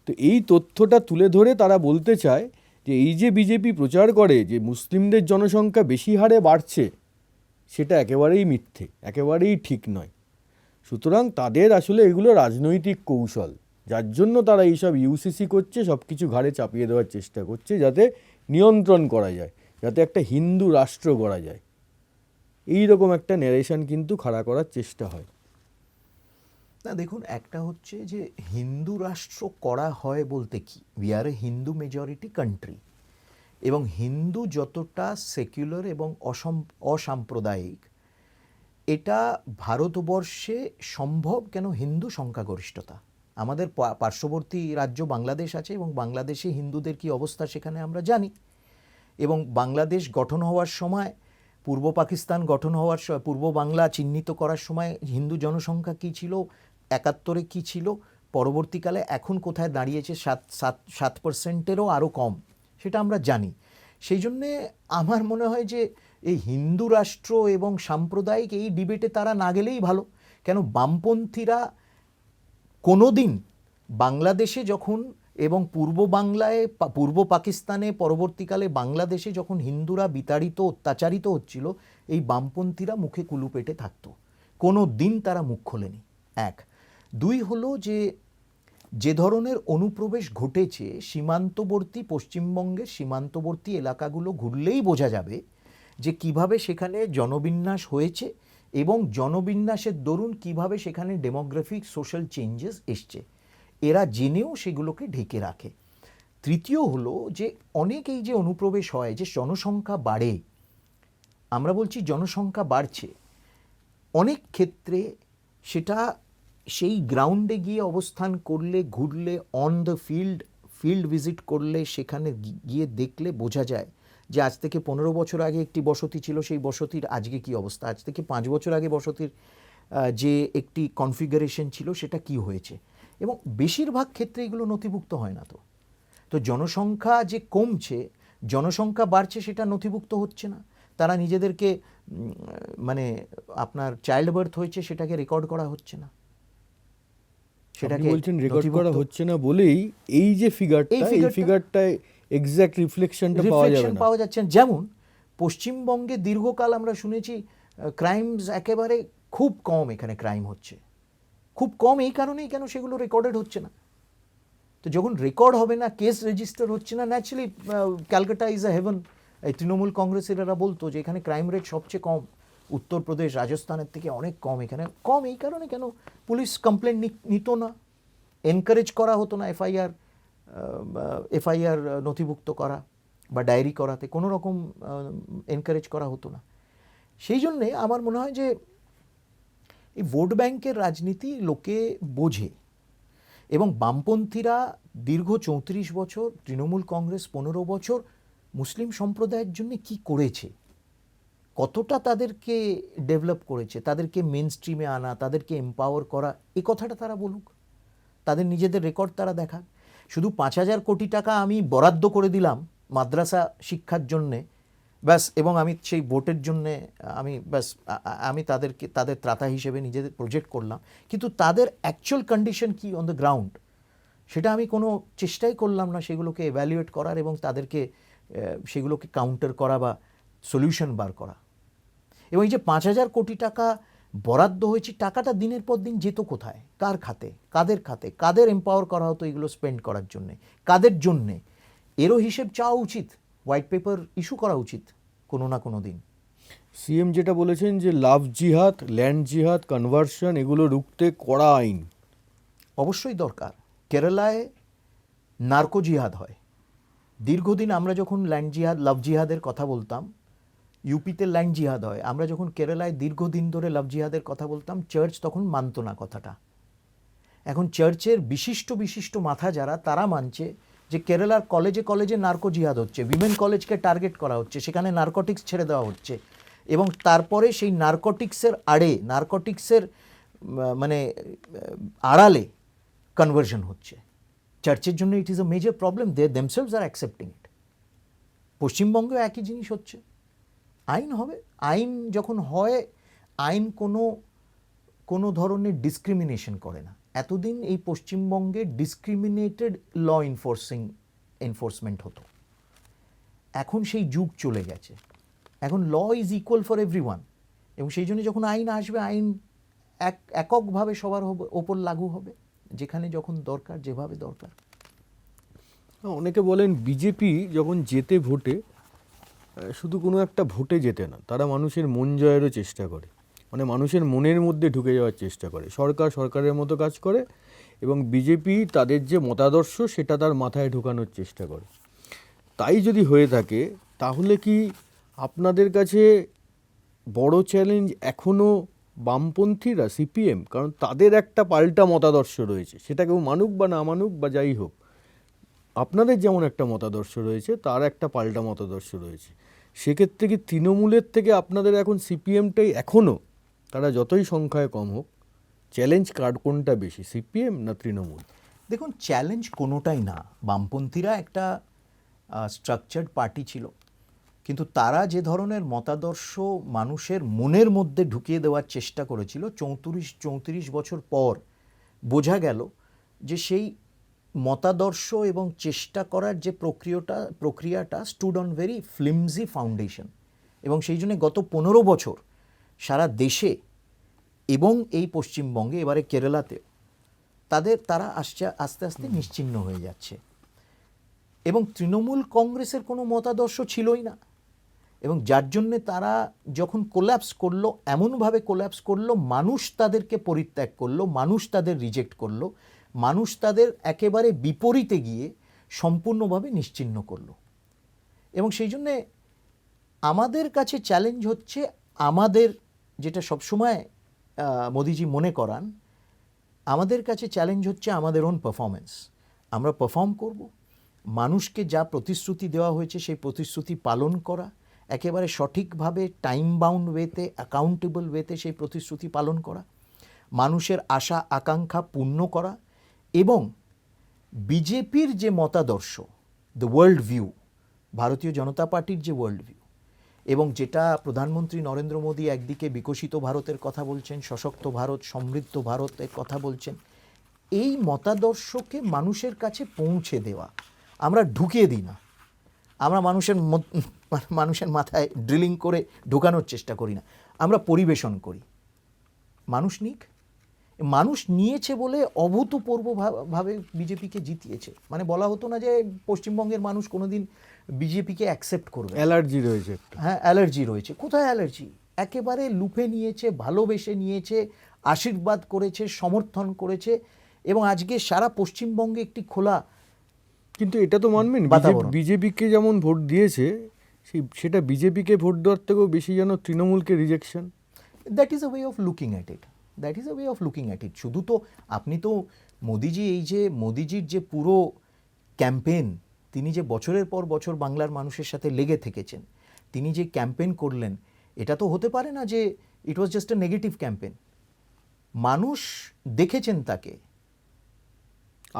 তো এই তথ্যটা তুলে ধরে তারা বলতে চায় যে এই যে বিজেপি প্রচার করে যে মুসলিমদের জনসংখ্যা বেশি হারে বাড়ছে, সেটা একেবারেই মিথ্যে, একেবারেই ঠিক নয়। সুতরাং তাদের আসলে এগুলো রাজনৈতিক কৌশল, যার জন্য তারা এইসব ইউসিসি করছে, সব কিছু ঘাড়ে চাপিয়ে দেওয়ার চেষ্টা করছে যাতে নিয়ন্ত্রণ করা যায়, যাতে একটা হিন্দু রাষ্ট্র গড়া যায়। এই রকম একটা ন্যারেশন কিন্তু খাড়া করার চেষ্টা হয়। না দেখুন, একটা হচ্ছে যে হিন্দু রাষ্ট্র করা হয় বলতে কি, we are A Hindu majority country, এবং হিন্দু যতটা সেকুলার এবং অসাম্প্রদায়িক, এটা ভারতবর্ষে সম্ভব কেন? হিন্দু সংখ্যাগরিষ্ঠতা। আমাদের পার্শ্ববর্তী রাজ্য বাংলাদেশ আছে, এবং বাংলাদেশে হিন্দুদের কি অবস্থা সেখানে আমরা জানি। এবং বাংলাদেশ গঠন হওয়ার সময়, পূর্ব পাকিস্তান গঠন হওয়ার সময়, পূর্ব বাংলা চিহ্নিত করার সময় হিন্দু জনসংখ্যা কী ছিল, 71-এ কী ছিল, পরবর্তীকালে এখন কোথায় দাঁড়িয়েছে, 7%-এরও আরও কম, সেটা আমরা জানি। সেই জন্যে আমার মনে হয় যে এই হিন্দু রাষ্ট্র এবং সাম্প্রদায়িক এই ডিবেটে তারা না গেলেই ভালো। কেন বামপন্থীরা কোনো দিন বাংলাদেশে যখন এবং পূর্ব বাংলায়, পূর্ব পাকিস্তানে, পরবর্তীকালে বাংলাদেশে যখন হিন্দুরা বিতাড়িত, অত্যাচারিত হচ্ছিল, এই বামপন্থীরা মুখে কুলু পেটে থাকতো, কোনো দিন তারা মুখ খোলেনি। 1, 2 হলো যে ধরনের অনুপ্রবেশ ঘটেছে সীমান্তবর্তী, পশ্চিমবঙ্গের সীমান্তবর্তী এলাকাগুলো ঘুরলেই বোঝা যাবে যে কিভাবে সেখানে জনবিন্যাস হয়েছে এবং জনবিন্যাসের দরুন কিভাবে সেখানে ডেমোগ্রাফিক সোশ্যাল চেঞ্জেস এসছে। এরা জেনেও সেগুলোকে ঢেকে রাখে। তৃতীয় হলো যে অনেক এই যে অনুপ্রবেশ হয়, যে জনসংখ্যা বাড়ে, আমরা বলছি জনসংখ্যা বাড়ছে, অনেক ক্ষেত্রে সেটা সেই গ্রাউন্ডে গিয়ে অবস্থান করলে, ঘুরলে, অন দ্য ফিল্ড ভিজিট করলে, সেখানে গিয়ে দেখলে বোঝা যায় যে আজ থেকে 15 বছর আগে একটি বসতি ছিল, সেই বসতির আজকে কি অবস্থা, আজ থেকে 5 বছর আগে বসতির যে একটি কনফিগারেশন ছিল সেটা কি হয়েছে। এবং বেশিরভাগ ক্ষেত্রে এগুলো নথিভুক্ত হয় না। তো জনসংখ্যা যে কমছে, জনসংখ্যা বাড়ছে, সেটা নথিভুক্ত হচ্ছে না। তারা নিজেদেরকে মানে আপনার চাইল্ড বার্থ হয়েছে সেটাকে রেকর্ড করা হচ্ছে না, সেটাকে বলছেন রেকর্ড করা হচ্ছে না বলেই এই যে ফিগারটায় এক্স্যাক্ট রিফ্লেকশনটা পাওয়া যাচ্ছে না। যেমন পশ্চিমবঙ্গে দীর্ঘকাল আমরা শুনেছি ক্রাইমস একেবারে খুব কম, এখানে ক্রাইম হচ্ছে খুব কম, এই কারণেই কেন সেগুলো রেকর্ডেড হচ্ছে না। তো যখন রেকর্ড হবে না, কেস রেজিস্টার হচ্ছে না, naturally Calcutta is a haven. এই তৃণমূল কংগ্রেসের এরা বলতো যে এখানে ক্রাইম রেট সবচেয়ে কম, উত্তরপ্রদেশ, রাজস্থানের থেকে অনেক কম। এখানে কম এই কারণে কেন পুলিশ কমপ্লেন নিত না, এনকারেজ করা হতো না এফআইআর নথিভুক্ত করা বা ডায়েরি করাতে, কোনো রকম এনকারেজ করা হতো না। সেই জন্যে আমার মনে হয় যে এই ভোট ব্যাংকের রাজনীতি লোকে বোঝে, এবং বামপন্থীরা দীর্ঘ 34 বছর, তৃণমূল কংগ্রেস 15 বছর মুসলিম সম্প্রদায়ের জন্য কি করেছে, কতটা তাদেরকে ডেভেলপ করেছে, তাদেরকে মেন স্ট্রিমে আনা, তাদেরকে এম্পাওয়ার করা, এই কথাটা তারা বলুক, তাদের নিজেদের রেকর্ড তারা দেখাক। শুধু 5,000 কোটি টাকা আমি বরাদ্দ করে দিলাম মাদ্রাসা শিক্ষার জন্যে ব্যাস, এবং আমি সেই ভোটের জন্যে আমি তাদের ত্রাতা হিসেবে নিজেদের প্রজেক্ট করলাম, কিন্তু তাদের অ্যাকচুয়াল কন্ডিশন কি অন দ্য গ্রাউন্ড সেটা আমি কোনো চেষ্টাই করলাম না সেগুলোকে এভ্যালুয়েট করার এবং তাদেরকে সেগুলোকে কাউন্টার করা বা সলিউশন বার করা। এবং এই যে 5,000 কোটি টাকা বরাদ্দ হয়েছে, টাকাটা দিনের পর দিন যেত কোথায়, কার খাতে, কাদের খাতে, কাদের এম্পাওয়ার করা হতো এগুলো স্পেন্ড করার জন্যে, কাদের জন্যে, এরও হিসেব চাওয়া উচিত, হোয়াইট পেপার ইস্যু করা উচিত কোনো না কোনো দিন। সিএম যেটা বলেছেন যে লাভ জিহাদ, ল্যান্ড জিহাদ, কনভার্সন, এগুলো রুখতে কড়া আইন অবশ্যই দরকার। কেরালায় নার্কো জিহাদ হয়, দীর্ঘদিন আমরা যখন ল্যান্ড জিহাদ, লাভ জিহাদের কথা বলতাম, ইউপিতে ল্যান্ড জিহাদ হয়, আমরা যখন কেরালায় দীর্ঘদিন ধরে লাভ জিহাদের কথা বলতাম, চার্চ তখন মানত না কথাটা। এখন চার্চের বিশিষ্ট মাথা যারা, তারা মানছে যে কেরালার কলেজে নার্কো জিহাদ হচ্ছে, উইমেন কলেজকে টার্গেট করা হচ্ছে, সেখানে নার্কোটিক্স ছেড়ে দেওয়া হচ্ছে, এবং তারপরে সেই নার্কোটিক্সের মানে আড়ালে কনভার্সন হচ্ছে। চার্চের জন্য it is a major problem, they themselves are accepting it. পশ্চিমবঙ্গেও একই জিনিস হচ্ছে। আইন হবে, আইন যখন হয়, আইন কোনো ধরনের ডিসক্রিমিনেশন করে না। এতদিন এই পশ্চিমবঙ্গে ডিসক্রিমিনেটেড ল এনফোর্সমেন্ট হতো, এখন সেই যুগ চলে গেছে, এখন law is equal for everyone, এবং সেই জন্য যখন আইন আসবে, আইন এককভাবে সবার ওপর লাগু হবে, যেখানে যখন দরকার, যেভাবে দরকার। অনেকে বলেন বিজেপি যখন জেতে ভোটে, শুধু কোনো একটা ভোটে জেতে না, তারা মানুষের মন জয়েরও চেষ্টা করে, মানে মানুষের মনের মধ্যে ঢুকে যাওয়ার চেষ্টা করে। সরকারের মতো কাজ করে, এবং বিজেপি তাদের যে মতাদর্শ সেটা তার মাথায় ঢোকানোর চেষ্টা করে। তাই যদি হয়ে থাকে, তাহলে কি আপনাদের কাছে বড় চ্যালেঞ্জ এখনও বামপন্থীরা, সিপিএম? কারণ তাদের একটা পাল্টা মতাদর্শ রয়েছে, সেটা কেউ মানুক বা না মানুক বা যাই হোক, আপনাদের যেমন একটা মতাদর্শ রয়েছে, তার একটা পাল্টা মতাদর্শ রয়েছে। সেক্ষেত্রে কি তৃণমূলের থেকে আপনাদের এখন সিপিএমটাই এখনও, তারা যতই সংখ্যায় কম হোক, চ্যালেঞ্জ কার্ড কোনটা বেশি, সিপিএম না তৃণমূল? দেখুন, চ্যালেঞ্জ কোনোটাই না। বামপন্থীরা একটা স্ট্রাকচার্ড পার্টি ছিল, কিন্তু তারা যে ধরনের মতাদর্শ মানুষের মনের মধ্যে ঢুকিয়ে দেওয়ার চেষ্টা করেছিল, 34 বছর পর বোঝা গেল যে সেই মতাদর্শ এবং চেষ্টা করার যে প্রক্রিয়াটা stood on very flimsy foundation. এবং সেই জন্য গত 15 বছর সারা দেশে এবং এই পশ্চিমবঙ্গে, এবারে কেরালাতেও, তারা আস্তে আস্তে নিশ্চিহ্ন হয়ে যাচ্ছে। এবং তৃণমূল কংগ্রেসের কোনো মতাদর্শ ছিলই না, এবং যার জন্যে তারা যখন কোল্যাপস করলো, এমনভাবে কোল্যাপস করলো, মানুষ তাদেরকে পরিত্যাগ করলো, মানুষ তাদের রিজেক্ট করলো, মানুষ তাদের একেবারে বিপরীতে গিয়ে সম্পূর্ণভাবে নিশ্চিহ্ন করলো। এবং সেই জন্যে আমাদের কাছে চ্যালেঞ্জ হচ্ছে, আমাদের যেটা সবসময় মোদিজি মনে করান, আমাদের কাছে চ্যালেঞ্জ হচ্ছে আমাদের ওন পারফরমেন্স। আমরা পারফর্ম করব, মানুষকে যা প্রতিশ্রুতি দেওয়া হয়েছে সেই প্রতিশ্রুতি পালন করা, একেবারে সঠিকভাবে টাইম বাউন্ড ওয়েতে, অ্যাকাউন্টেবল ওয়েতে সেই প্রতিশ্রুতি পালন করা, মানুষের আশা আকাঙ্ক্ষা পূর্ণ করা, এবং বিজেপির যে মতাদর্শ, দ্য ওয়ার্ল্ড ভিউ, ভারতীয় জনতা পার্টির যে ওয়ার্ল্ড ভিউ, এবং যেটা প্রধানমন্ত্রী নরেন্দ্র মোদী একদিকে বিকশিত ভারতের কথা বলছেন, সশক্ত ভারত, সমৃদ্ধ ভারতের কথা বলছেন, এই মতাদর্শকে মানুষের কাছে পৌঁছে দেওয়া। আমরা ঢুকিয়ে দিই না, আমরা মানুষের মাথায় ড্রিলিং করে ঢোকানোর চেষ্টা করি না, আমরা পরিবেশন করি। মানুষ নিক, মানুষ নিয়েছে বলে অভূতপূর্বভাবে বিজেপিকে জিতিয়েছে। মানে বলা হতো না যে পশ্চিমবঙ্গের মানুষ কোনোদিন বিজেপিকে অ্যাকসেপ্ট করবে। অ্যালার্জি রয়েছে একটা। হ্যাঁ, অ্যালার্জি রয়েছে। কোথায় অ্যালার্জি? একেবারে লুফে নিয়েছে, ভালোবেসে নিয়েছে, আশীর্বাদ করেছে, সমর্থন করেছে, এবং আজকে সারা পশ্চিমবঙ্গে একটি খোলা। কিন্তু এটা তো মানবেন, বাতাবরণ। বিজেপিকে যেমন ভোট দিয়েছে, সেটা বিজেপিকে ভোট দেওয়ার থেকেও বেশি যেন তৃণমূলকে rejection. That is a way of looking at it, that is a way of looking at it. শুধু তো আপনি তো মোদিজি, এই যে মোদিজির যে পুরো ক্যাম্পেইন, তিনি যে বছরের পর বছর বাংলার মানুষের সাথে লেগে থেকেছেন, তিনি যে ক্যাম্পেইন করলেন, এটা তো হতে পারে না যে it was just a negative campaign. মানুষ দেখেছেন তাকে।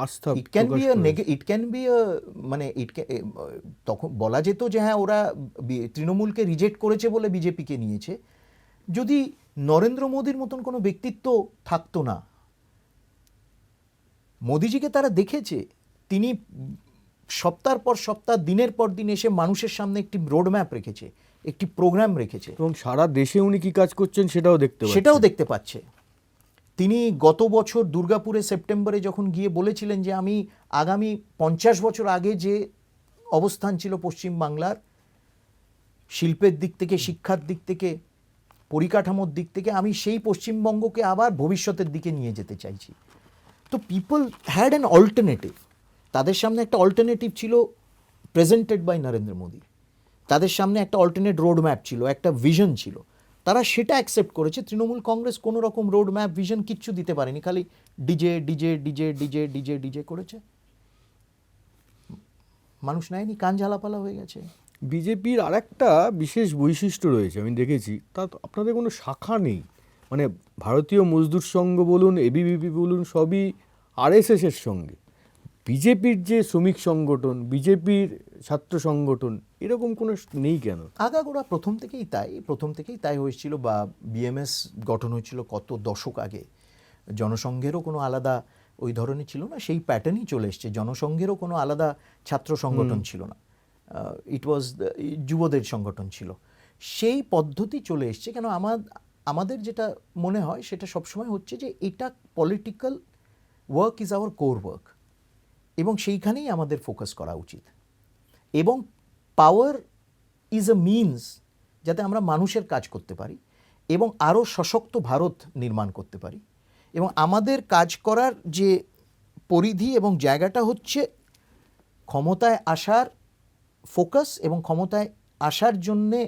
আস্থা ইট ক্যান বি মানে তখন বলা যেত যে হ্যাঁ, ওরা তৃণমূলকে রিজেক্ট করেছে বলে বিজেপিকে নিয়েছে। যদি নরেন্দ্র মোদীর মতন কোনো ব্যক্তিত্ব থাকতো না, মোদিজিকে তারা দেখেছে, তিনি সপ্তাহের পর সপ্তাহ, দিনের পর দিন এসে মানুষের সামনে একটি রোডম্যাপ রেখেছে, একটি প্রোগ্রাম রেখেছে, এবং সারা দেশে উনি কি কাজ করছেন সেটাও দেখতে পাচ্ছে। তিনি গত বছর দুর্গাপুরে সেপ্টেম্বরে যখন গিয়ে বলেছিলেন যে আমি আগামী 50 বছর আগে যে অবস্থান ছিল পশ্চিমবাংলার, শিল্পের দিক থেকে, শিক্ষার দিক থেকে, পরিকাঠামোর দিক থেকে, আমি সেই পশ্চিমবঙ্গকে আবার ভবিষ্যতের দিকে নিয়ে যেতে চাইছি। তো পিপল হ্যাড অ্যান অল্টারনেটিভ। তাদের সামনে একটা অল্টারনেটিভ ছিল প্রেজেন্টেড বাই নরেন্দ্র মোদী। তাদের সামনে একটা অল্টারনেট রোড ম্যাপ ছিল, একটা ভিশন ছিল। তারা সেটা অ্যাকসেপ্ট করেছে। তৃণমূল কংগ্রেস কোনো রকম রোড ম্যাপ, ভিশন কিচ্ছু দিতে পারেনি, খালি DJ DJ DJ DJ DJ DJ করেছে। মানুষ নেয়নি, কান ঝালাপালা হয়ে গেছে। বিজেপির আরেকটা বিশেষ বৈশিষ্ট্য রয়েছে, আমি দেখেছি, তা আপনাদের কোনো শাখা নেই। মানে ভারতীয় মজদুর সংঘ বলুন, এবিভিপি বলুন, সবই আরএসএসের সঙ্গে। বিজেপির যে শ্রমিক সংগঠন, বিজেপির ছাত্র সংগঠন, এরকম কোনো নেই কেন? আগাগোড়া প্রথম থেকেই তাই হয়েছিল। বা বিএমএস গঠন হয়েছিল কত দশক আগে। জনসংঘেরও কোনো আলাদা ওই ধরনের ছিল না, সেই প্যাটার্নই চলে এসছে। জনসংঘেরও কোনো আলাদা ছাত্র সংগঠন ছিল না, ইট ওয়াজ যুবদের সংগঠন ছিল। সেই পদ্ধতি চলে এসছে। কেন আমাদের যেটা মনে হয় সেটা সবসময় হচ্ছে যে এটা political work is our core work, এবং সেইখানেই আমাদের ফোকাস করা উচিত। এবং পাওয়ার ইজ এ মিনস যাতে আমরা মানুষের কাজ করতে পারি এবং আরও সশক্ত ভারত নির্মাণ করতে পারি। এবং আমাদের কাজ করার যে পরিধি এবং জায়গাটা হচ্ছে ক্ষমতায় আসার ফোকাস, এবং ক্ষমতায় আসার জন্যে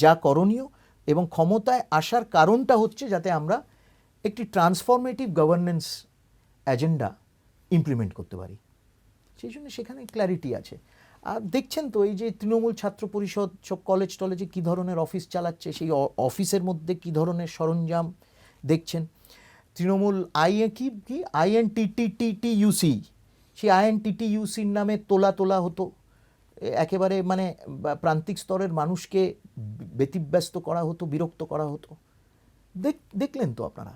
যা করণীয়, এবং ক্ষমতায় আসার কারণটা হচ্ছে যাতে আমরা একটি ট্রান্সফরমেটিভ গভর্নেন্স এজেন্ডা ইমপ্লিমেন্ট করতে পারি। সেই জন্য সেখানে ক্ল্যারিটি আছে। আর দেখছেন তো এই যে তৃণমূল ছাত্র পরিষদ সব কলেজ টলেজে কী ধরনের অফিস চালাচ্ছে, সেই অফিসের মধ্যে কী ধরনের সরঞ্জাম দেখছেন। তৃণমূল আইএনটিটিটিউসি, সেই আইএনটিটিউসির নামে তোলা হতো, একেবারে মানে প্রান্তিক স্তরের মানুষকে ব্যতিব্যস্ত করা হতো, বিরক্ত করা হতো। দেখলেন তো আপনারা।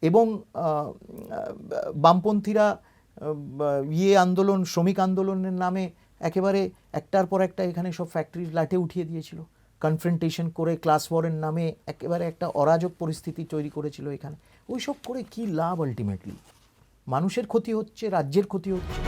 এবং বামপন্থীরা আন্দোলন, শ্রমিক আন্দোলনের নামে একেবারে একটার পর একটা এখানে সব ফ্যাক্টরি লাটে উঠিয়ে দিয়েছিল, কনফ্রন্টেশন করে ক্লাস ওয়ারের নামে একেবারে একটা অরাজক পরিস্থিতি তৈরি করেছিল এখানে। ওইসব করে কি লাভ? আলটিমেটলি মানুষের ক্ষতি হচ্ছে, রাজ্যের ক্ষতি হচ্ছে।